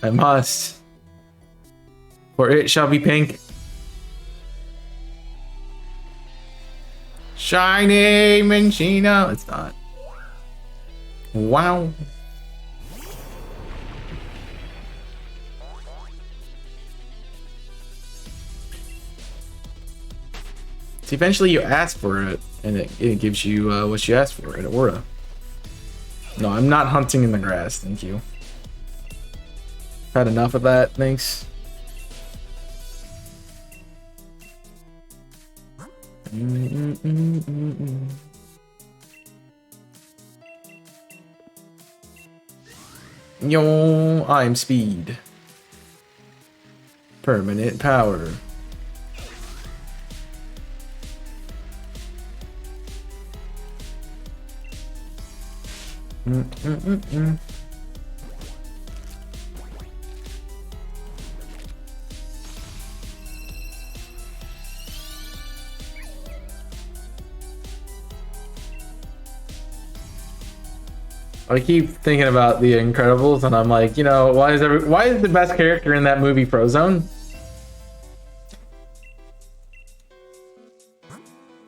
I must. For it shall be pink. Shiny Minccino. It's not. Wow. See, eventually you ask for it, and it gives you what you asked for, an aura. No, I'm not hunting in the grass, thank you. Had enough of that, thanks. Yo, I'm speed. Permanent power. I keep thinking about The Incredibles, and I'm like, you know, why is the best character in that movie Frozone?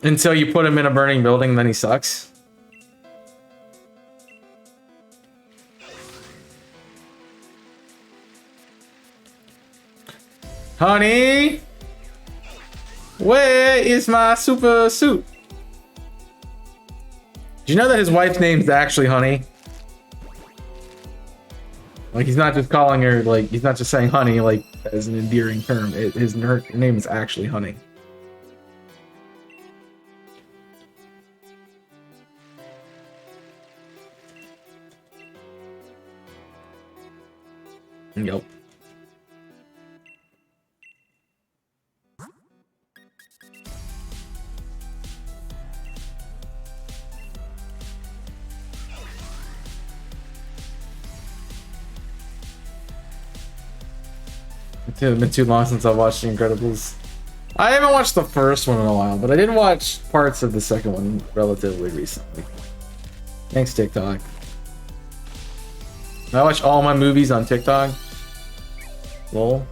Until you put him in a burning building, then he sucks. Honey, where is my super suit? Do you know that his wife's name's actually Honey? Like, he's not just calling her, like, he's not just saying honey, like, as an endearing term. Her name is actually Honey. Yep. It's been too long since I've watched The Incredibles. I haven't watched the first one in a while, but I did watch parts of the second one relatively recently. Thanks, TikTok. I watch all my movies on TikTok. Lol.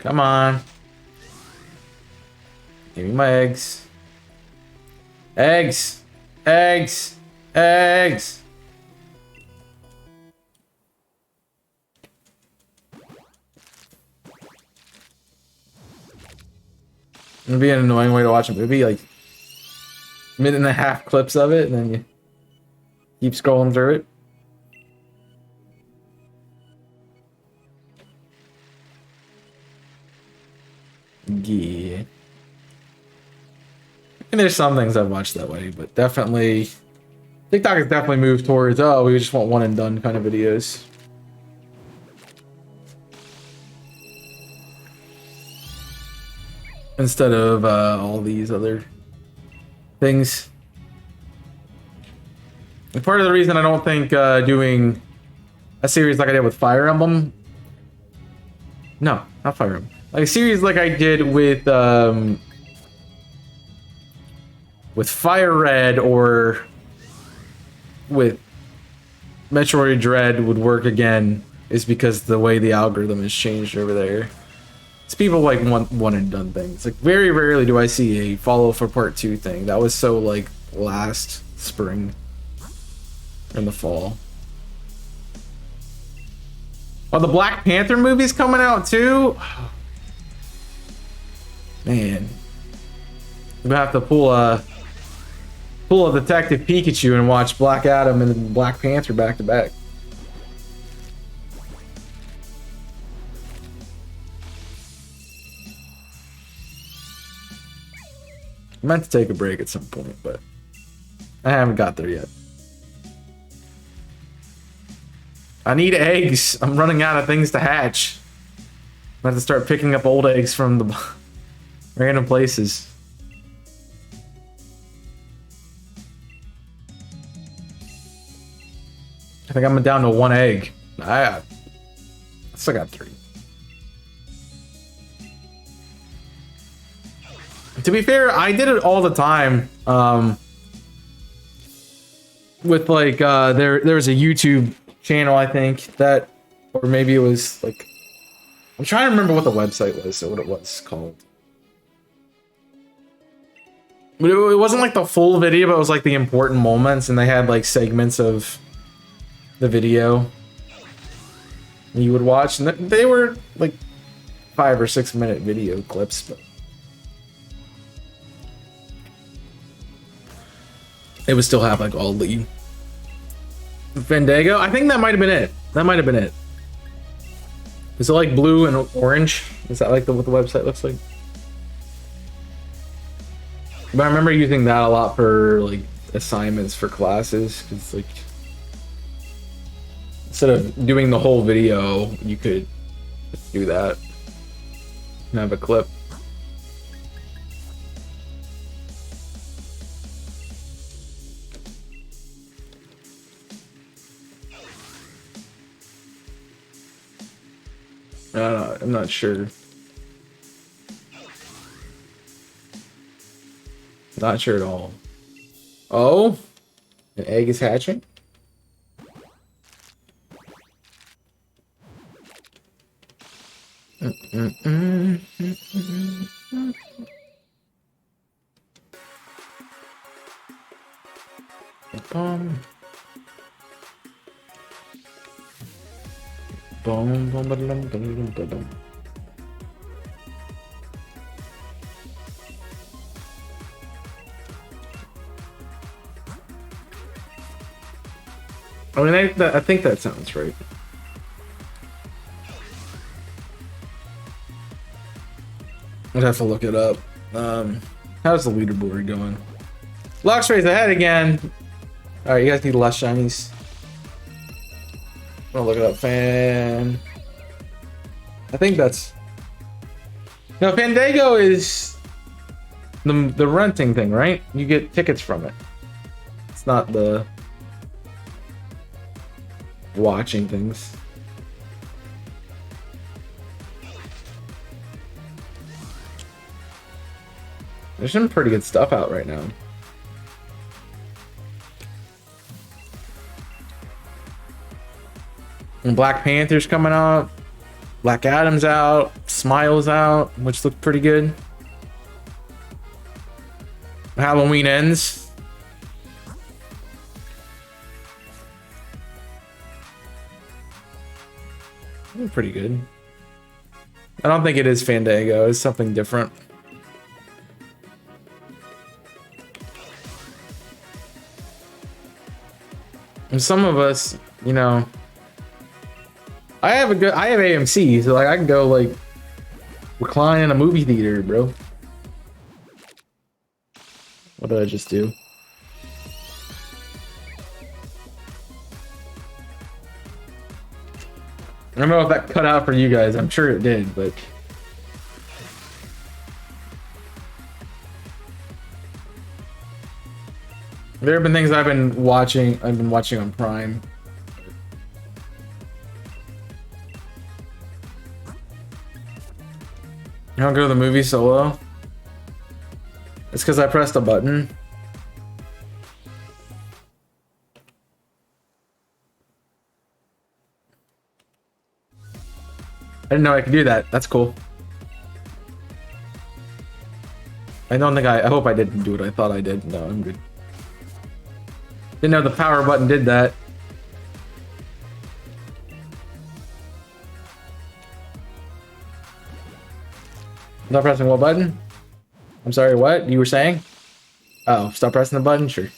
Come on. Give me my eggs. Eggs! Eggs! Eggs! It'd be an annoying way to watch a movie, like minute and a half clips of it, and then you Keep scrolling through it. Yeah. And there's some things I've watched that way, but definitely TikTok has definitely moved towards, oh, we just want one and done kind of videos. Instead of all these other things. And part of the reason I don't think doing a series like I did with Fire Emblem. No, not Fire Emblem. Like a series like I did with Fire Red or with Metroid Dread would work again is because the way the algorithm has changed over there. It's people like one and done things. Like very rarely do I see a follow for part 2 thing. That was so like last spring in the fall. Oh, the Black Panther movie's coming out too? Man. I'm gonna have to pull a Detective Pikachu and watch Black Adam and Black Panther back to back. I meant to take a break at some point, but I haven't got there yet. I need eggs. I'm running out of things to hatch. I have to start picking up old eggs from the random places. I think I'm down to 1 egg. I still got 3. To be fair, I did it all the time. With like there was a YouTube channel, I think, that, or maybe it was like, I'm trying to remember what the website was or what it was called. But it wasn't like the full video, but it was like the important moments, and they had like segments of the video you would watch, and they were like 5 or 6 minute video clips, but it would still have like all the Fandango. I think that might have been it. That might have been it. Is it like blue and orange? Is that like what the website looks like? But I remember using that a lot for like assignments for classes, because like instead of doing the whole video, you could do that and have a clip. I'm not sure. Not sure at all. Oh, an egg is hatching. Boom. Boom, boom, boom, boom, boom, boom, boom. I mean, I think that sounds right. I'd have to look it up. How's the leaderboard going? Luxray's ahead again. All right, you guys need less shinies. I'll look it up. I think that's. No, Fandango is the renting thing, right? You get tickets from it. It's not the watching things. There's some pretty good stuff out right now. And Black Panther's coming out. Black Adam's out. Smile's out, which looked pretty good. Halloween Ends. Pretty good. I don't think it is Fandango. It's something different. And some of us, you know, I have AMC, so like I can go like recline in a movie theater, bro. What did I just do? I don't know if that cut out for you guys. I'm sure it did, but there have been things I've been watching on Prime. You don't go to the movie solo? It's because I pressed a button. I didn't know I could do that. That's cool. I don't think I hope I didn't do what I thought I did. No, I'm good. Didn't know the power button did that. Stop pressing what button? I'm sorry, what? You were saying? Oh, stop pressing the button? Sure.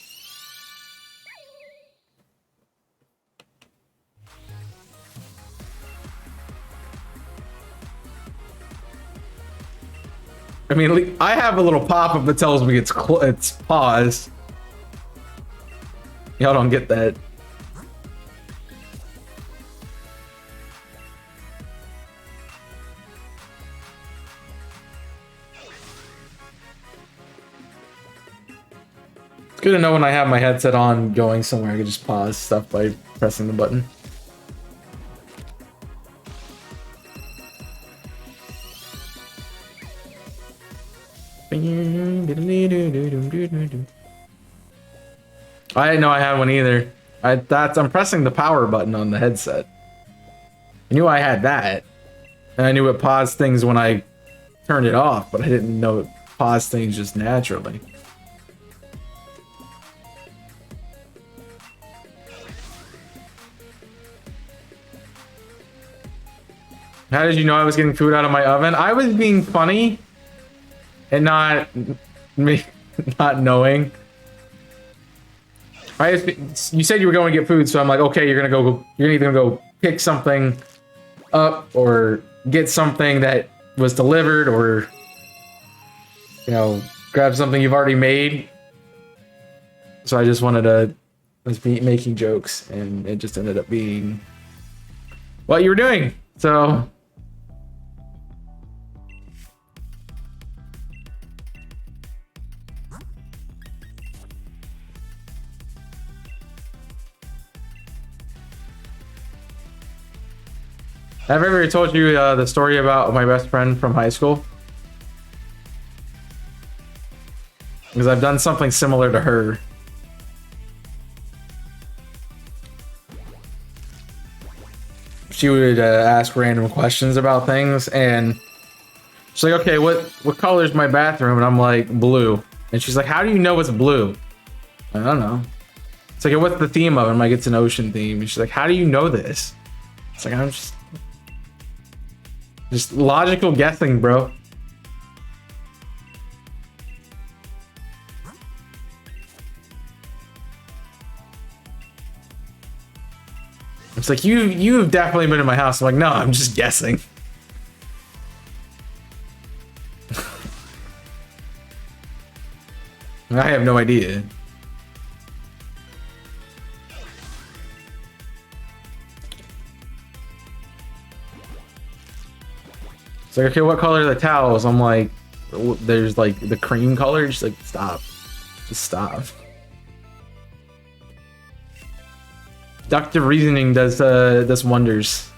I mean, I have a little pop-up that tells me it's paused. Y'all don't get that. It's good to know when I have my headset on going somewhere, I can just pause stuff by pressing the button. I didn't know I had one either. I'm pressing the power button on the headset. I knew I had that. And I knew it paused things when I turned it off, but I didn't know it paused things just naturally. How did you know I was getting food out of my oven? I was being funny and not knowing. You said you were going to get food, so I'm like, okay, you're either gonna go pick something up or get something that was delivered, or you know, grab something you've already made. So I just wanted to making jokes, and it just ended up being what you were doing. So have I ever told you the story about my best friend from high school? Because I've done something similar to her. She would ask random questions about things, and she's like, okay, what color is my bathroom? And I'm like, blue. And she's like, how do you know it's blue? I don't know. It's like, what's the theme of it? I'm like, it's an ocean theme. And she's like, how do you know this? It's like, I'm just logical guessing, bro. It's like, you've definitely been in my house. I'm like, no, I'm just guessing. I have no idea. It's like, okay, what color are the towels? I'm like, there's like the cream color. She's like, stop. Just stop. Deductive reasoning does wonders.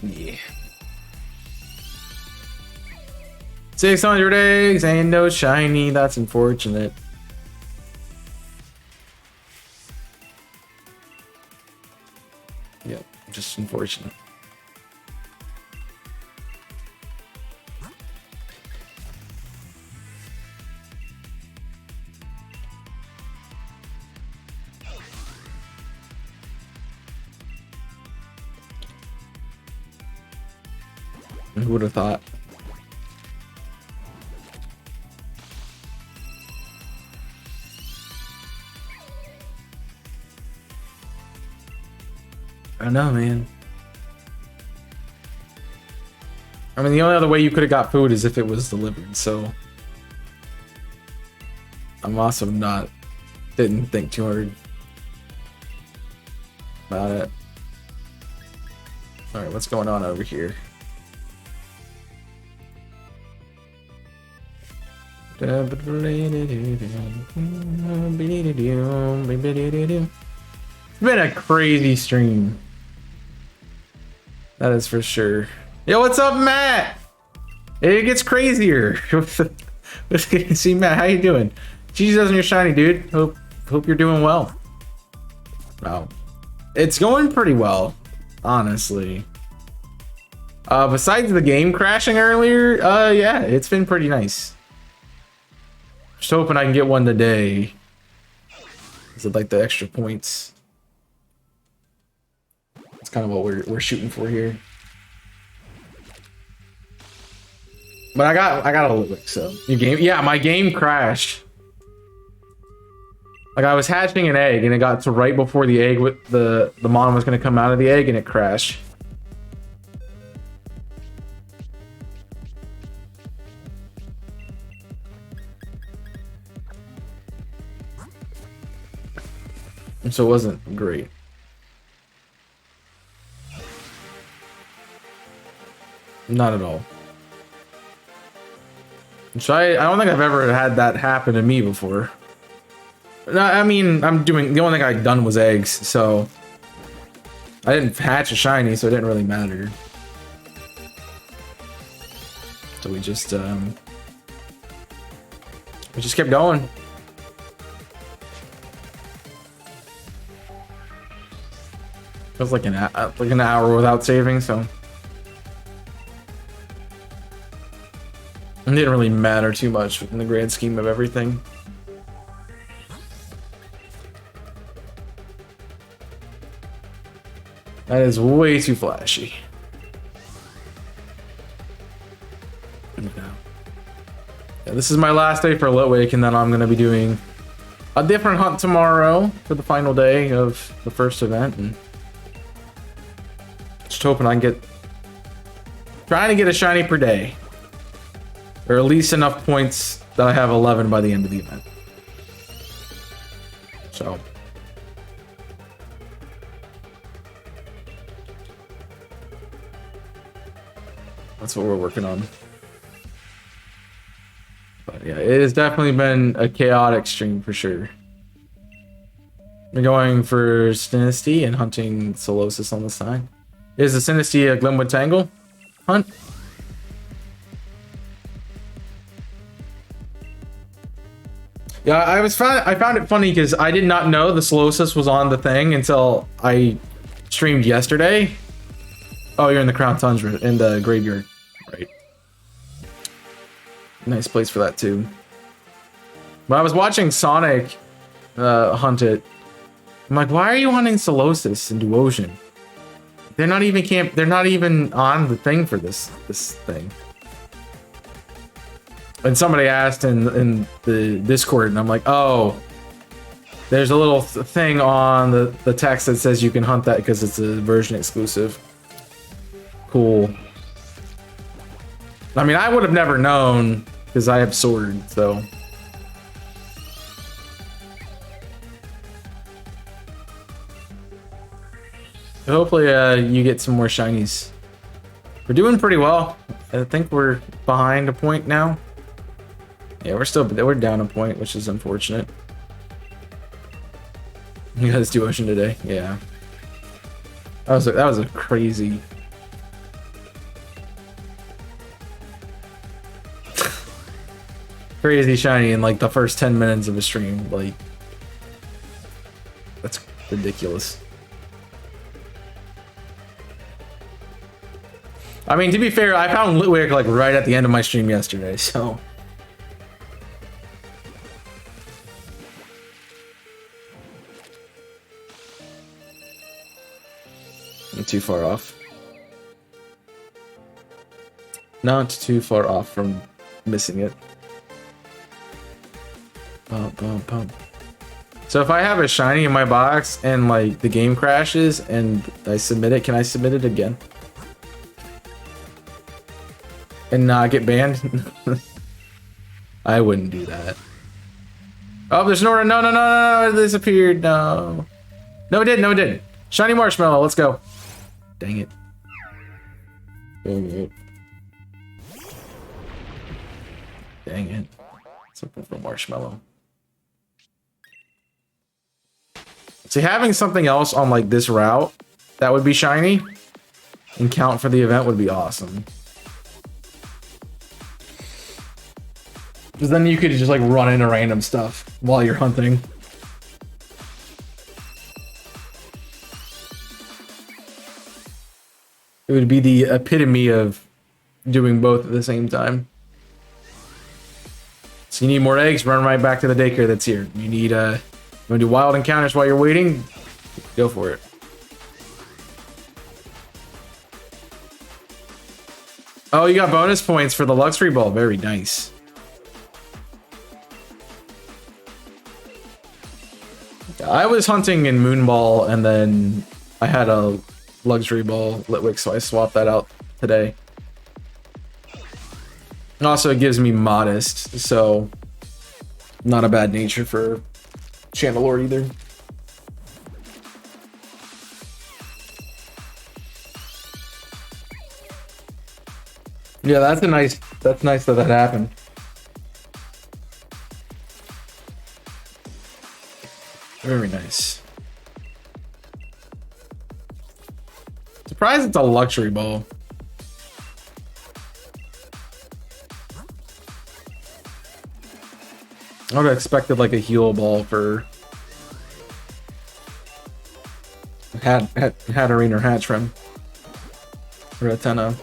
Yeah. 600 eggs ain't no shiny. That's unfortunate. Yep, just unfortunate. Who would have thought? I don't know, man. I mean, the only other way you could have got food is if it was delivered, so I'm also didn't think too hard about it. All right, what's going on over here? It's been a crazy stream. That is for sure. Yo, what's up, Matt? It gets crazier. Let's see, Matt. How you doing? Jesus on your shiny, dude. Hope you're doing well. Wow, it's going pretty well, honestly. Besides the game crashing earlier, yeah, it's been pretty nice. Just hoping I can get one today. Is it like the extra points? That's kind of what we're shooting for here. But I got a little, so your game, yeah, my game crashed. Like I was hatching an egg and it got to right before the egg with the mon was gonna come out of the egg and it crashed. And so it wasn't great. Not at all. So I don't think I've ever had that happen to me before. No, I mean, the only thing I'd done was eggs, so I didn't hatch a shiny, so it didn't really matter. So we just kept going. It was like an hour without saving, so it didn't really matter too much in the grand scheme of everything. That is way too flashy. Yeah, this is my last day for Litwick, and then I'm going to be doing a different hunt tomorrow for the final day of the first event, and just hoping I can trying to get a shiny per day, or at least enough points that I have 11 by the end of the event. So that's what we're working on. But yeah, it has definitely been a chaotic stream for sure. We're going for Sinistea and hunting Solosis on the side. Is the Sinistea a Glenwood Tangle hunt? Yeah, I found it funny because I did not know the Solosis was on the thing until I streamed yesterday. Oh, you're in the Crown Tundra, in the graveyard. Right. Nice place for that too. But I was watching Sonic hunt it. I'm like, why are you hunting Solosis in Duosion? They're not even on the thing for this thing. And somebody asked in the Discord, and I'm like, oh, there's a little thing on the text that says you can hunt that because it's a version exclusive. Cool. I mean, I would have never known because I have sword, so. Hopefully you get some more shinies. We're doing pretty well. I think we're behind a point now. Yeah, we're down a point, which is unfortunate. You guys do Ocean today, yeah. That was a crazy. Crazy shiny in like the first 10 minutes of a stream. Like, that's ridiculous. I mean, to be fair, I found Litwick like right at the end of my stream yesterday, so. I'm too far off. not too far off from missing it. Bump, bump, bump. So if I have a shiny in my box and like the game crashes and I submit it, can I submit it again? And not get banned? I wouldn't do that. Oh, there's no, it disappeared, no. No, it didn't. Shiny marshmallow, let's go. Dang it. Dang it. Let's open for marshmallow. See, having something else on like this route that would be shiny and count for the event would be awesome. Because then you could just like run into random stuff while you're hunting. It would be the epitome of doing both at the same time. So you need more eggs, run right back to the daycare that's here. You need you want to do wild encounters while you're waiting? Go for it. Oh, you got bonus points for the luxury ball. Very nice. I was hunting in Moonball and then I had a luxury ball Litwick, so I swapped that out today. Also, it gives me modest, so not a bad nature for Chandelure either. Yeah, that's nice that happened. Very nice. Surprised it's a luxury ball. I would have expected like a heal ball for Hatterene or Hatchrim or a Tenno.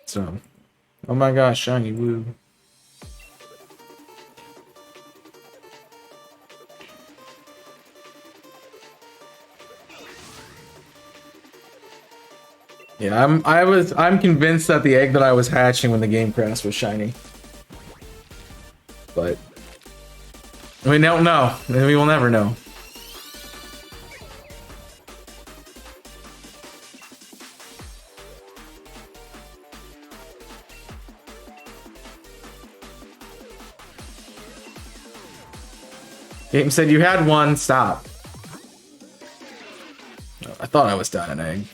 So, oh my gosh, shiny woo. Yeah, I'm convinced that the egg that I was hatching when the game crashed was shiny. But we don't know. We will never know. Game said you had one. Stop. I thought I was down an egg.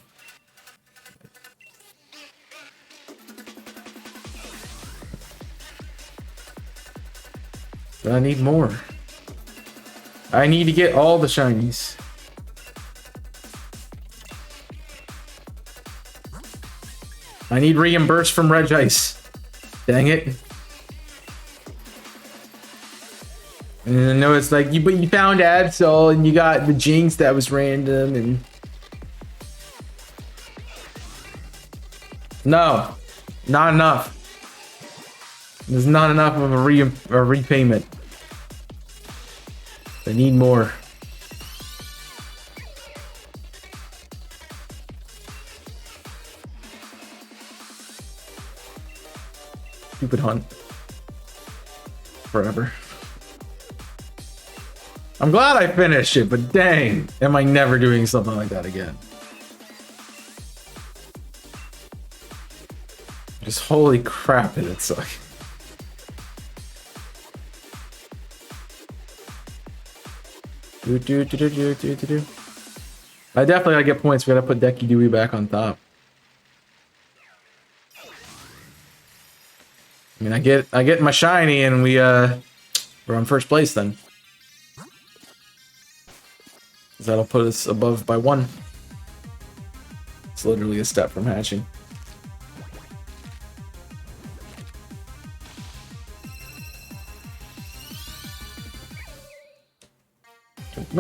But I need more. I need to get all the shinies. I need reimbursed from Regice. Dang it. And I know it's like, but you found Absol and you got the Jinx that was random and... No. Not enough. There's not enough of a repayment. I need more. Stupid hunt. Forever. I'm glad I finished it, but dang, am I never doing something like that again. Just holy crap, it's like... I definitely gotta get points. We gotta put Decky Dewey back on top. I mean, I get my shiny, and we're on first place then. That'll put us above by 1. It's literally a step from hatching. I'm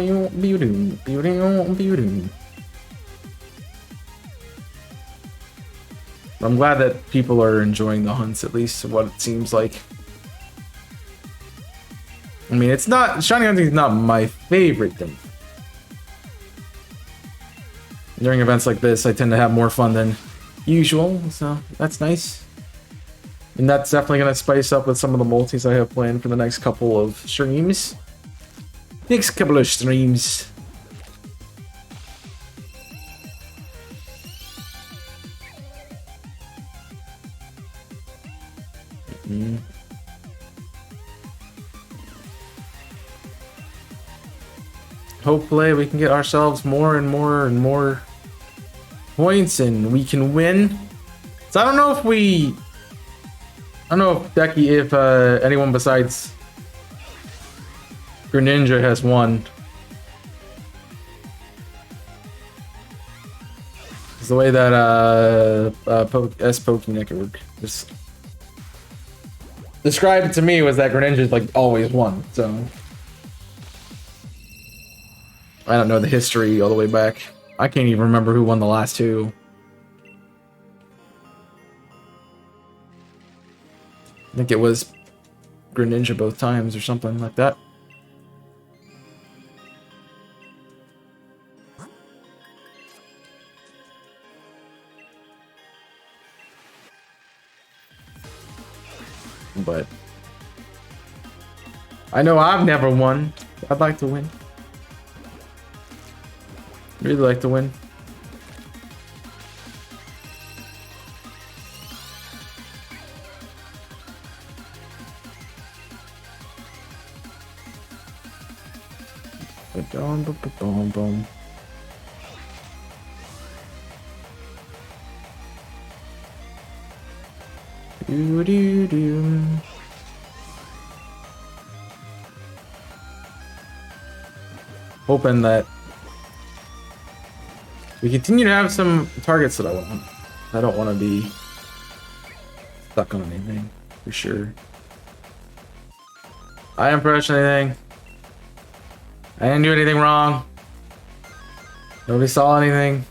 glad that people are enjoying the hunts, at least what it seems like. I mean, it's not, shiny hunting is not my favorite thing. During events like this, I tend to have more fun than usual, so that's nice. And that's definitely going to spice up with some of the multis I have planned for the next couple of streams. Next couple of streams. Hopefully we can get ourselves more and more points and we can win. So I don't know if if anyone besides Greninja has won. It's the way that Pokénecker just described it to me was that Greninja like always won. So I don't know the history all the way back. I can't even remember who won the last two. I think it was Greninja both times or something like that. But I know I've never won. I'd like to win. Really like to win. Boom. Hoping that we continue to have some targets that I want. I don't want to be stuck on anything, for sure. I didn't press anything. I didn't do anything wrong. Nobody saw anything.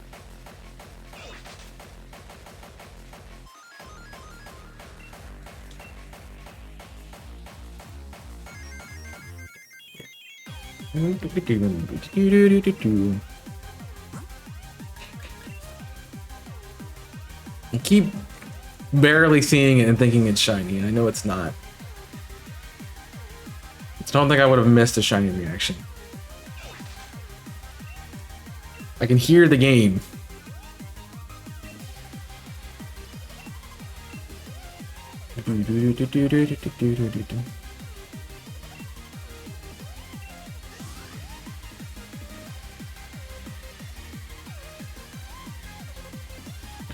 I keep barely seeing it and thinking it's shiny. I know it's not. I don't think I would have missed a shiny reaction. I can hear the game.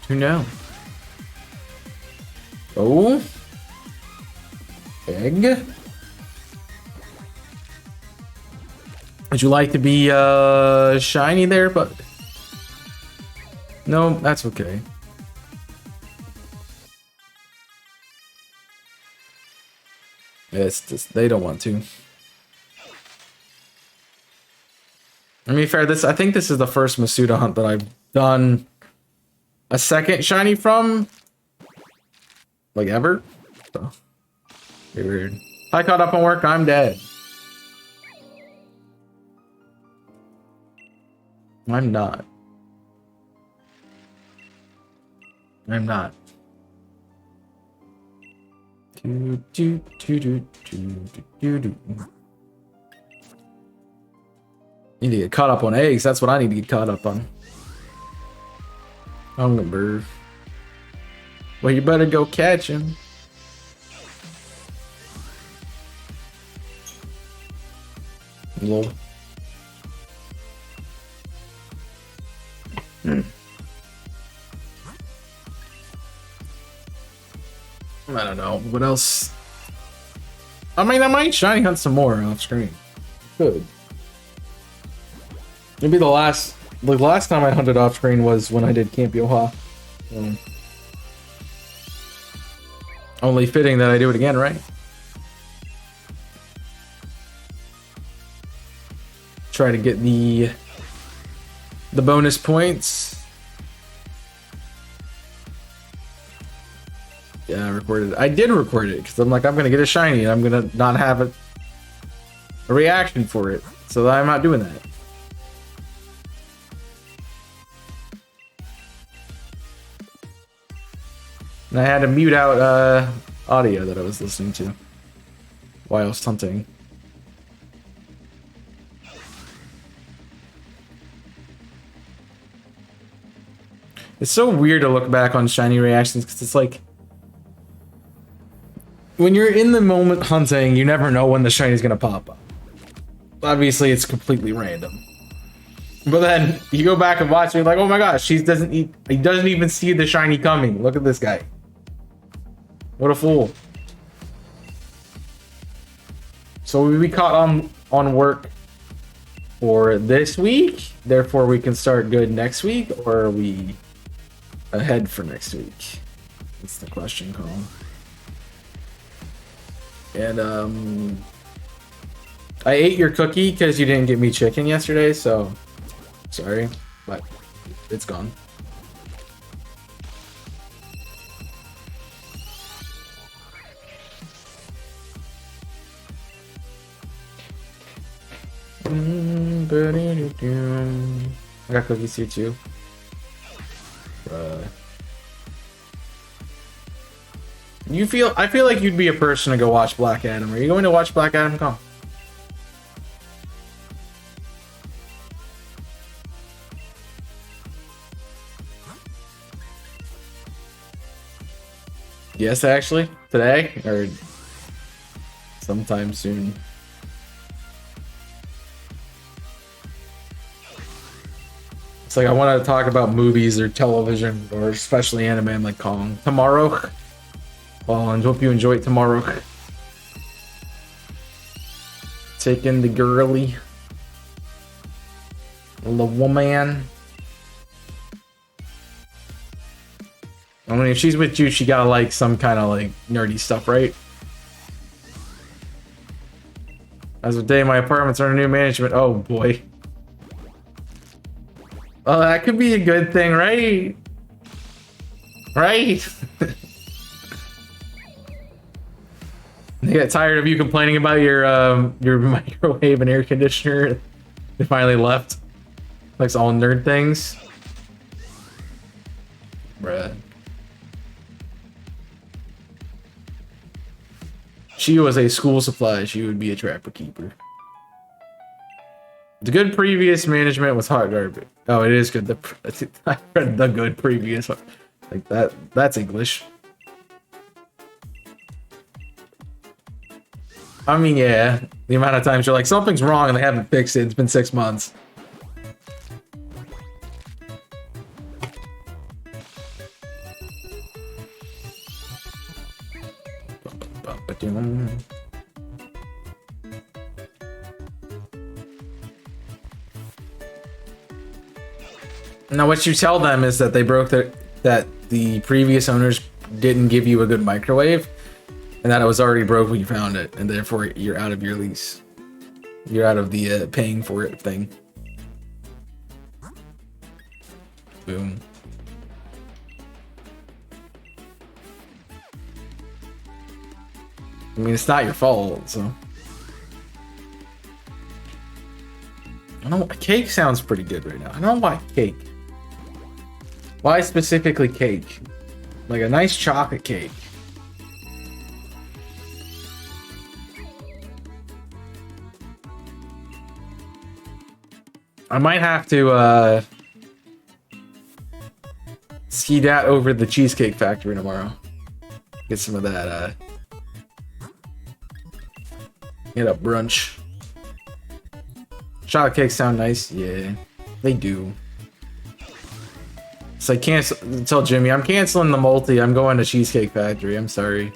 Who knows? Oh, egg. Would you like to be shiny there, but no, that's okay. It's just they don't want to. I mean, fair. I think this is the first Masuda hunt that I've done a second shiny from, like ever. So weird. I caught up on work. I'm dead. I'm not. I'm not. Need to get caught up on eggs. That's what I need to get caught up on. Hunger. Well, you better go catch him. Lol. I don't know. What else? I mean, I might shiny hunt some more off screen. Good. Maybe the last time I hunted off screen was when I did Camp Yoha. Only fitting that I do it again, right? Try to get the bonus points. Yeah, I recorded it. I did record it because I'm like, I'm gonna get a shiny and I'm gonna not have a reaction for it. So I'm not doing that. And I had to mute out audio that I was listening to while I was hunting. It's so weird to look back on shiny reactions because it's like when you're in the moment hunting, you never know when the shiny is gonna pop up. Obviously, it's completely random. But then you go back and watch it, you're like, oh my gosh, he doesn't even see the shiny coming. Look at this guy. What a fool. So we caught on work for this week, therefore we can start good next week, or are we ahead for next week? That's the question, Colin. And I ate your cookie because you didn't get me chicken yesterday, so sorry, but it's gone. I got cookies here too. I feel like you'd be a person to go watch Black Adam. Are you going to watch Black Adam? Come. Yes, actually, today or sometime soon. It's like I want to talk about movies or television or especially anime. I'm like, Kong tomorrow. Well, I hope you enjoy it tomorrow. Taking the girly, the woman. I mean, if she's with you, she gotta like some kind of like nerdy stuff, right? As of day, my apartment's under new management. Oh boy. Oh, that could be a good thing, right? Right? They got tired of you complaining about your microwave and air conditioner. They finally left. Likes all nerd things. Bruh. She was a school supply. She would be a trapper keeper. The good previous management was hot garbage. Oh, it is good. I read the good previous one. Like that. That's English. I mean, yeah. The amount of times you're like, something's wrong and they haven't fixed it. It's been 6 months. Now, what you tell them is that they broke that the previous owners didn't give you a good microwave, and that it was already broke when you found it, and therefore you're out of your lease. You're out of the paying for it thing. Boom. I mean, it's not your fault, so. I don't know. Cake sounds pretty good right now. I don't know why cake. Why specifically cake? Like a nice chocolate cake. I might have to ski that over the Cheesecake Factory tomorrow. Get some of that get a brunch. Chocolate cakes sound nice. Yeah, they do. So I can't tell Jimmy, I'm canceling the multi. I'm going to Cheesecake Factory. I'm sorry.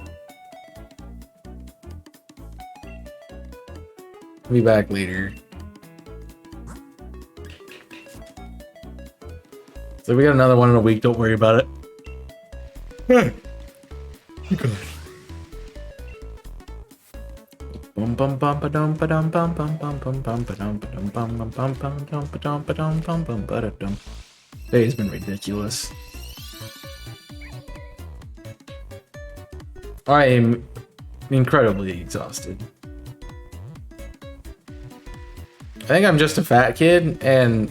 I'll be back later. So we got another one in a week. Don't worry about it. Okay. Bum bum bum ba dum ba dum bum bum bum bum bum ba dum ba dum bum bum bum bum dum ba dum ba dum bum bum ba da dum. Today's been ridiculous. I am incredibly exhausted. I think I'm just a fat kid, and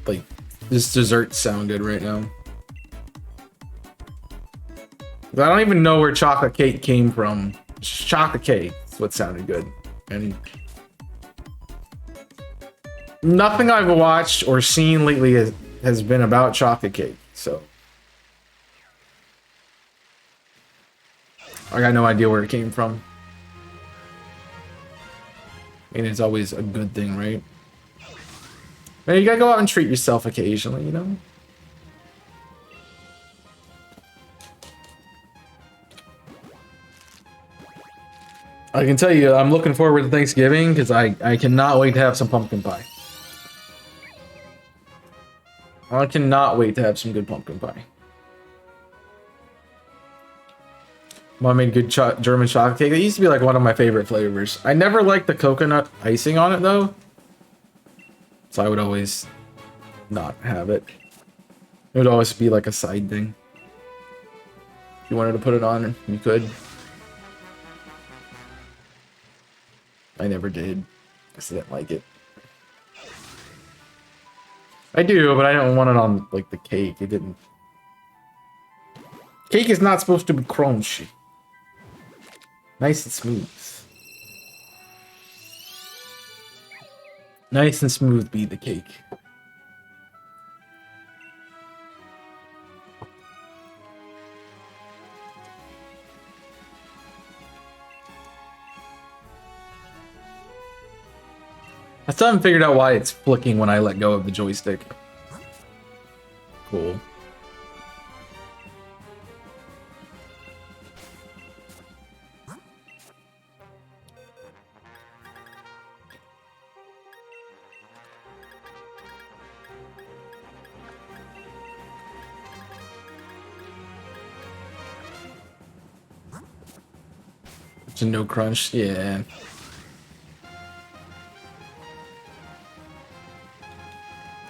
like this desserts sound good right now. I don't even know where chocolate cake came from. Chocolate cake is what sounded good. And nothing I've watched or seen lately has been about chocolate cake, so I got no idea where it came from. And it's always a good thing, right? Man, you gotta go out and treat yourself occasionally, you know? I can tell you, I'm looking forward to Thanksgiving because I cannot wait to have some pumpkin pie. I cannot wait to have some good pumpkin pie. Mom made good German chocolate cake. It used to be like one of my favorite flavors. I never liked the coconut icing on it though. So I would always not have it. It would always be like a side thing. If you wanted to put it on, you could. I never did. I just didn't like it. I do, but I don't want it on like the cake. It didn't. Cake is not supposed to be crunchy. Nice and smooth. Nice and smooth be the cake. I still haven't figured out why it's flicking when I let go of the joystick. Cool. It's a no crunch, yeah.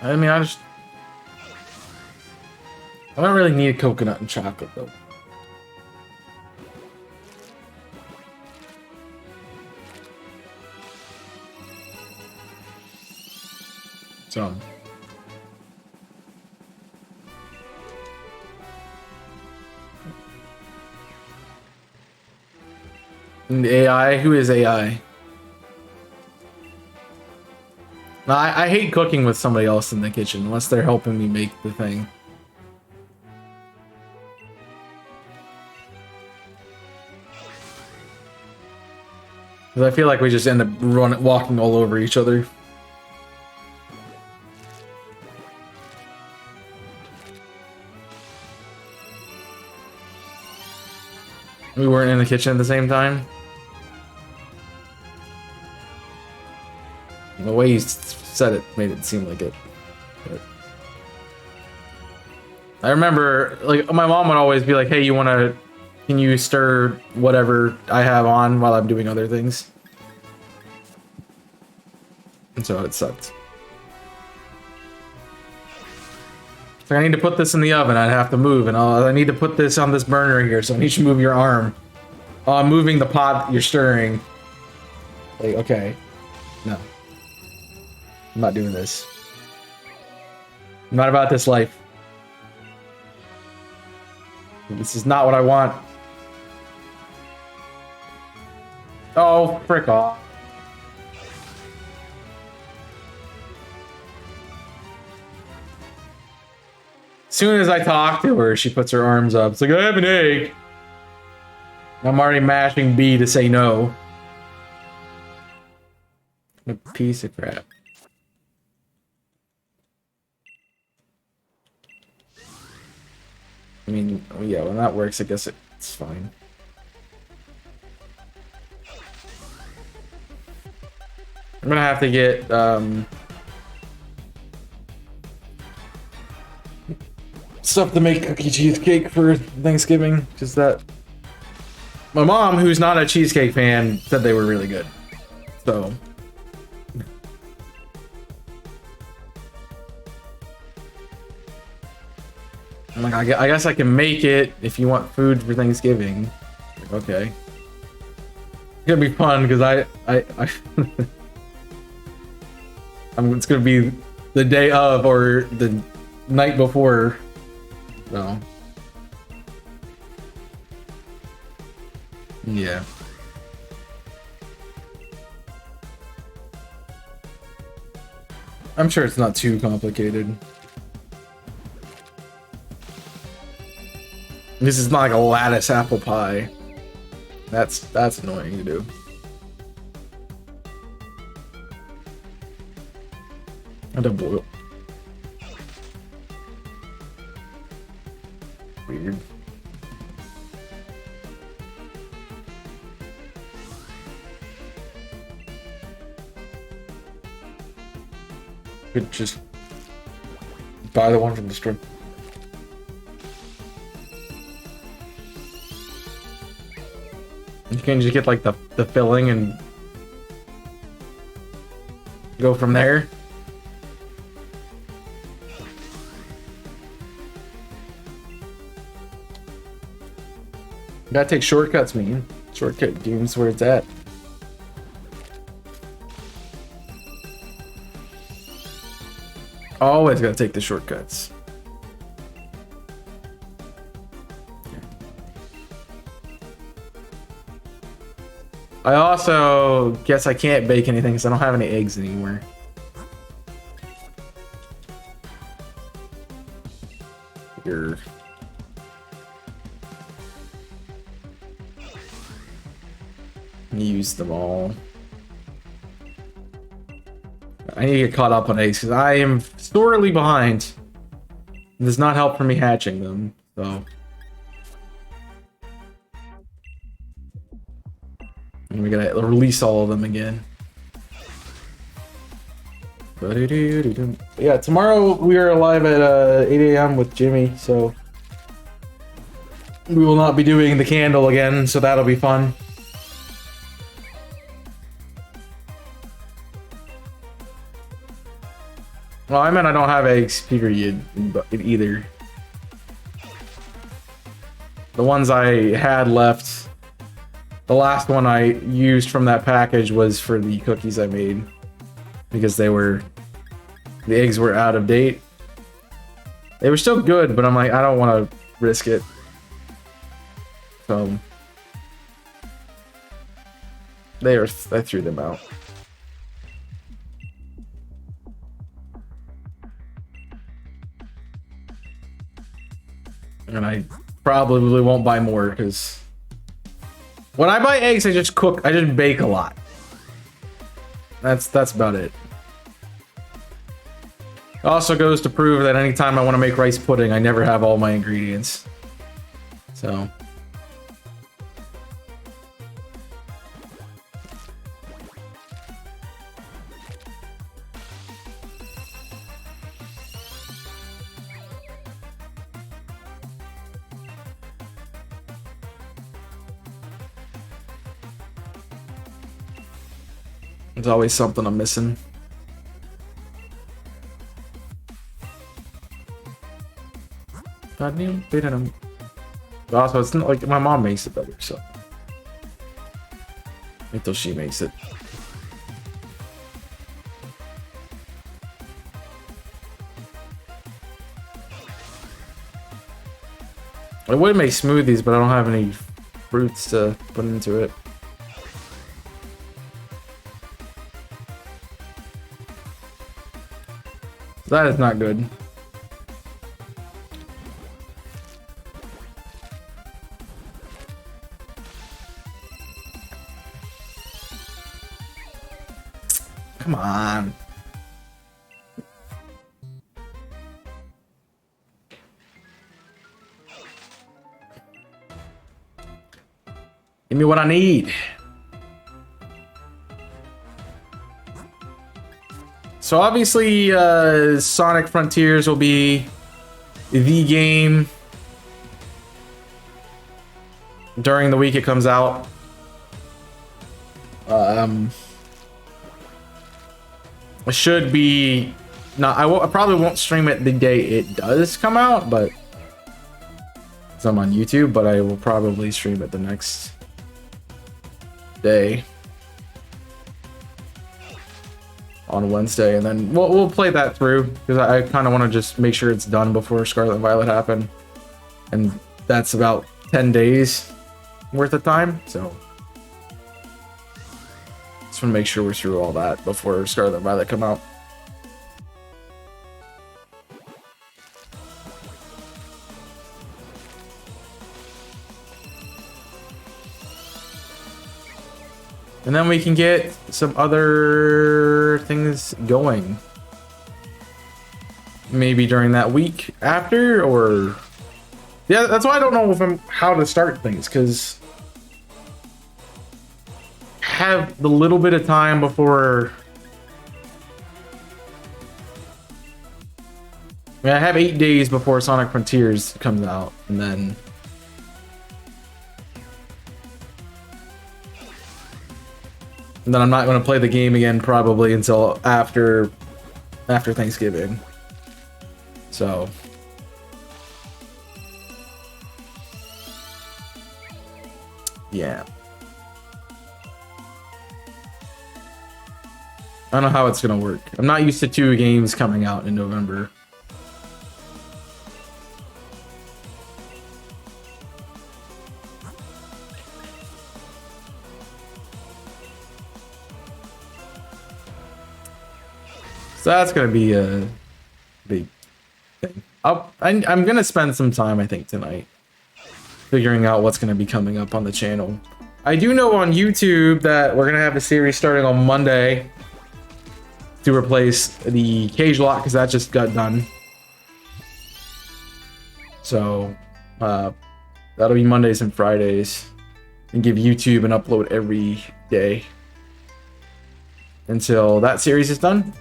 I mean, I don't really need coconut and chocolate though. So. And AI? Who is AI? No, I hate cooking with somebody else in the kitchen unless they're helping me make the thing. Because I feel like we just end up walking all over each other. We weren't in the kitchen at the same time. The way you said it made it seem like it. But I remember, like, my mom would always be like, hey, can you stir whatever I have on while I'm doing other things? And so it sucked. It's like, I need to put this in the oven, I'd have to move, and I need to put this on this burner here, so I need you to move your arm. Oh, I'm moving the pot you're stirring. Like, okay. No. I'm not doing this. I'm not about this life. This is not what I want. Oh, frick off. As soon as I talk to her, she puts her arms up. It's like, I have an egg. I'm already mashing B to say no. A piece of crap. I mean, yeah, when that works, I guess it's fine. I'm gonna have to get, stuff to make cookie cheesecake for Thanksgiving, because that... My mom, who's not a cheesecake fan, said they were really good. So... I'm like, I guess I can make it if you want food for Thanksgiving. Like, okay. It's gonna be fun because it's gonna be the day of or the night before. So Yeah. I'm sure it's not too complicated. This is not like a lattice apple pie. That's annoying to do. And a boil. Weird. Could just buy the one from the store. You can just get like the filling and go from there. You gotta take shortcuts, man. Shortcut games where it's at. Always gotta take the shortcuts. I also guess I can't bake anything because I don't have any eggs anymore. Here. Use them all. I need to get caught up on eggs because I am sorely behind. It does not help for me hatching them, so. And we gotta release all of them again. Yeah, tomorrow we are live at 8 a.m. with Jimmy, so we will not be doing the candle again, so that'll be fun. Well, I meant I don't have eggs, period, either. The ones I had left, the last one I used from that package was for the cookies I made. Because the eggs were out of date. They were still good, but I'm like, I don't want to risk it. So, I threw them out. And I probably won't buy more because when I buy eggs, I just bake a lot. That's about it. It also goes to prove that anytime I want to make rice pudding, I never have all my ingredients. So. There's always something I'm missing. God damn. Also, it's not like my mom makes it better, so. Wait till she makes it. I would make smoothies, but I don't have any fruits to put into it. That is not good. Come on. Give me what I need. So obviously, Sonic Frontiers will be the game during the week it comes out. It should be not. I probably won't stream it the day it does come out, but because I'm on YouTube. But I will probably stream it the next day. On Wednesday, and then we'll play that through because I kind of want to just make sure it's done before Scarlet and Violet happen, and that's about 10 days. worth of time. So just want to make sure we're through all that before Scarlet and Violet come out. And then we can get some other things going. Maybe during that week after, or... Yeah, that's why I don't know if how to start things, because... have the little bit of time before... I mean, I have 8 days before Sonic Frontiers comes out, and then... And then I'm not going to play the game again probably until after Thanksgiving. So yeah. I don't know how it's going to work. I'm not used to 2 games coming out in November. So that's gonna be a big thing. I'm gonna spend some time, I think, tonight figuring out what's gonna be coming up on the channel. I do know on YouTube that we're gonna have a series starting on Monday to replace the cage lock, because that just got done. So that'll be Mondays and Fridays, and give YouTube an upload every day until that series is done.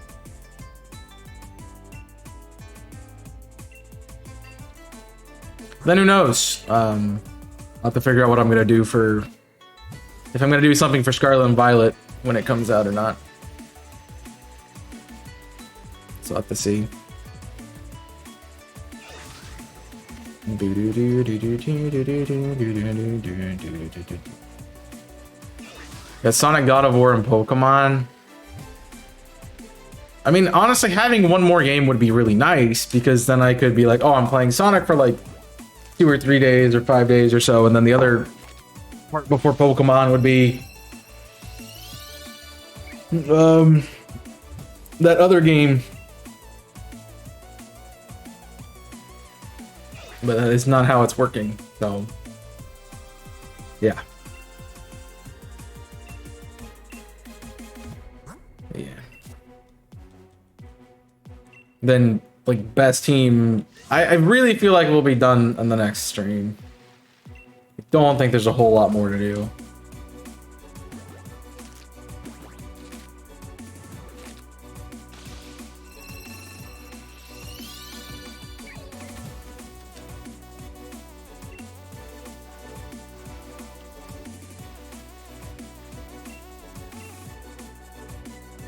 Then who knows? I'll have to figure out what I'm gonna do for... if I'm gonna do something for Scarlet and Violet when it comes out or not. So I'll have to see. Got Sonic, God of War, and Pokemon. I mean, honestly, having one more game would be really nice, because then I could be like, oh, I'm playing Sonic for like 2 or 3 days or 5 days or so, and then the other part before Pokemon would be that other game. But that is not how it's working, so yeah. Yeah. Then, like, best team, I really feel like we'll be done on the next stream. I don't think there's a whole lot more to do.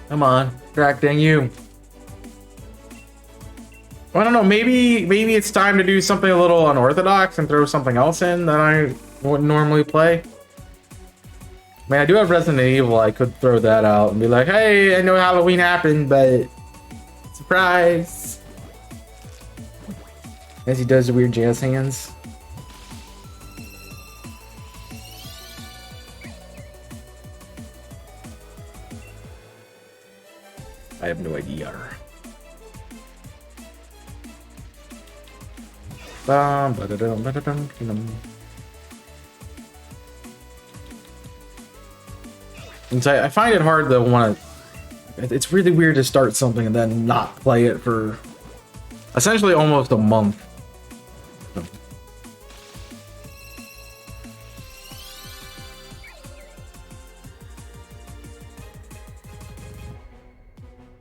Come on, track, dang you. I don't know, maybe it's time to do something a little unorthodox and throw something else in that I wouldn't normally play. I mean, I do have Resident Evil, I could throw that out and be like, hey, I know Halloween happened, but surprise. As he does the weird jazz hands. I have no idea. And so I find it hard to want to... It's really weird to start something and then not play it for essentially almost a month.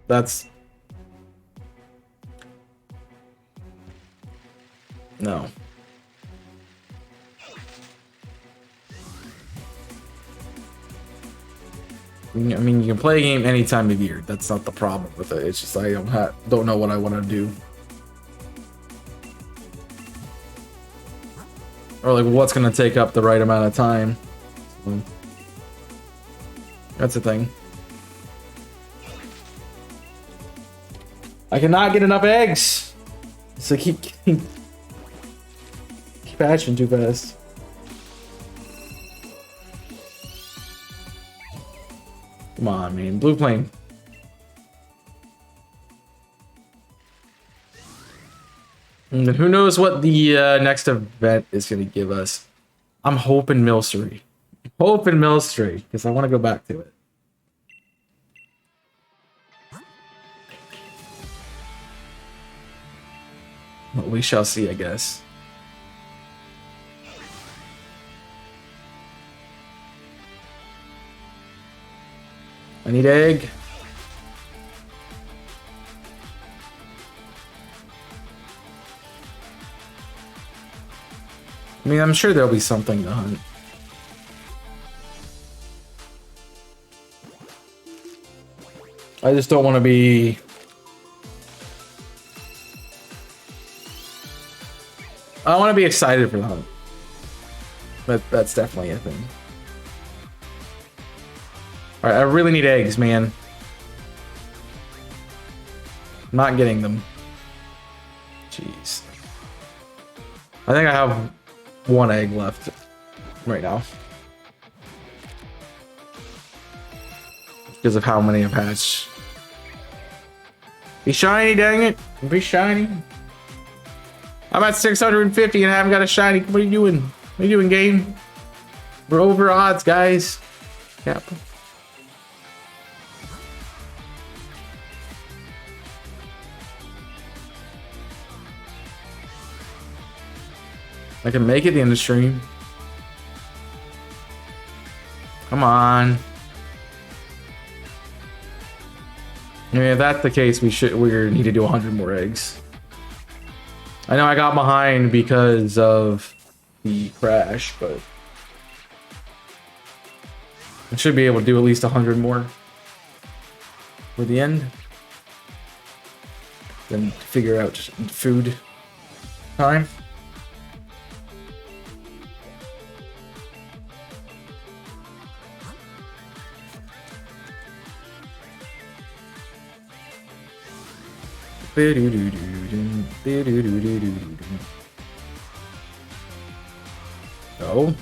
That's... No. I mean, you can play a game any time of year. That's not the problem with it. It's just I don't know what I want to do. Or like what's going to take up the right amount of time. So, that's the thing. I cannot get enough eggs. So keep hatching too fast. Come on, man. Blue flame. And then who knows what the next event is going to give us. I'm hoping Milcery. Hoping Milcery, because I want to go back to it. But we shall see, I guess. I need egg. I mean, I'm sure there'll be something to hunt. I just don't want to be... I want to be excited for the hunt. But that's definitely a thing. Alright, I really need eggs, man. Not getting them. Jeez. I think I have one egg left right now. Because of how many I've hatched. Be shiny, dang it. Be shiny. I'm at 650 and I haven't got a shiny. What are you doing? What are you doing, game? We're over odds, guys. Yep. I can make it in the stream. Come on. I mean, if that's the case, we need to do 100 more eggs. I know I got behind because of the crash, but I should be able to do at least 100 more for the end. Then figure out food time. Oh.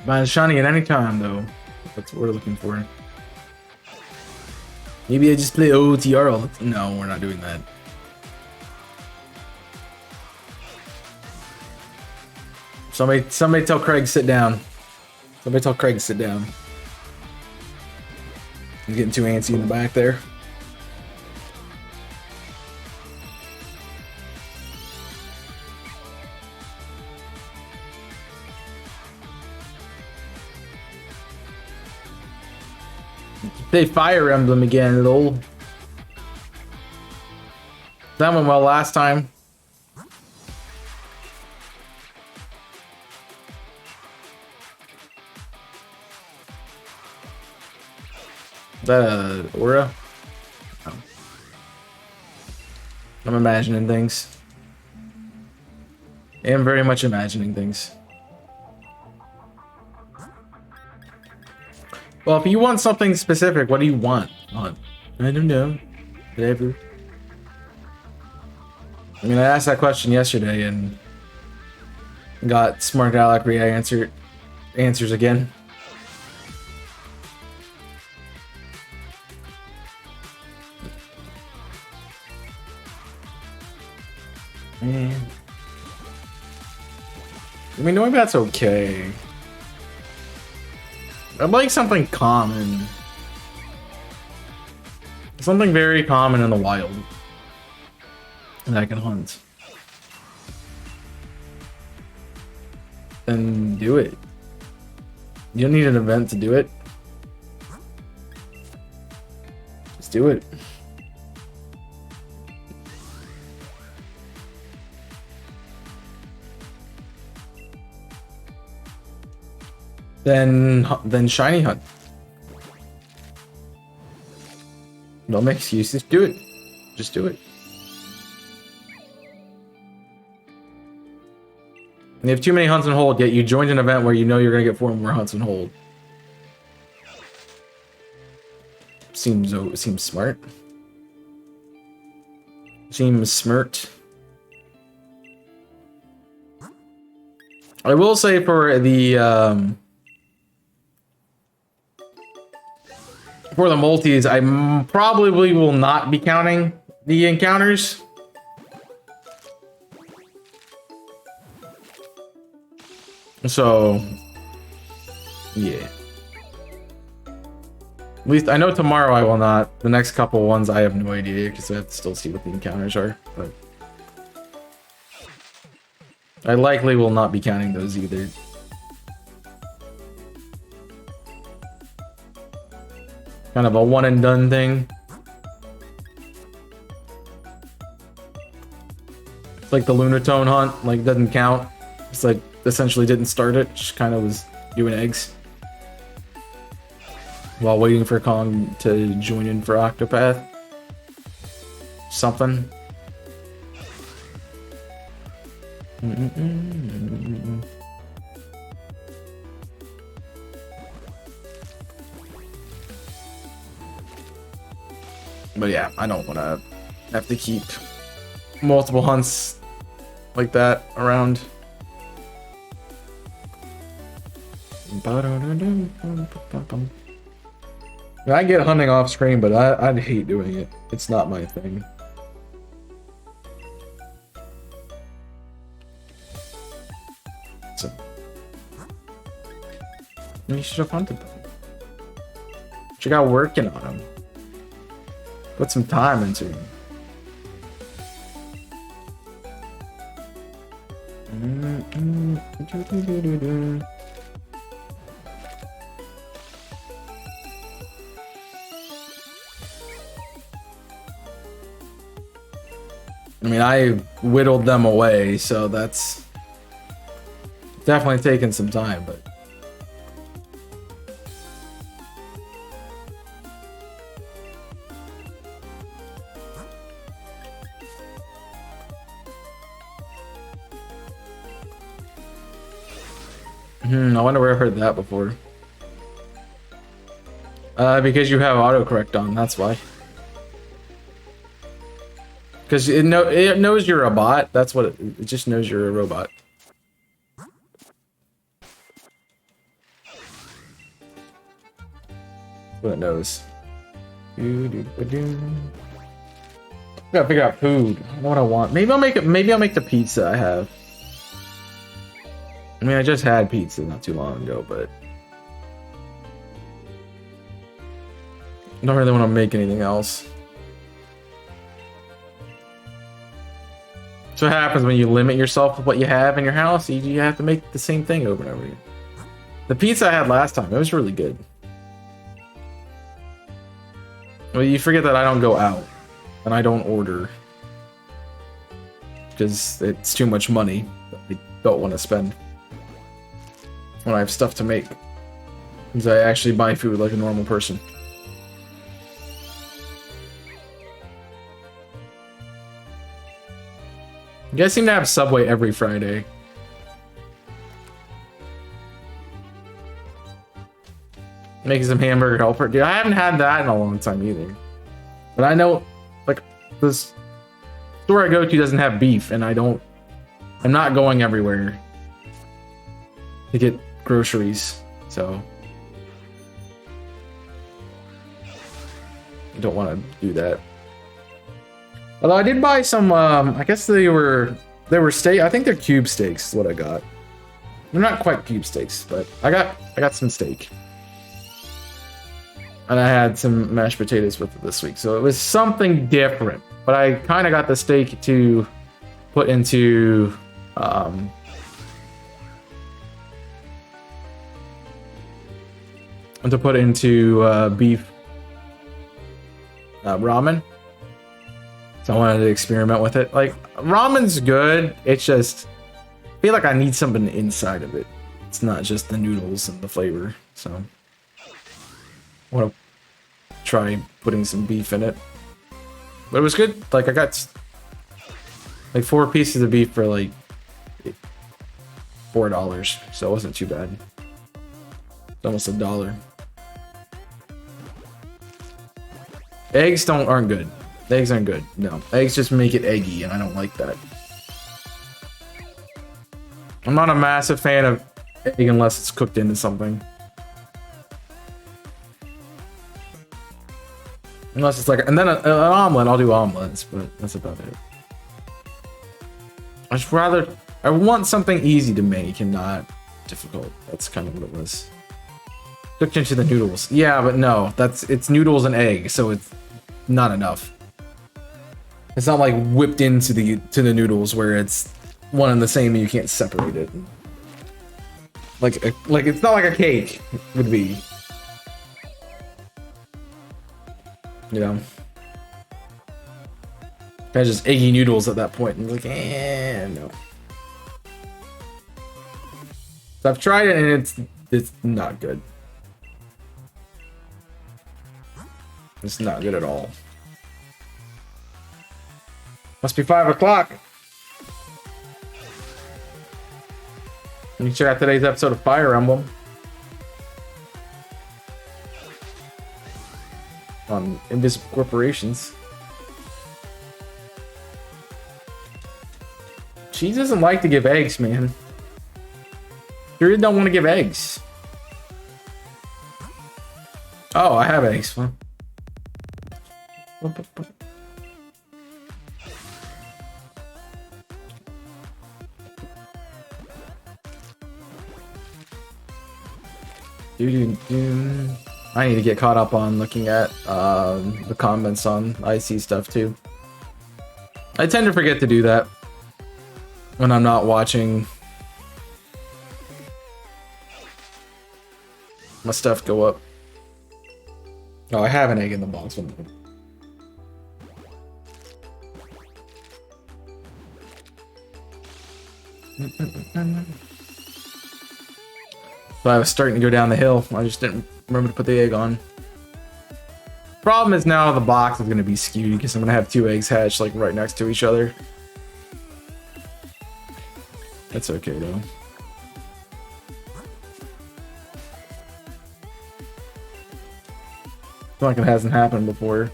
Buy a shiny at any time, though. That's what we're looking for. Maybe I just play OTR all the... No, we're not doing that. Somebody tell Craig sit down. Somebody tell Craig sit down. I'm getting too antsy in the back there. They Fire Emblem again, lol. That went well last time. Is that a aura? Oh. I'm imagining things. I am very much imagining things. Well, if you want something specific, what do you want? I don't know. Whatever. I mean, I asked that question yesterday and got Smart Alec answers again. Man. I mean, maybe that's okay. I'd like something common. Something very common in the wild. And I can hunt. Then do it. You don't need an event to do it. Just do it. Then shiny hunt. Don't make excuses. Do it. Just do it. And you have too many hunts on hold, yet you joined an event where you know you're gonna get 4 more hunts on hold. Seems smart. Seems smirt. I will say for the multis, I probably will not be counting the encounters. So, yeah. At least I know tomorrow I will not. The next couple ones I have no idea because I have to still see what the encounters are. But I likely will not be counting those either. Kind of a one and done thing. It's like the Lunatone hunt, like doesn't count. It's like essentially didn't start it, just kind of was doing eggs. While waiting for Kong to join in for Octopath. Something. But yeah, I don't want to have to keep multiple hunts like that around. I get hunting off screen, but I'd hate doing it. It's not my thing. So, you should have hunted them. You got working on them. Put some time into them. I mean, I whittled them away, so that's definitely taken some time, but I wonder where I've heard that before. Because you have autocorrect on, that's why. Because it knows you're a bot. That's what it just knows you're a robot. What it knows. Gotta figure out food. I know what I want. Maybe I'll make it. Maybe I'll make the pizza I have. I mean, I just had pizza not too long ago, but I don't really want to make anything else. So what happens when you limit yourself with what you have in your house? You have to make the same thing over and over again. The pizza I had last time, it was really good. Well, you forget that I don't go out and I don't order because it's too much money that I don't want to spend when I have stuff to make. Because I actually buy food like a normal person. You guys seem to have Subway every Friday. Making some hamburger helper. Dude, I haven't had that in a long time either. But I know, like, this store I go to doesn't have beef, and I'm not going everywhere to get groceries, so I don't want to do that. Although I did buy some, I guess they were steak. I think they're cube steaks is what I got. They're not quite cube steaks, but I got some steak. And I had some mashed potatoes with it this week. So it was something different. But I kind of got the steak to put into beef ramen. So I wanted to experiment with it. Like, ramen's good. It's just, I feel like I need something inside of it. It's not just the noodles and the flavor. So I want to try putting some beef in it. But it was good. Like, I got like 4 pieces of beef for like $4. So it wasn't too bad. It's almost $1. Eggs aren't good. Eggs aren't good. No, eggs just make it eggy, and I don't like that. I'm not a massive fan of egg unless it's cooked into something. Unless it's like, and then an omelet, I'll do omelets, but that's about it. I want something easy to make and not difficult. That's kind of what it was. Cooked into the noodles. Yeah, but no, it's noodles and egg, so it's not enough. It's not like whipped into the noodles where it's one and the same and you can't separate it. Like it's not like a cake would be. You know, kind of just eggy noodles at that point, and like, no. So I've tried it, and it's not good. It's not good at all. Must be 5 o'clock. Let me check out today's episode of Fire Emblem on Invisible Corporations. She doesn't like to give eggs, man. She really don't want to give eggs. Oh, I have eggs. Huh? I need to get caught up on looking at the comments on IC stuff too. I tend to forget to do that when I'm not watching my stuff go up. Oh, I have an egg in the box. But I was starting to go down the hill. I just didn't remember to put the egg on. Problem is now the box is going to be skewed because I'm going to have 2 eggs hatched like right next to each other. That's okay though. It's not like it hasn't happened before.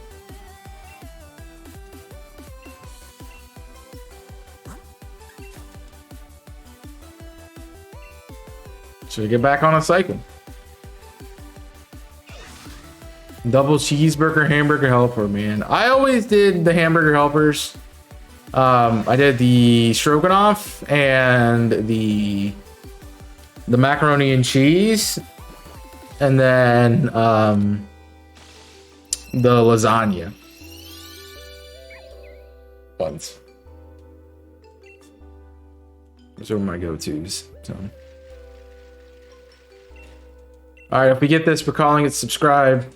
Should we get back on a cycle? Double cheeseburger, hamburger helper, man. I always did the hamburger helpers. I did the stroganoff and the macaroni and cheese, and then the lasagna once. Those are my go-tos. So. All right, if we get this, we're calling it subscribe.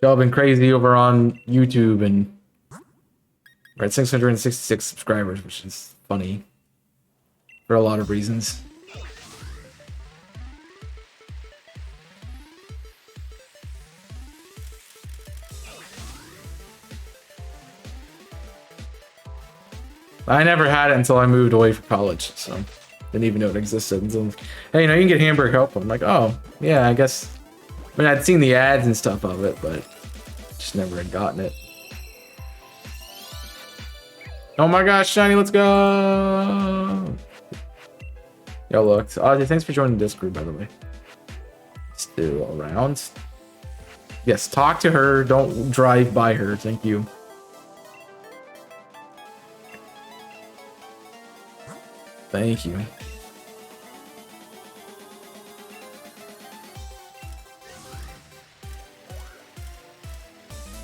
Y'all been crazy over on YouTube, and we're at 666 subscribers, which is funny for a lot of reasons. I never had it until I moved away from college, so didn't even know it existed. Until, hey, you know, you can get hamburger helper. I'm like, oh, yeah, I guess. I mean, I'd seen the ads and stuff of it, but just never had gotten it. Oh my gosh, Shiny, let's go! Yo, look. Ozzy, thanks for joining the Discord, by the way. Still around. Yes, talk to her. Don't drive by her. Thank you. Thank you.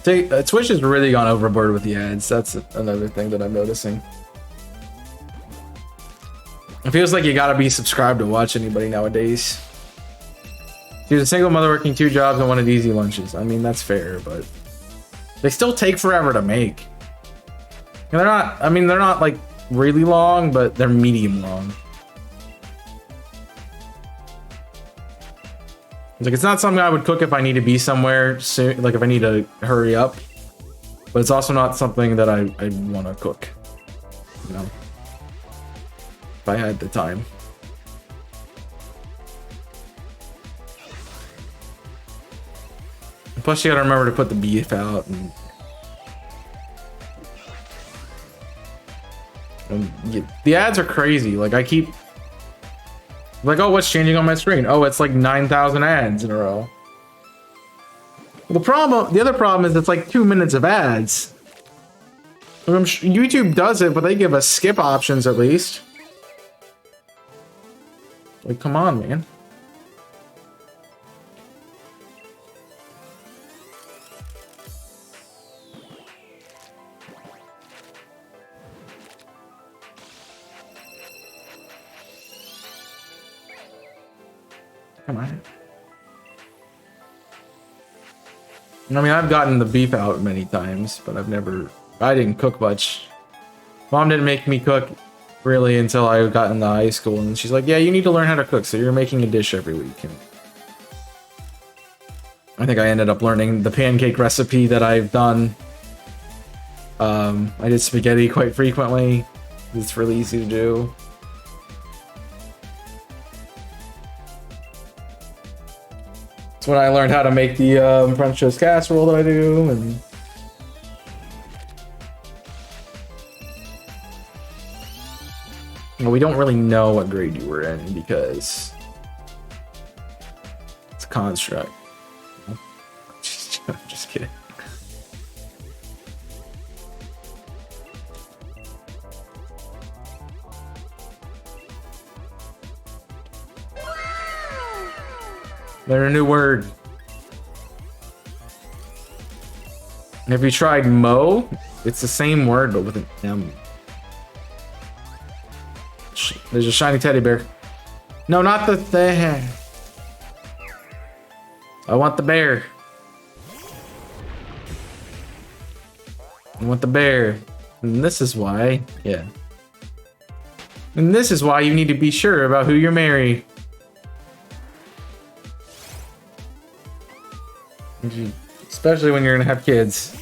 Twitch has really gone overboard with the ads. That's another thing that I'm noticing. It feels like you gotta be subscribed to watch anybody nowadays. She's a single mother working 2 jobs and wanted easy lunches. I mean, that's fair, but they still take forever to make. And they're not, I mean, they're not like really long, but they're medium long. Like, it's not something I would cook if I need to be somewhere soon, like if I need to hurry up. But it's also not something that I want to cook, you know, if I had the time. Plus, you gotta remember to put the beef out and The ads are crazy. Like I keep like, oh, what's changing on my screen? Oh, it's like 9,000 ads in a row. The other problem is it's like 2 minutes of ads. YouTube does it, but they give us skip options at least. Like, come on, man. Come on. I mean, I've gotten the beef out many times, but I didn't cook much. Mom didn't make me cook really until I got into high school, and she's like, yeah, you need to learn how to cook, so you're making a dish every week. And I think I ended up learning the pancake recipe that I've done. I did spaghetti quite frequently. It's really easy to do. That's when I learned how to make the French toast casserole that I do, and well, we don't really know what grade you were in because it's a construct. Just kidding. Learn a new word. Have you tried Mo? It's the same word, but with an M. There's a shiny teddy bear. No, not the thing. I want the bear. I want the bear. And this is why, yeah. And this is why you need to be sure about who you're marrying. Especially when you're gonna have kids.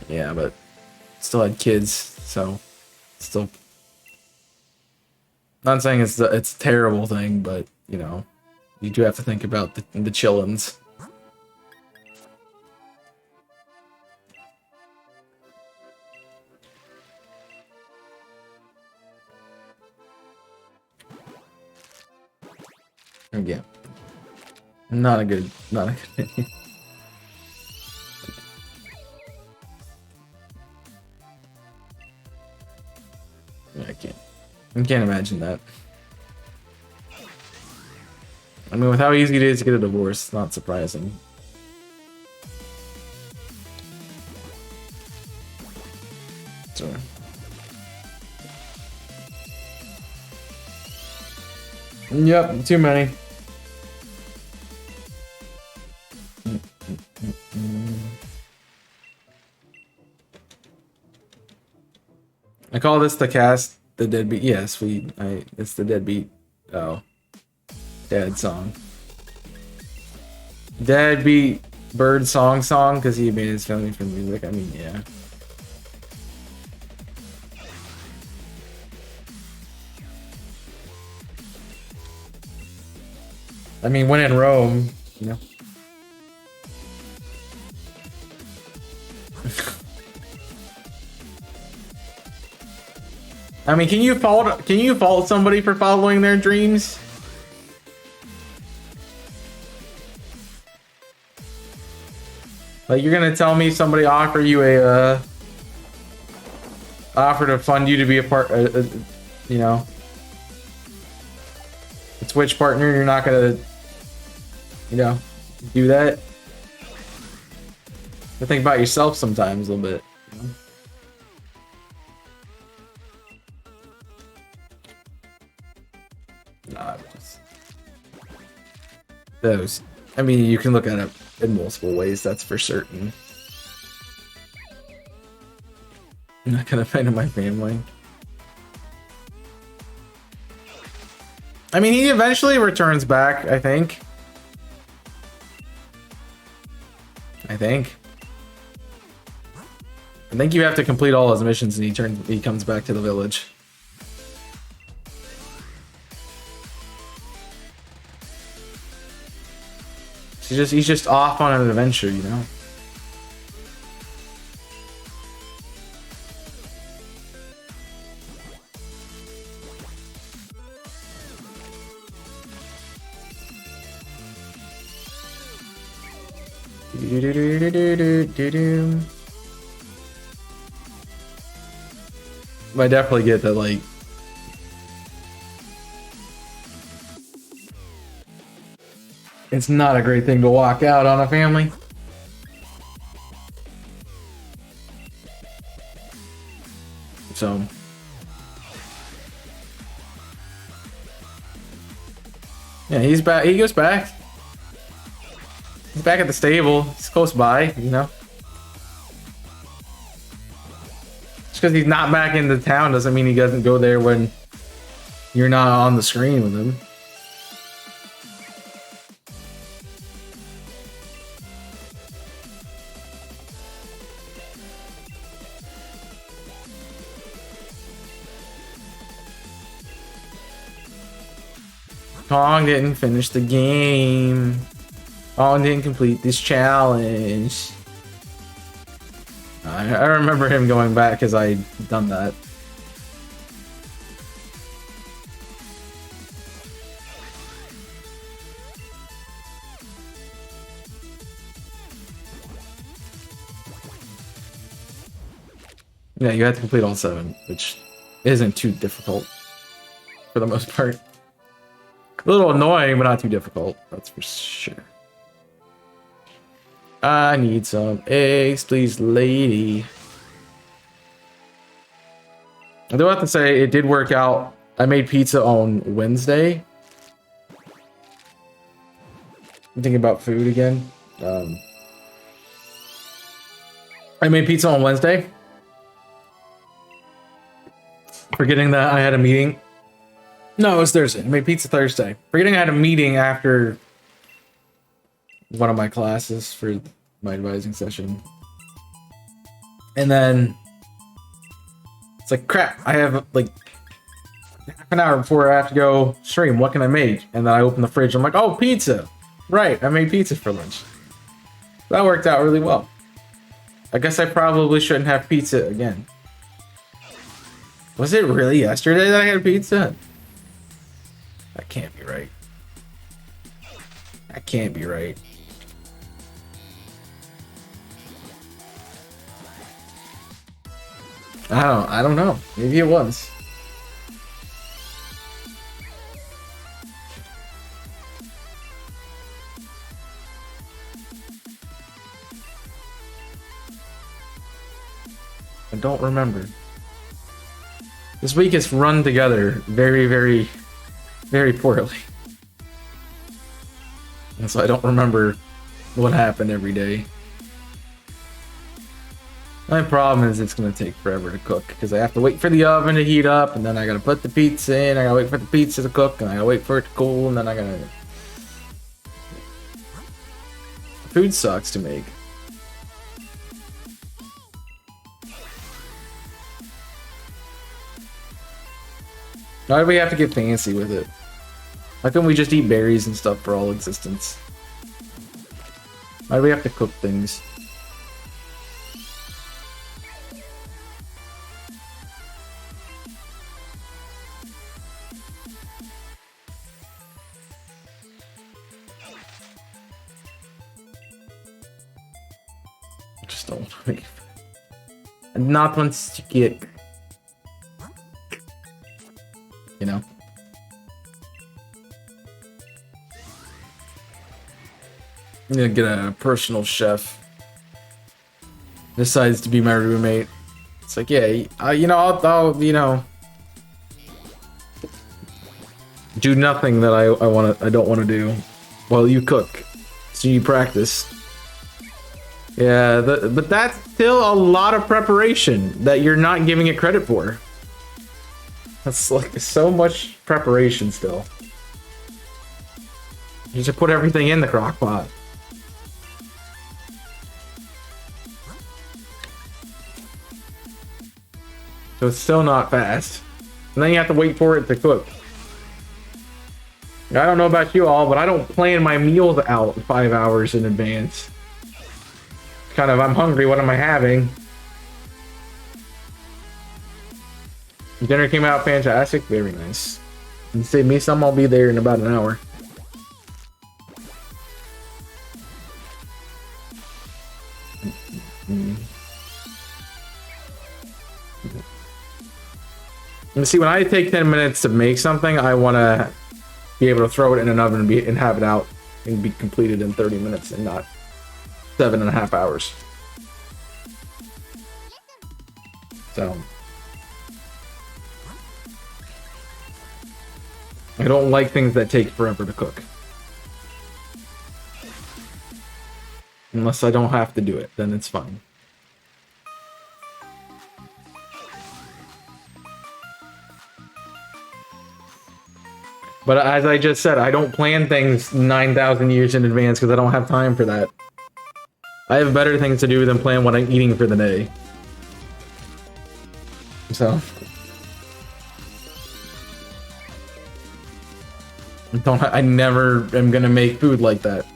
Yeah, but still had kids, so still. Not saying it's a terrible thing, but you know, you do have to think about the chillins. Yeah, not a good thing. I can't imagine that. I mean, with how easy it is to get a divorce, it's not surprising. So. Yep, too many. I call this the cast, the deadbeat. Yes, it's the deadbeat. Oh, dad song. Deadbeat bird song because he made his family for music. I mean, yeah. I mean, when in Rome, you know. I mean, can you fault somebody for following their dreams? Like, you're gonna tell me somebody offer you a offer to fund you to be a part, you know, a Twitch partner, you're not gonna, you know, do that? You think about yourself sometimes a little bit. You know? Nah, just those. I mean, you can look at it in multiple ways, that's for certain. I'm not gonna offend my family. I mean, he eventually returns back, I think. I think you have to complete all his missions and he comes back to the village. He's just off on an adventure, you know. I definitely get that, like, it's not a great thing to walk out on a family. So yeah, he's back. He goes back. He's back at the stable. He's close by, you know. Just because he's not back in the town doesn't mean he doesn't go there when you're not on the screen with him. Kong didn't finish the game. Kong didn't complete this challenge. I remember him going back because I done that. Yeah, you have to complete all 7, which isn't too difficult for the most part. A little annoying, but not too difficult. That's for sure. I need some eggs, please, lady. I do have to say, it did work out. I made pizza on Wednesday. I'm thinking about food again. I made pizza on Wednesday. Forgetting that I had a meeting. No, it was Thursday. I made pizza Thursday. Forgetting I had a meeting after one of my classes for my advising session. And then it's like, crap, I have like half an hour before I have to go stream. What can I make? And then I open the fridge. I'm like, oh, pizza. Right, I made pizza for lunch. That worked out really well. I guess I probably shouldn't have pizza again. Was it really yesterday that I had pizza? That can't be right. That can't be right. I don't know. Maybe it was. I don't remember. This week is run together very, very, very poorly. And so I don't remember what happened every day. My problem is it's going to take forever to cook because I have to wait for the oven to heat up, and then I got to put the pizza in, I got to wait for the pizza to cook, and I got to wait for it to cool, and then I got to... Food sucks to make. Why do we have to get fancy with it? Why can't we just eat berries and stuff for all existence? Why do we have to cook things? I just don't want to make it. And not once to get... You know? I'm gonna get a personal chef. Decides to be my roommate. It's like, yeah, you know, I'll you know, do nothing that I don't want to do while you cook. So you practice. Yeah, but that's still a lot of preparation that you're not giving it credit for. That's like so much preparation still. You just put everything in the crock pot. So it's still not fast. And then you have to wait for it to cook. I don't know about you all, but I don't plan my meals out 5 hours in advance. Kind of, I'm hungry, what am I having? Dinner came out fantastic, very nice. You save me some, I'll be there in about an hour. And see, when I take 10 minutes to make something, I want to be able to throw it in an oven and have it out and be completed in 30 minutes and not 7.5 hours. So I don't like things that take forever to cook. Unless I don't have to do it, then it's fine. But as I just said, I don't plan things 9,000 years in advance because I don't have time for that. I have better things to do than plan what I'm eating for the day. So I never am gonna make food like that.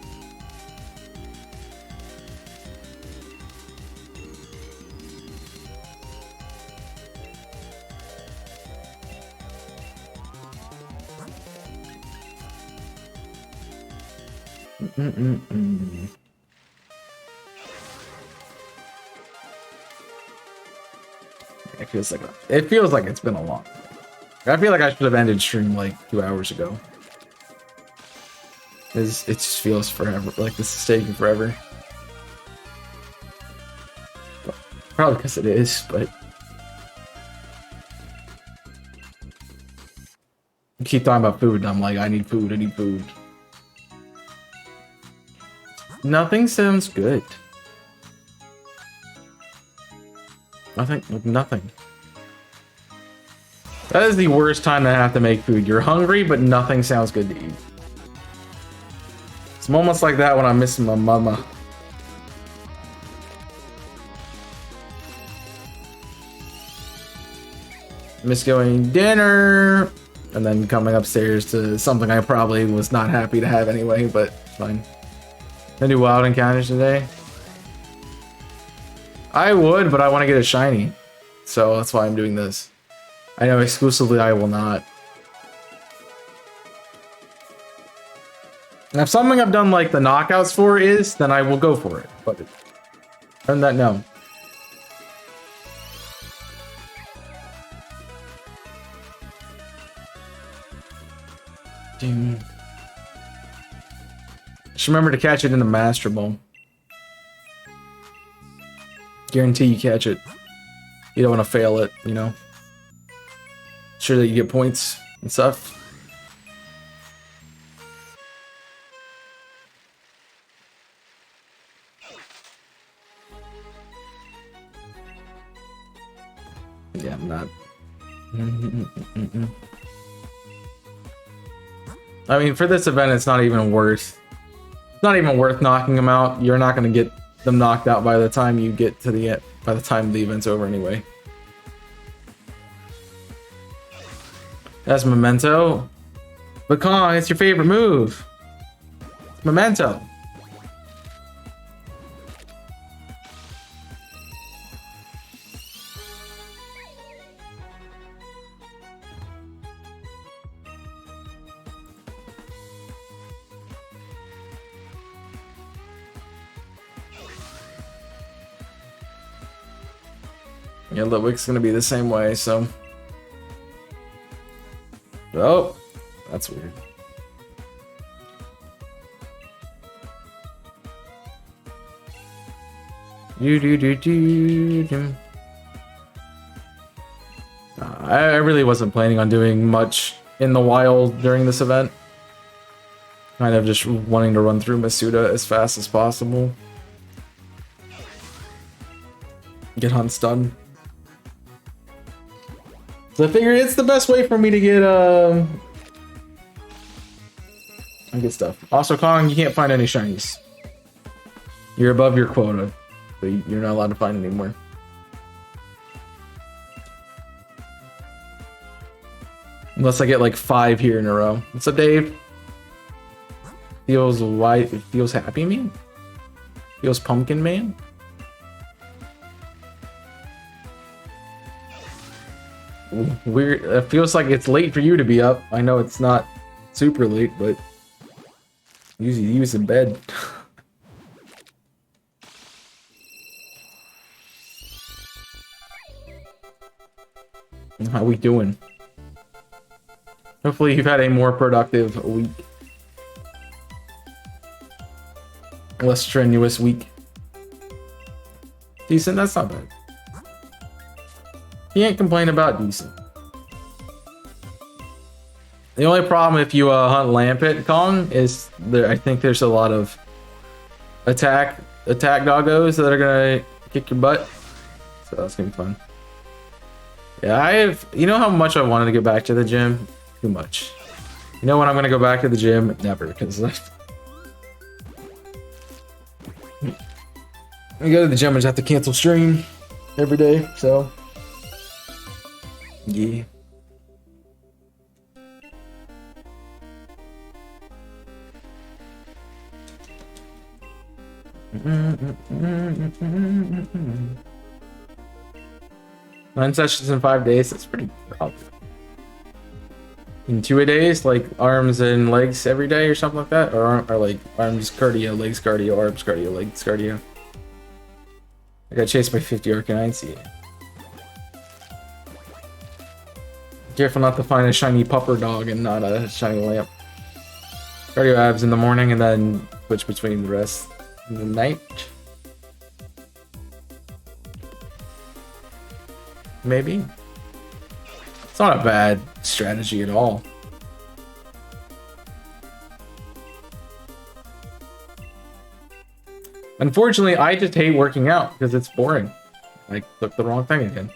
It feels like it's been a long. I feel like I should have ended stream like 2 hours ago. It just feels forever, like this is taking forever. Probably because it is, but you keep talking about food, and I'm like, I need food, I need food. Nothing sounds good. Nothing. That is the worst time to have to make food. You're hungry, but nothing sounds good to eat. It's moments like that when I'm missing my mama. Miss going dinner, and then coming upstairs to something I probably was not happy to have anyway, but fine. Gonna do wild encounters today? I would, but I want to get a shiny. So that's why I'm doing this. I know exclusively I will not. And if something I've done like the knockouts for is, then I will go for it. But other than that, no. Ding. Just remember to catch it in the Master Ball. Guarantee you catch it. You don't want to fail it, you know. Sure that you get points and stuff. Yeah, I'm not. I mean, for this event, it's not even worth. It's not even worth knocking them out. You're not going to get them knocked out by the time you get to the end. By the time the event's over, anyway. That's Memento. But Kong, it's your favorite move. It's Memento. Yeah, Litwick's gonna be the same way, so. Oh, that's weird. I really wasn't planning on doing much in the wild during this event. Kind of just wanting to run through Masuda as fast as possible. Get hunts done. So I figured it's the best way for me to get stuff. Also, Kong, you can't find any shinies. You're above your quota, but you're not allowed to find any more. Unless I get like 5 here in a row. What's up, Dave? Feels white. It feels happy man. Feels pumpkin man. Weird. It feels like it's late for you to be up. I know it's not super late, but usually you was in bed. How we doing? Hopefully you've had a more productive week. A less strenuous week. Decent, that's not bad. You can't complain about decent. The only problem if you hunt Lampet Kong is there. I think there's a lot of attack doggos that are gonna kick your butt. So that's gonna be fun. Yeah, you know how much I wanted to get back to the gym? Too much. You know when I'm gonna go back to the gym? Never, because I go to the gym and just have to cancel stream every day, so yeah. Nine sessions in 5 days, that's pretty rough. In 2 days, like arms and legs every day or something like that? Or like arms cardio, legs cardio, arms cardio, legs cardio. I got chased by 50 Arcanites, yeah. Careful not to find a shiny pupper dog and not a shiny lamp. Cardio abs in the morning and then switch between the rest in the night. Maybe. It's not a bad strategy at all. Unfortunately, I just hate working out because it's boring. I clicked the wrong thing again.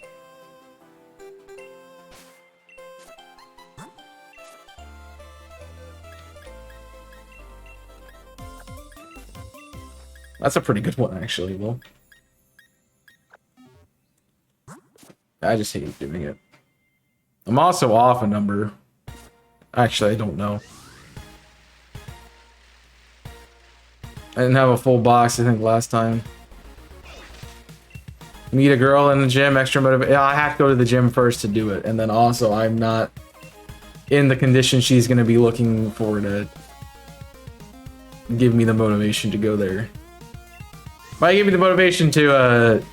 That's a pretty good one, actually, Will. I just hate doing it. I'm also off a number. Actually, I don't know. I didn't have a full box, I think, last time. Meet a girl in the gym, extra motivation. Yeah, I have to go to the gym first to do it. And then also, I'm not in the condition she's going to be looking for to give me the motivation to go there. Might give me the motivation to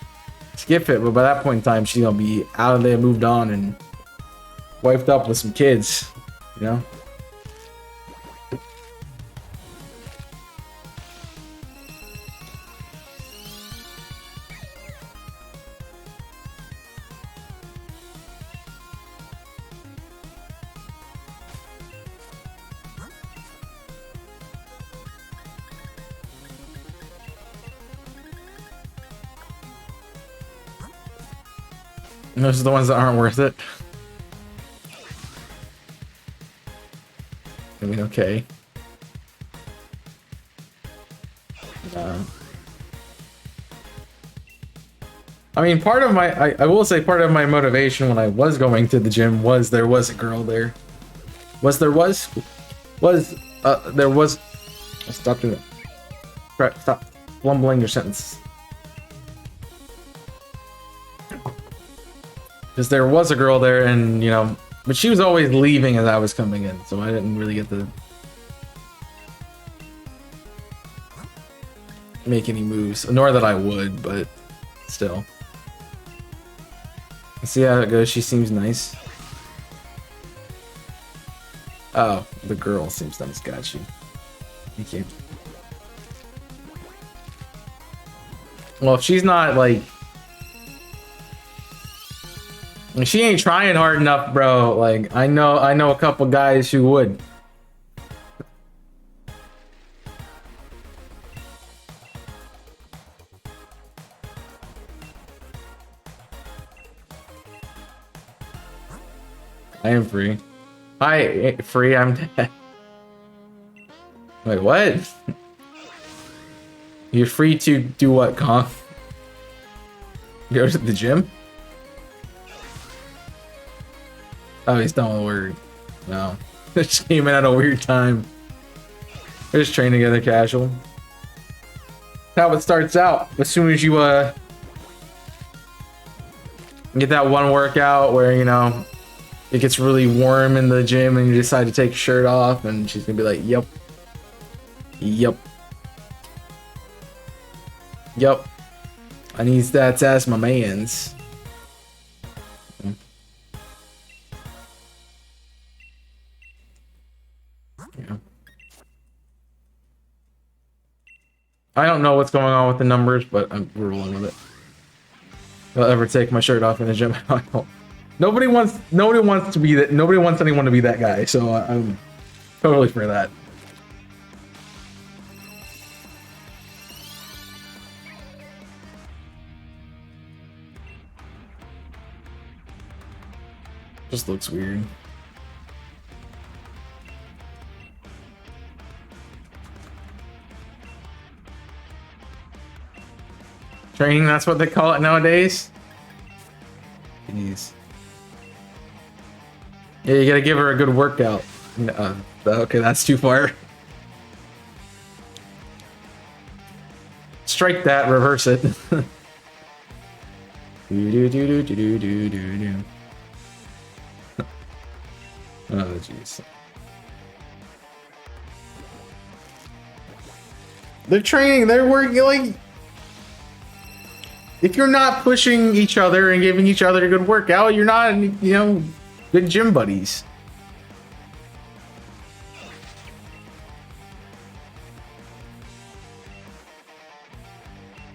skip it, but by that point in time, she's going to be out of there, moved on, and wiped up with some kids, you know? And those are the ones that aren't worth it. I mean, okay. I mean, part of my, I will say part of my motivation when I was going to the gym was there was a girl there. There was. Stop doing it. Stop fumbling your sentence. Because there was a girl there, and you know, but she was always leaving as I was coming in, so I didn't really get to make any moves, nor that I would, but still. Let's see how it goes. She seems nice. Oh, the girl seems nice. Got you. Thank you. Well, if she's not like, she ain't trying hard enough, bro. Like, I know a couple guys who would. I am free. Hi, free, I'm dead. Wait, what? You're free to do what, Kong? Go to the gym? Oh, he's done with word. No. It just came in at a weird time. We're just training together casual. How it starts out. As soon as you get that one workout where, you know, it gets really warm in the gym and you decide to take your shirt off, and she's gonna be like, yep. Yep. Yep. I need that to ask my mans. Yeah. I don't know what's going on with the numbers, but I'm rolling with it. If I'll ever take my shirt off in the gym. I don't. Nobody wants to be that. Nobody wants anyone to be that guy. So I'm totally for that. Just looks weird. Training, that's what they call it nowadays? Jeez. Yeah, you gotta give her a good workout. Okay, that's too far. Strike that, reverse it. Oh, jeez. They're training, they're working, like... If you're not pushing each other and giving each other a good workout, you're not, you know, good gym buddies.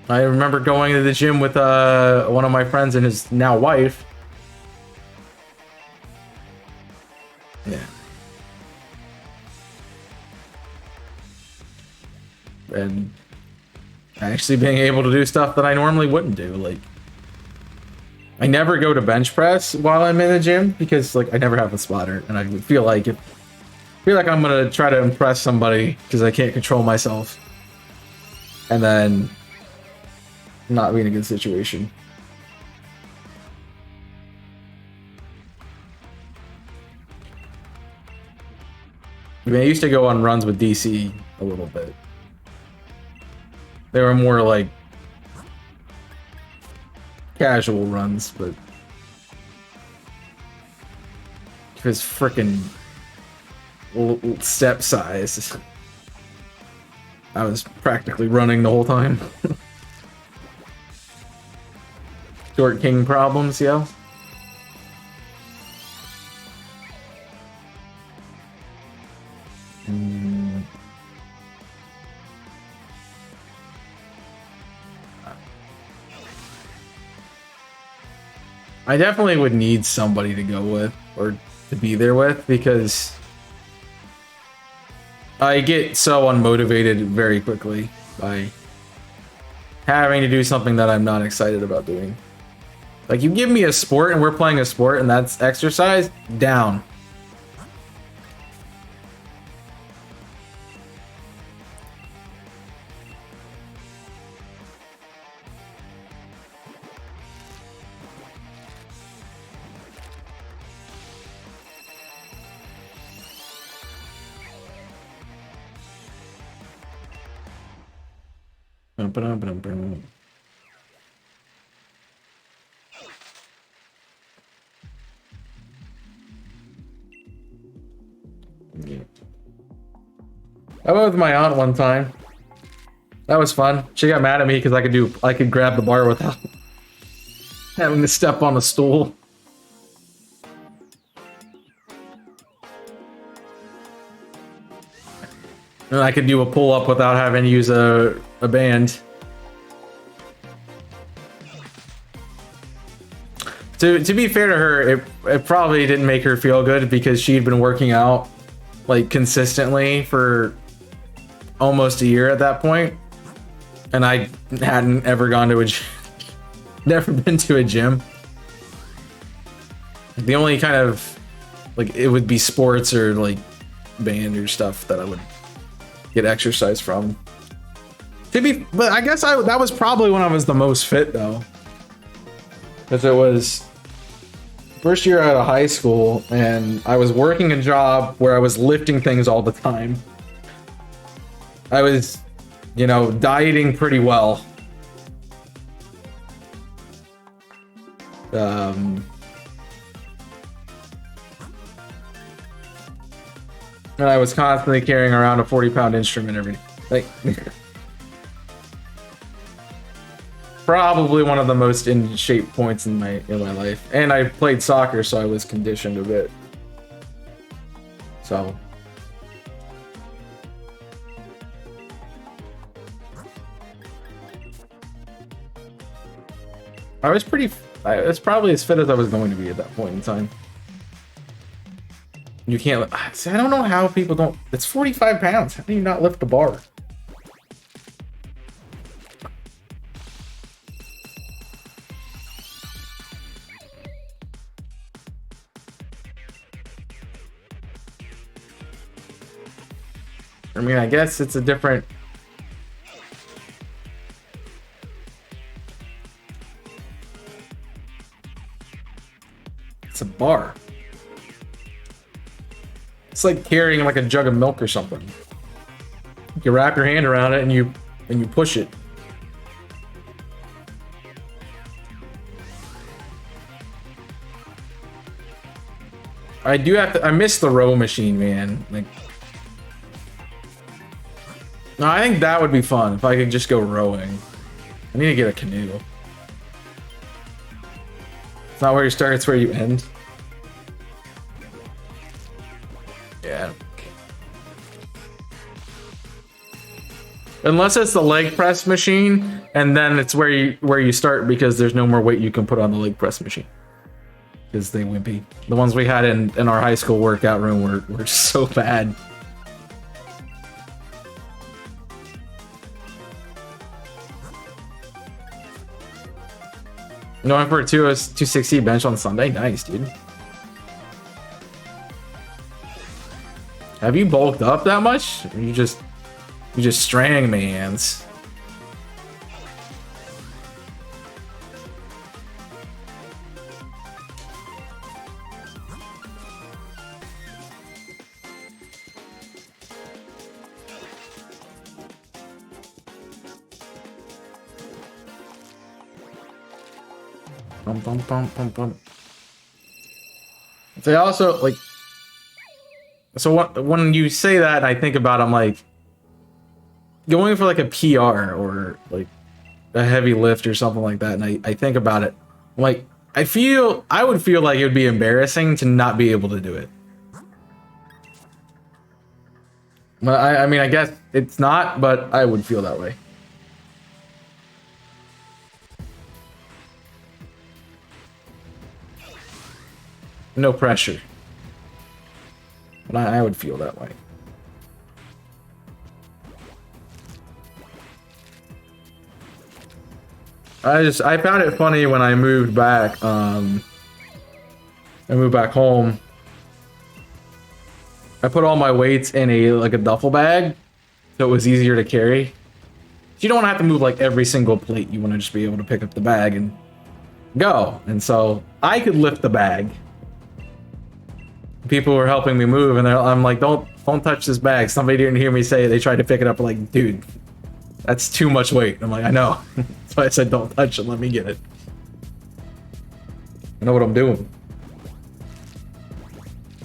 I remember going to the gym with one of my friends and his now wife. Yeah. And actually being able to do stuff that I normally wouldn't do. Like, I never go to bench press while I'm in the gym because, like, I never have a spotter, and I feel like I'm gonna try to impress somebody because I can't control myself, and then not be in a good situation. I mean, I used to go on runs with DC a little bit. They were more like casual runs, but his frickin' step size, I was practically running the whole time. Short king problems, yo. I definitely would need somebody to go with or to be there with because I get so unmotivated very quickly by having to do something that I'm not excited about doing. Like, you give me a sport and we're playing a sport and that's exercise, down. I went with my aunt one time. That was fun. She got mad at me because I could grab the bar without having to step on a stool. And I could do a pull-up without having to use a band. To be fair to her, it probably didn't make her feel good because she'd been working out like consistently for almost a year at that point, and I hadn't ever gone to a never been to a gym. The only kind of like it would be sports or like band or stuff that I would get exercise from. But I guess that was probably when I was the most fit though, because it was first year out of high school and I was working a job where I was lifting things all the time. I was, you know, dieting pretty well. And I was constantly carrying around a 40-pound instrument every, like, probably one of the most in shape points in my life. And I played soccer, so I was conditioned a bit. So I was pretty. It's probably as fit as I was going to be at that point in time. You can't. See, I don't know how people don't. It's 45 pounds. How do you not lift the bar? I mean, I guess it's a different. It's a bar. It's like carrying like a jug of milk or something. You wrap your hand around it and you push it. I do have to. I miss the row machine, man. Like, no, I think that would be fun if I could just go rowing. I need to get a canoe. It's not where you start, it's where you end. Yeah. Unless it's the leg press machine, and then it's where you start because there's no more weight you can put on the leg press machine. Because they wimpy. The ones we had in our high school workout room were so bad. Going for a 260 bench on Sunday? Nice, dude. Have you bulked up that much? Or you just strangmans? Bum, bum, bum, bum, bum. They also like. So when you say that, I think about, I'm like, going for like a PR or like a heavy lift or something like that, and I think about it, I'm like, I would feel like it would be embarrassing to not be able to do it. Well, I mean, I guess it's not, but I would feel that way. No pressure. But I would feel that way. I found it funny when I moved back. I moved back home. I put all my weights in a duffel bag, so it was easier to carry. You don't want to have to move like every single plate. You want to just be able to pick up the bag and go. And so I could lift the bag. People were helping me move, and I'm like, don't touch this bag. Somebody didn't hear me say it. They tried to pick it up, like, dude, that's too much weight. I'm like, I know. That's why I said don't touch it. Let me get it. I know what I'm doing.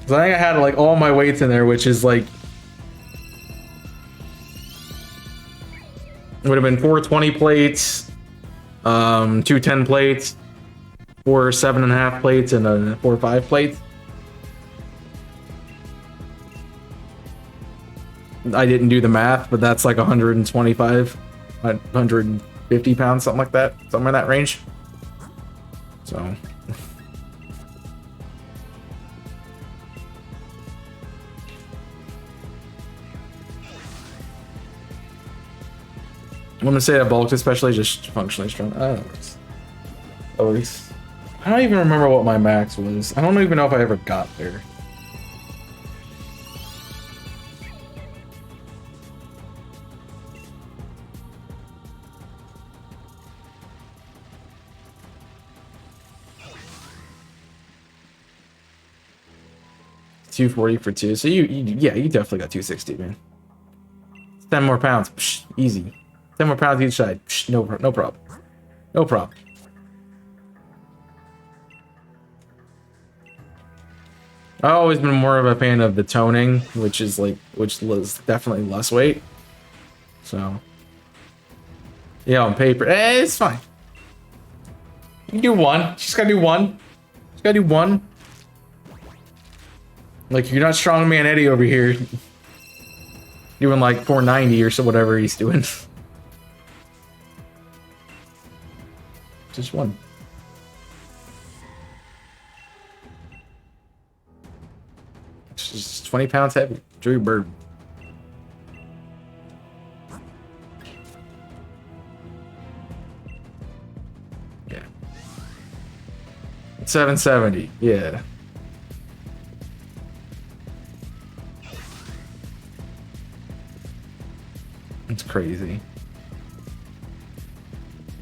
So I think I had like all my weights in there, which is like, it would have been 4 20 plates, 2 10 plates, 4 7.5 plates, and 4 5 plates. I didn't do the math, but that's like 125, 150 pounds, something like that, somewhere in that range. So I'm gonna say that bulked, especially just functionally strong. At least I don't even remember what my max was. I don't even know if I ever got there. $240 for 2, so you definitely got 260, man. 10 more pounds. Psh, easy. 10 more pounds each side. Psh, no problem. No problem. I've always been more of a fan of the toning, which is definitely less weight. So, yeah, on paper, it's fine. You can do one. She's gotta do one. She's gotta do one. Like, you're not strongman Eddie over here doing like 490 or so, whatever he's doing. Just one. It's just 20 pounds heavy. Drew Bird. Yeah. 770. Yeah. It's crazy.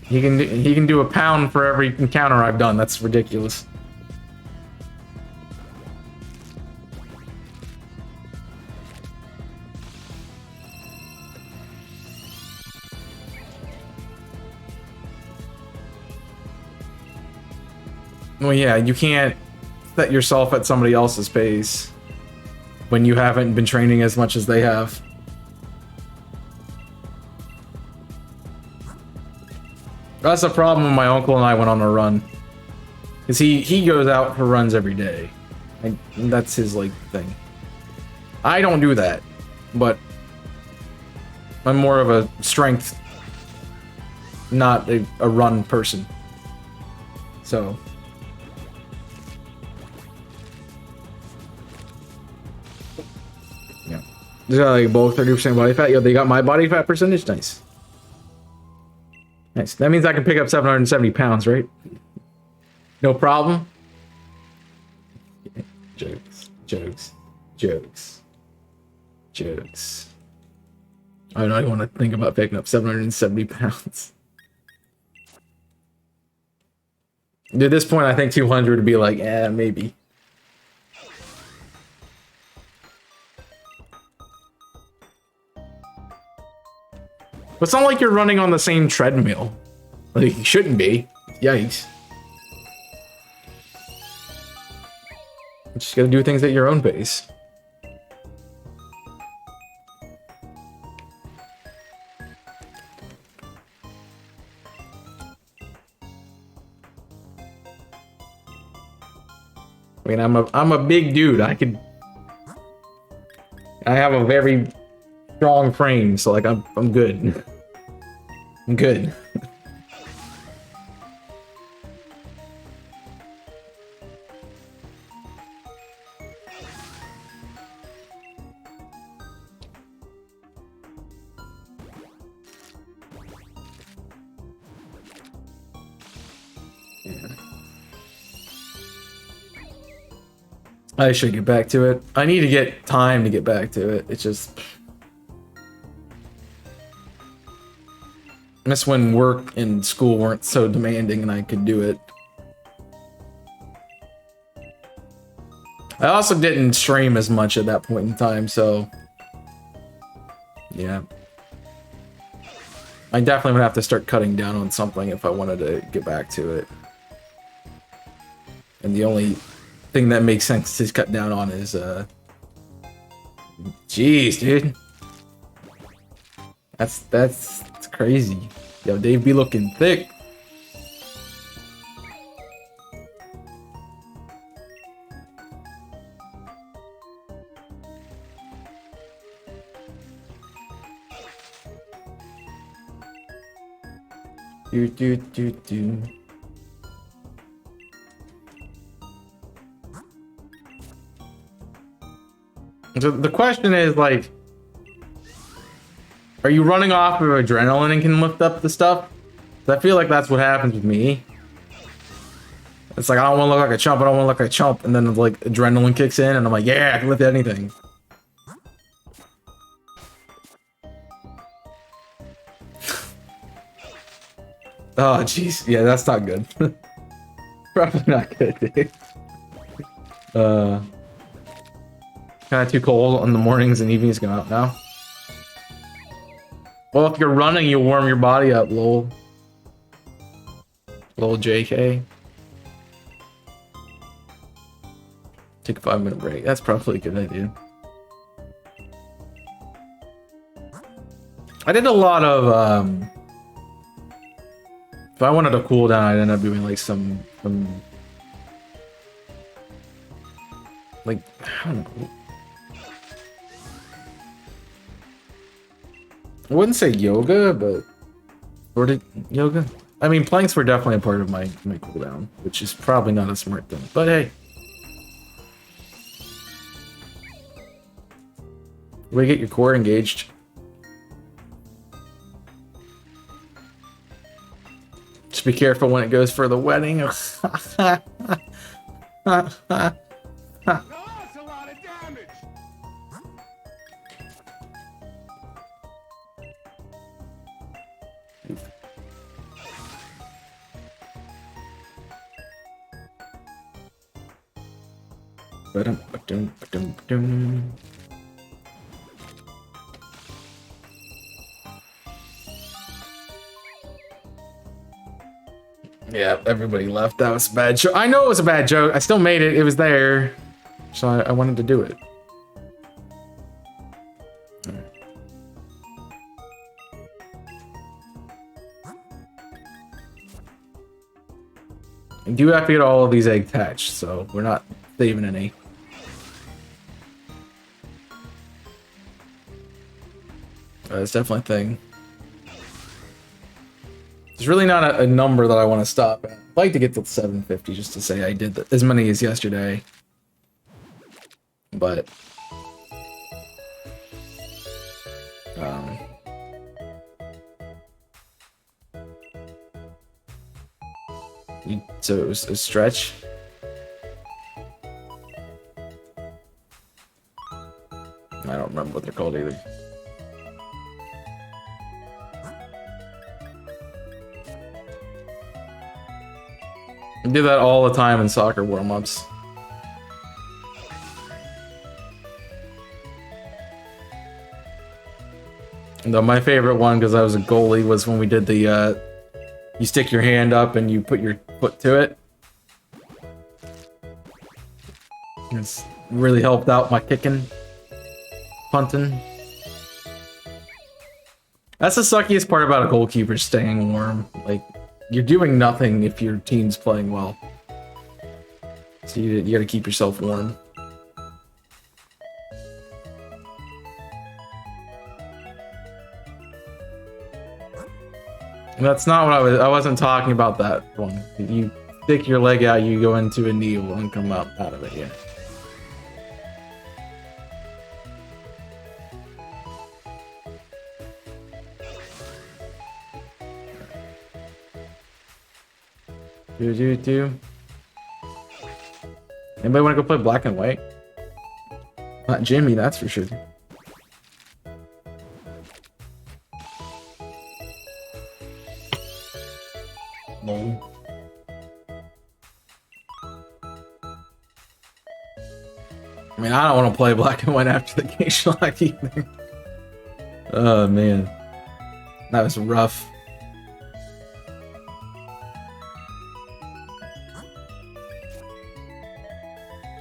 He can do a pound for every encounter I've done. That's ridiculous. Well, yeah, you can't set yourself at somebody else's pace when you haven't been training as much as they have. That's a problem when my uncle and I went on a run. Because he goes out for runs every day. And that's his, like, thing. I don't do that. But I'm more of a strength, not a run person. So... yeah. They got, like, both 30% body fat. Yo, they got my body fat percentage? Nice. Nice. That means I can pick up 770 pounds, right? No problem. Jokes. Jokes. Jokes. Jokes. I don't even want to think about picking up 770 pounds. At this point, I think 200 would be like, eh, maybe. But it's not like you're running on the same treadmill. Like, you shouldn't be. Yikes. You just gotta do things at your own pace. I mean, I'm a big dude. I have a very strong frame, so like I'm good. I'm good. Yeah. I should get back to it. I need to get time to get back to it. It's just... that's when work and school weren't so demanding and I could do it. I also didn't stream as much at that point in time, so... yeah. I definitely would have to start cutting down on something if I wanted to get back to it. And the only thing that makes sense to cut down on is, jeez, dude. That's crazy. Yo, Dave be looking thick. Do. So the question is, like, are you running off of adrenaline and can lift up the stuff? I feel like that's what happens with me. It's like, I don't want to look like a chump, I don't want to look like a chump, and then like adrenaline kicks in and I'm like, yeah, I can lift anything. Oh jeez, yeah, that's not good. Probably not good, dude. Kind of too cold on the mornings and evenings. Go out now. Well, if you're running, you warm your body up, lol. Lol JK. Take a 5-minute break. That's probably a good idea. I did a lot of, if I wanted to cool down, I'd end up doing like some like, I don't know. I wouldn't say yoga, but sort of yoga. I mean, planks were definitely a part of my cooldown, which is probably not a smart thing, but hey. Way to get your core engaged. Just be careful when it goes for the wedding. That's a lot of damage. Yeah, everybody left. That was a bad joke. I know it was a bad joke. I still made it. It was there. So I wanted to do it. I do have to get all of these eggs hatched, so we're not saving any. That's definitely a thing. There's really not a number that I want to stop at. I'd like to get to 750 just to say I did as many as yesterday. But so it was a stretch. I don't remember what they're called either. I do that all the time in soccer warm-ups. Though my favorite one, because I was a goalie, was when we did the you stick your hand up and you put your foot to it. It's really helped out my kicking, punting. That's the suckiest part about a goalkeeper, staying warm. Like, you're doing nothing if your team's playing well. So you gotta keep yourself warm. And that's not what I wasn't talking about that one. You stick your leg out, you go into a kneel and come out of it, yeah. Do. Anybody want to go play black and white? Not Jimmy, that's for sure. No. I mean, I don't want to play black and white after the game lock either. Oh man, that was rough.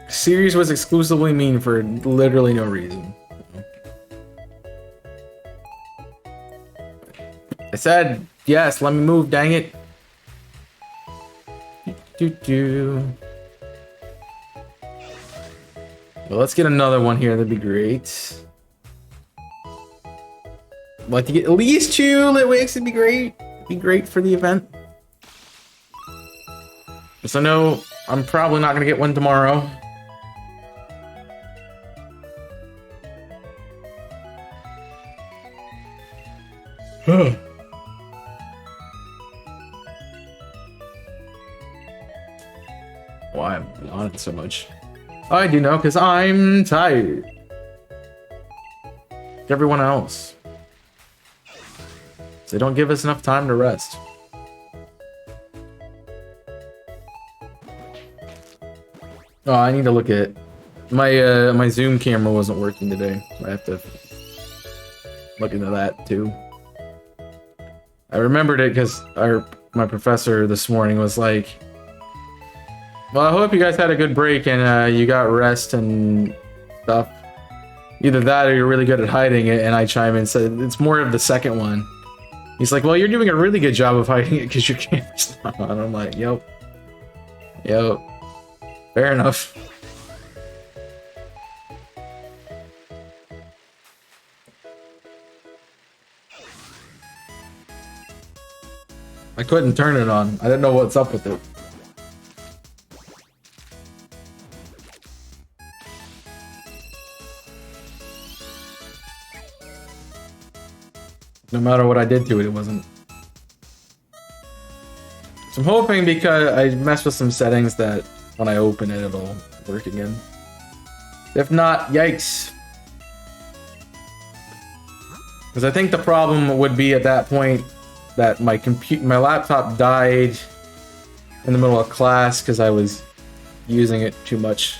Series was exclusively mean for literally no reason. I said yes, let me move, dang it. Well, let's get another one here, that'd be great. I'd like to get at least 2 lit wicks, it'd be great. It'd be great for the event. So I know I'm probably not gonna get one tomorrow. Why am I on it so much? I do know, because I'm tired. Everyone else. They don't give us enough time to rest. Oh, I need to look at my my Zoom camera wasn't working today. I have to look into that too. I remembered it because my professor this morning was like, well, I hope you guys had a good break and you got rest and stuff. Either that or you're really good at hiding it. And I chime in and said, it's more of the second one. He's like, well, you're doing a really good job of hiding it because your camera's not on. I'm like, yep. Yep. Fair enough. I couldn't turn it on. I didn't know what's up with it. No matter what I did to it, it wasn't. So I'm hoping because I messed with some settings that when I open it, it'll work again. If not, yikes. Because I think the problem would be at that point that my laptop died in the middle of class because I was using it too much.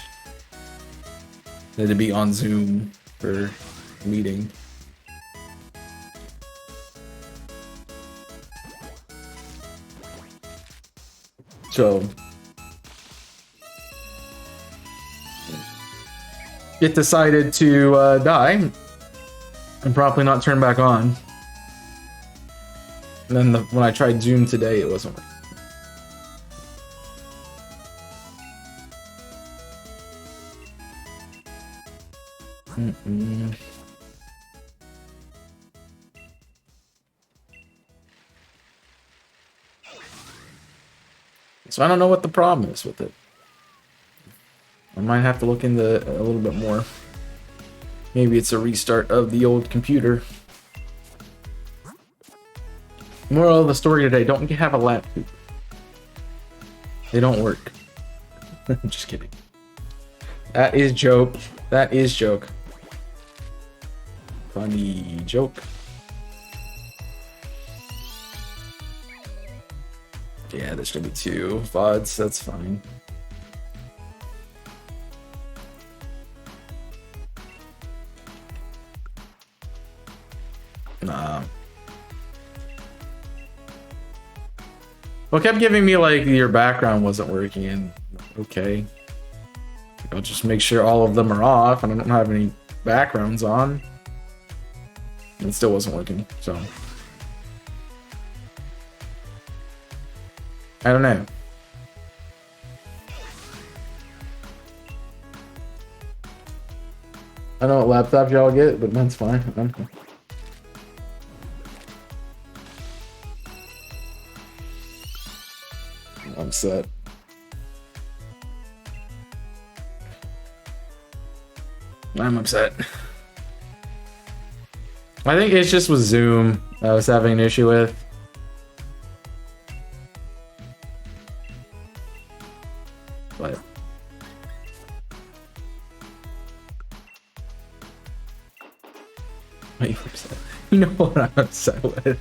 I had to be on Zoom for a meeting. So it decided to die and probably not turn back on. And then when I tried Zoom today, it wasn't working. So I don't know what the problem is with it. I might have to look into a little bit more. Maybe it's a restart of the old computer. Moral of the story today, don't have a laptop. They don't work. Just kidding. That is joke. That is joke. Funny joke. Yeah, there's gonna be 2 VODs, that's fine. Nah. Well, it kept giving me like your background wasn't working and okay. I'll just make sure all of them are off and I don't have any backgrounds on. And it still wasn't working, so. I don't know. I don't know what laptop y'all get, but mine's fine. I'm set. I'm upset. I think it's just with Zoom I was having an issue with. But why are you upset? You know what I'm upset with.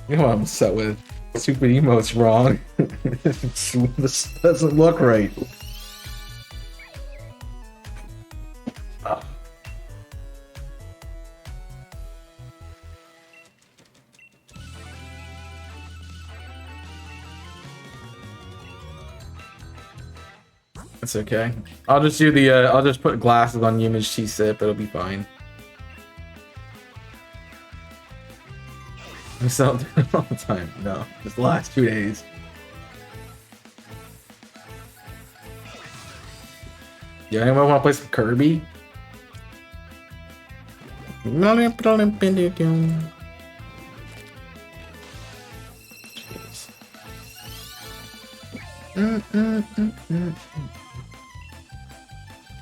You know what I'm upset with. Stupid emote's wrong. This doesn't look right. It's okay. I'll just do the I'll just put glasses on Image T-Sip, it'll be fine. I still do it all the time. No, just the last 2 days. Yeah, anyone want to play some Kirby?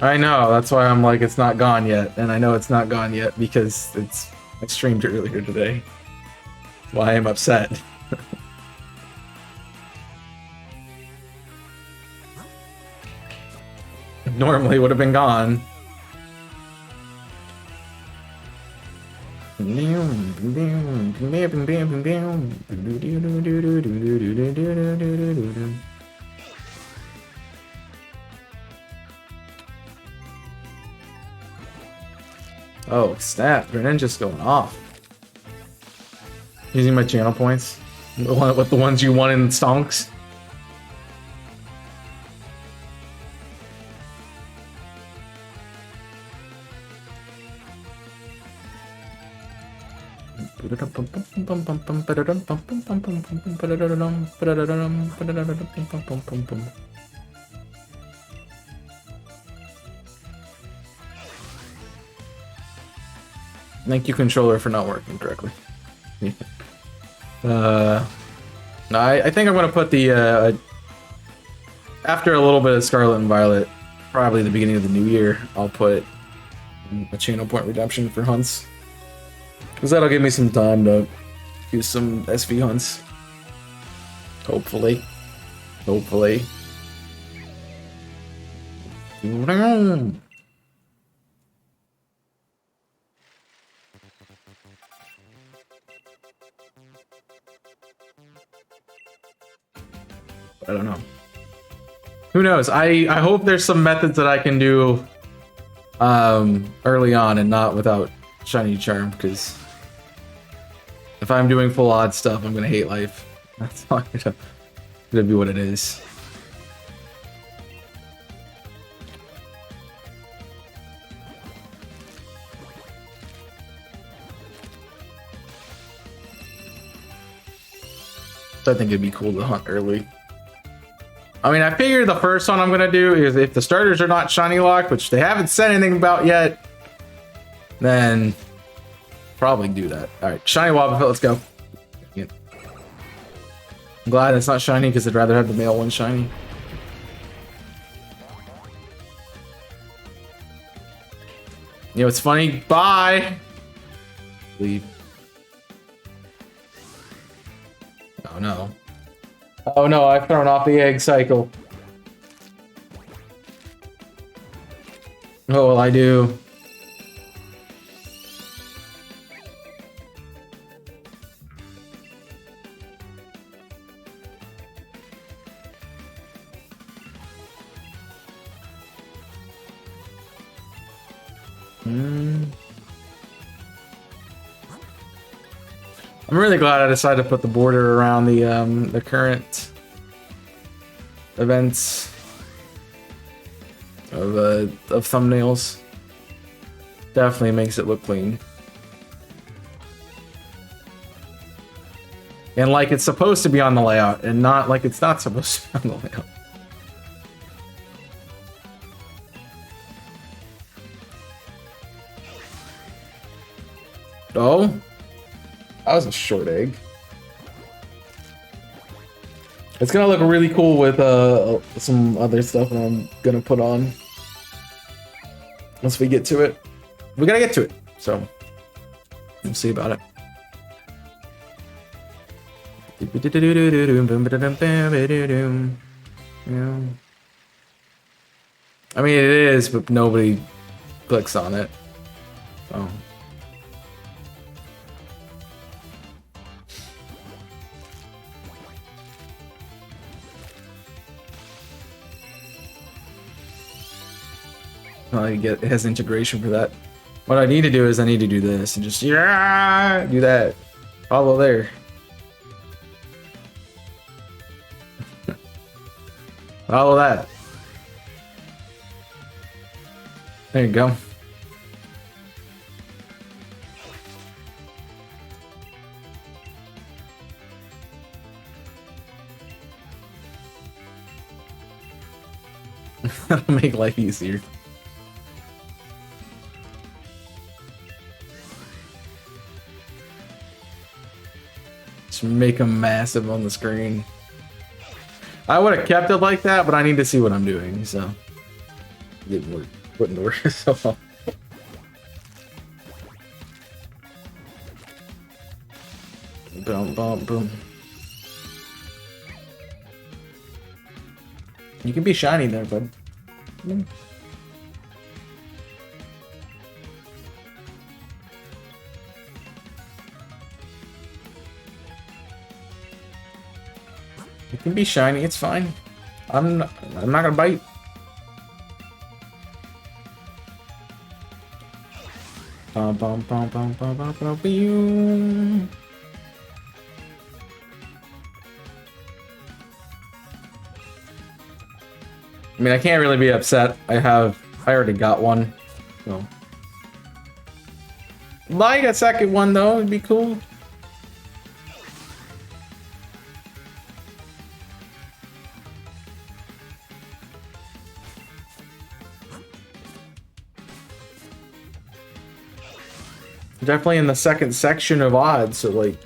I know, that's why I'm like, it's not gone yet. And I know it's not gone yet because I streamed earlier today. That's why I'm upset. Normally would have been gone. Oh, snap. Greninja's going off. Using my channel points. With the ones you won in stonks. Thank you, controller, for not working correctly. No, I think I'm gonna put the after a little bit of Scarlet and Violet, probably the beginning of the new year, I'll put a channel point redemption for hunts, because that'll give me some time to do some SV hunts. Hopefully. I don't know. Who knows? I hope there's some methods that I can do early on and not without Shiny Charm, because if I'm doing full odd stuff, I'm gonna hate life. That's not gonna be what it is. So I think it'd be cool to hunt early. I mean, I figure the first one I'm gonna do is if the starters are not shiny locked, which they haven't said anything about yet, then probably do that. All right, shiny Wobbuffet, let's go. Yeah. I'm glad it's not shiny because I'd rather have the male one shiny. You know, it's funny. Bye. Leave. Oh no. Oh no, I've thrown off the egg cycle. What will I do? I'm really glad I decided to put the border around the current events of thumbnails. Definitely makes it look clean. And like it's supposed to be on the layout, and not like it's not supposed to be on the layout. Oh, that was a short egg. It's gonna look really cool with some other stuff that I'm gonna put on once we get to it. We gotta get to it, so we'll see about it. Yeah. I mean, it is, but nobody clicks on it. Oh. It has integration for that. What I need to do is I need to do this and just do that. Follow there. Follow that. There you go. That'll make life easier. Just make them massive on the screen. I would have kept it like that, but I need to see what I'm doing, so it didn't work. Wouldn't work. So boom, boom, boom. You can be shiny there, bud. You can be shiny, it's fine. I'm not gonna bite. I mean, I can't really be upset. I already got one. So. Like a second one though, it'd be cool. Definitely in the second section of odds, so like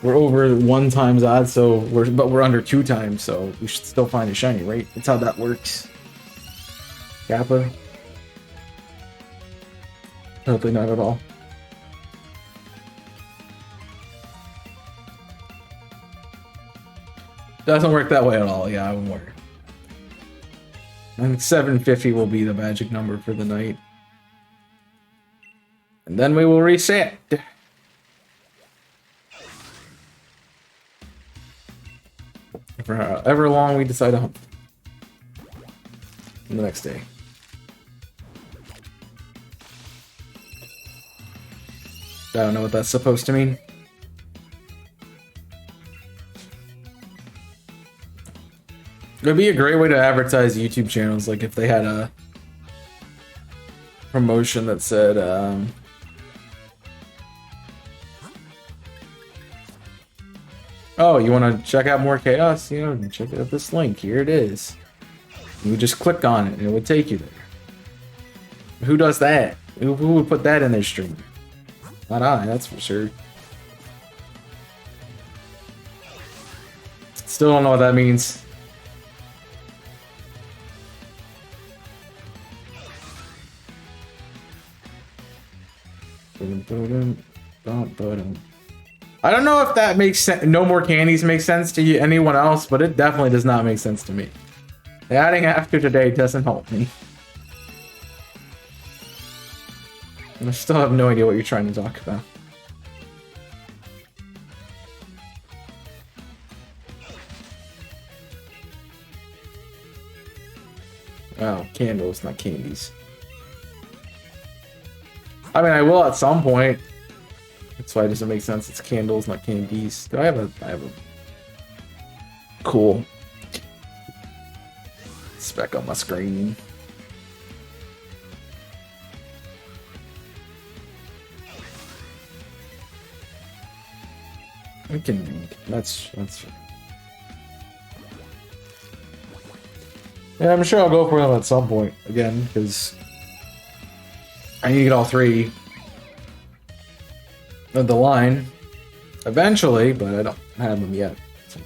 we're over 1 times odds, so we're under 2 times, so we should still find a shiny, right? That's how that works. Kappa. Hopefully not at all. Doesn't work that way at all. Yeah, I wouldn't worry. I think 750 will be the magic number for the night. And then we will reset. For however long we decide to hunt. The next day. I don't know what that's supposed to mean. It'd be a great way to advertise YouTube channels, like if they had a promotion that said, oh, you want to check out more chaos? You know, check out this link. Here it is. You would just click on it and it would take you there. Who does that? Who would put that in their stream? Not I, that's for sure. Still don't know what that means. I don't know if that makes sense. No more candies makes sense to anyone else, but it definitely does not make sense to me. Adding after today doesn't help me. I still have no idea what you're trying to talk about. Oh, candles, not candies. I mean, I will at some point. That's why it doesn't make sense. It's candles, not candies. Do I have a cool speck on my screen? We can read. That's yeah, I'm sure I'll go for them at some point again, because I need to get all 3 of the line eventually, but I don't have them yet. So.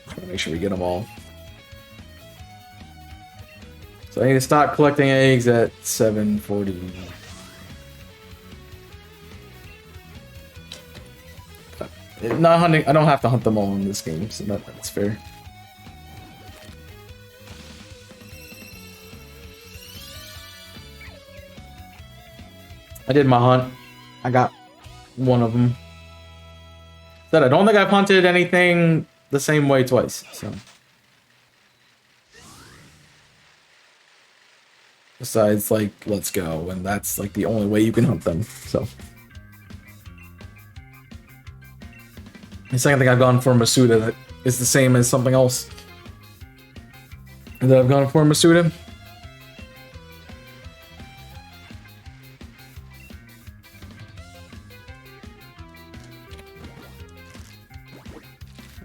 Gotta make sure we get them all. So I need to stop collecting eggs at 7:40. Not hunting. I don't have to hunt them all in this game, so that's fair. I did my hunt. I got one of them. Said I don't think I've hunted anything the same way twice. So besides, like, let's go, and that's like the only way you can hunt them. So. The second thing I've gone for Masuda that is the same as something else that I've gone for Masuda.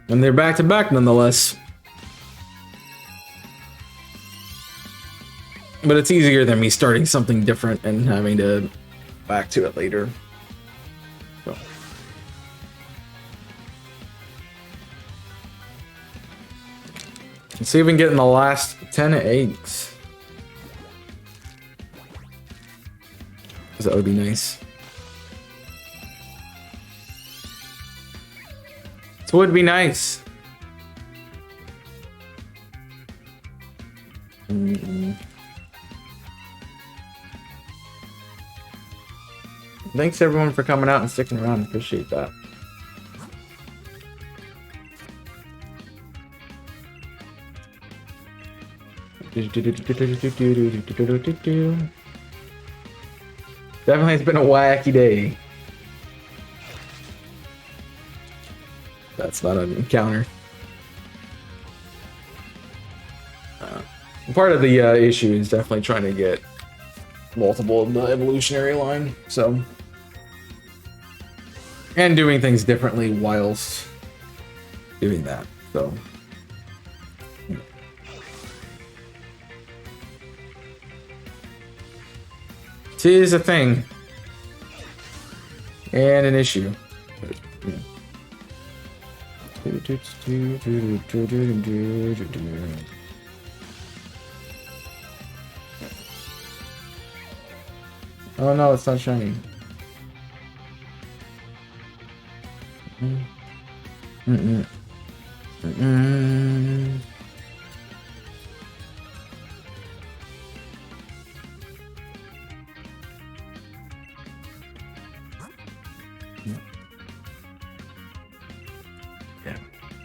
And they're back to back nonetheless. But it's easier than me starting something different and having to back to it later. So. Let's see if we can get in the last 10 eggs. Because that would be nice. It would be nice. Thanks everyone for coming out and sticking around. Appreciate that. Definitely has been a wacky day. That's not an encounter. Part of the issue is definitely trying to get multiple of the evolutionary line, so. And doing things differently whilst doing that, so. It is a thing. And an issue. But, yeah. Oh no, it's not shiny.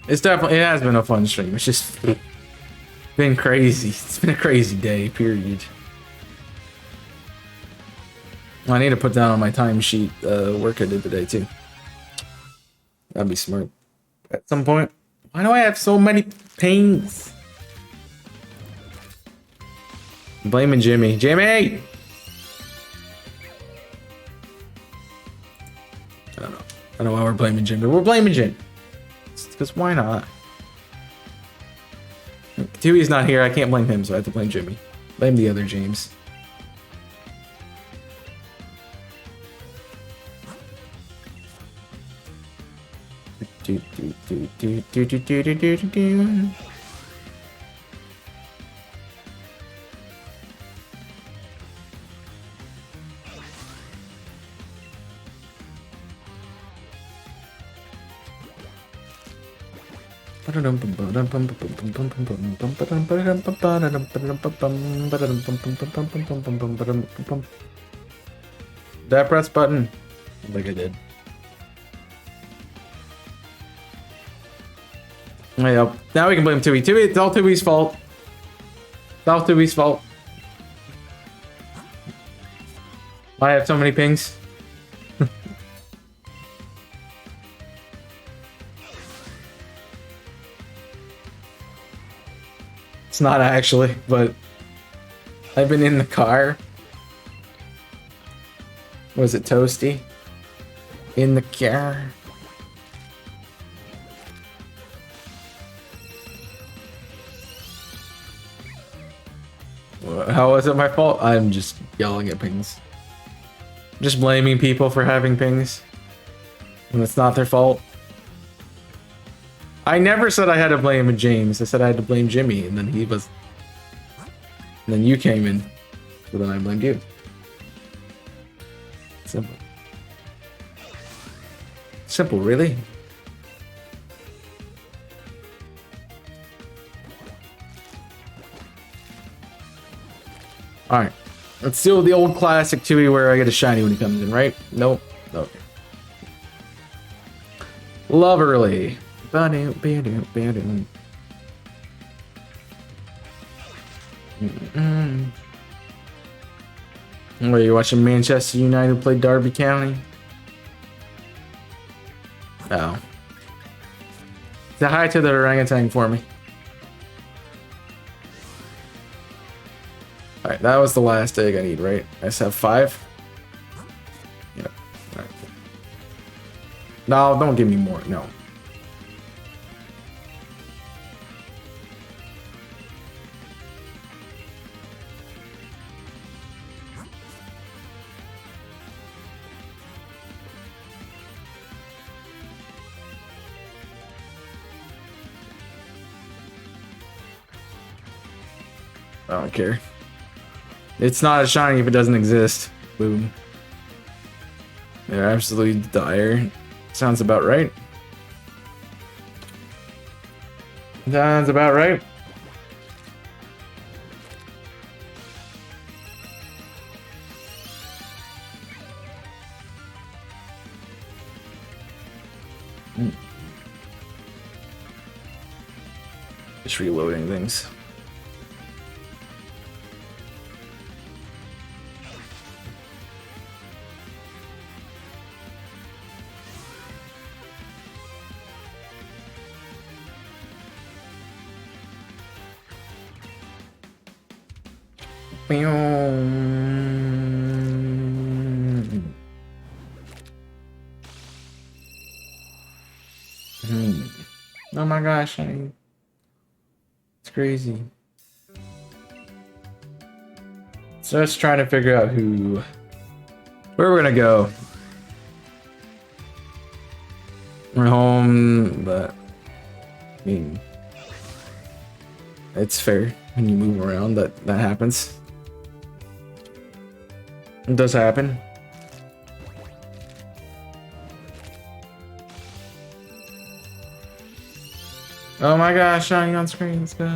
It's definitely, it has been a fun stream. It's just been crazy. It's been a crazy day, period. I need to put down on my timesheet work I did today too. That'd be smart. At some point. Why do I have so many pings? I'm blaming Jimmy. Jimmy! I don't know. I don't know why we're blaming Jimmy. We're blaming Jimmy. Because why not? Tui's not here. I can't blame him, so I have to blame Jimmy. Blame the other James. That press button? I think I did. Yep. Now we can blame Tui. Tui, it's all Tui's fault. It's all Tui's fault. I have so many pings. It's not actually, but I've been in the car. Was it Toasty? In the car. How is it my fault? I'm just yelling at pings. Just blaming people for having pings when it's not their fault. I never said I had to blame James. I said I had to blame Jimmy, and then he was. And then you came in, so then I blamed you. Simple. Simple, really? Alright. Let's do the old classic Tui where I get a shiny when he comes in, right? Nope. Okay. Loverly. Mm-mm. What, are you watching Manchester United play Derby County? Oh. Say hi to the orangutan for me. Alright, that was the last egg I need, right? I just have 5? Yep. Alright. No, don't give me more. No. I don't care. It's not a shiny if it doesn't exist. Boom. They're absolutely dire. Sounds about right. Sounds about right. Just reloading things. Oh my gosh, it's crazy. So let's try to figure out where we're gonna go. We're home, but I mean, it's fair when you move around that happens. It does happen. Oh my gosh, shiny on screen, let's go. I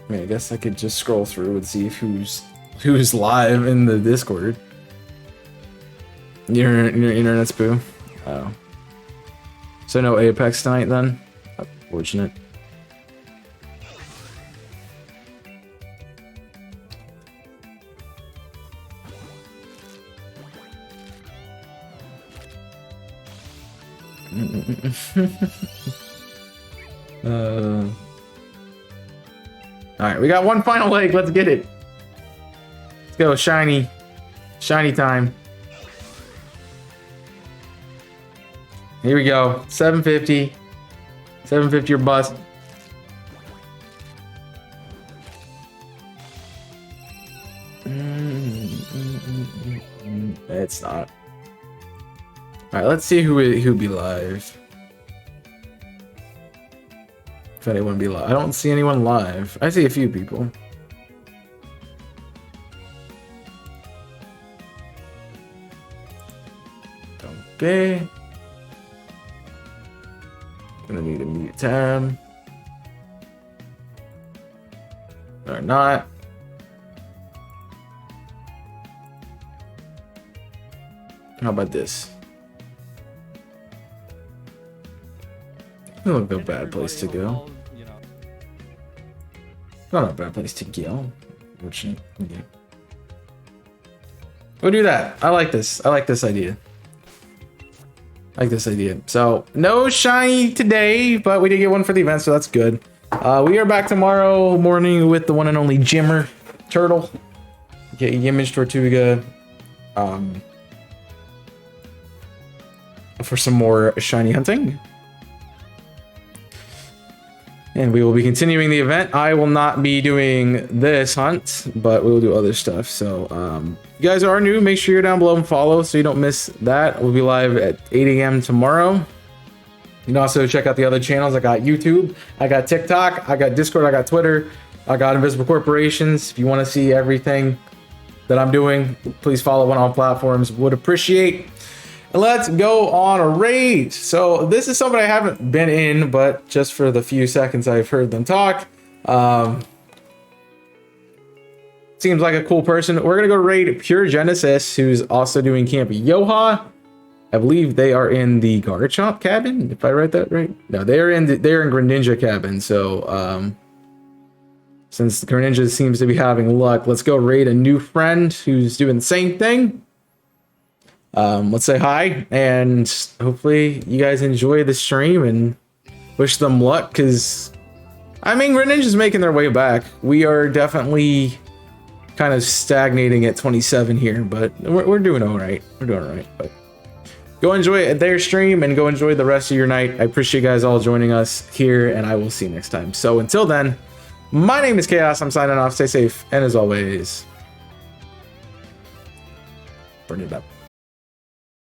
mean, I guess I could just scroll through and see if who's live in the Discord. Your internet's boo. Oh. So no Apex tonight then? Unfortunate. Alright, we got one final leg. Let's get it. Let's go, shiny. Shiny time. Here we go. 750. 750 or bust. It's not. Alright, let's see who be live. If anyone be live. I don't see anyone live. I see a few people. Okay. Gonna need a mute tab. Or not. How about this? Not a bad place to go. Not a bad place to go. Yeah. We'll do that. I like this. I like this idea. I like this idea. So, no shiny today, but we did get one for the event, so that's good. We are back tomorrow morning with the one and only Jimmer Turtle. Get Image Tortuga. For some more shiny hunting. And we will be continuing the event. I will not be doing this hunt, but we will do other stuff. So, if you guys are new, make sure you're down below and follow so you don't miss that. We'll be live at 8 a.m. tomorrow. You can also check out the other channels. I got YouTube, I got TikTok, I got Discord, I got Twitter, I got Invisible Corporations. If you want to see everything that I'm doing, please follow on all platforms. Would appreciate. Let's go on a raid. So this is somebody I haven't been in, but just for the few seconds I've heard them talk, seems like a cool person. We're gonna go raid Pure Genesis, who's also doing Camp Yoha. I believe they are in the guard shop cabin, if I read that right. No, they're in Greninja cabin. So since Greninja seems to be having luck, let's go raid a new friend who's doing the same thing. Let's say hi, and hopefully you guys enjoy the stream and wish them luck, because I mean, Greninja's making their way back. We are definitely kind of stagnating at 27 here, but we're doing all right. We're doing all right, but go enjoy their stream and go enjoy the rest of your night. I appreciate you guys all joining us here, and I will see you next time. So until then, my name is Chaos. I'm signing off. Stay safe, and as always, burn it up.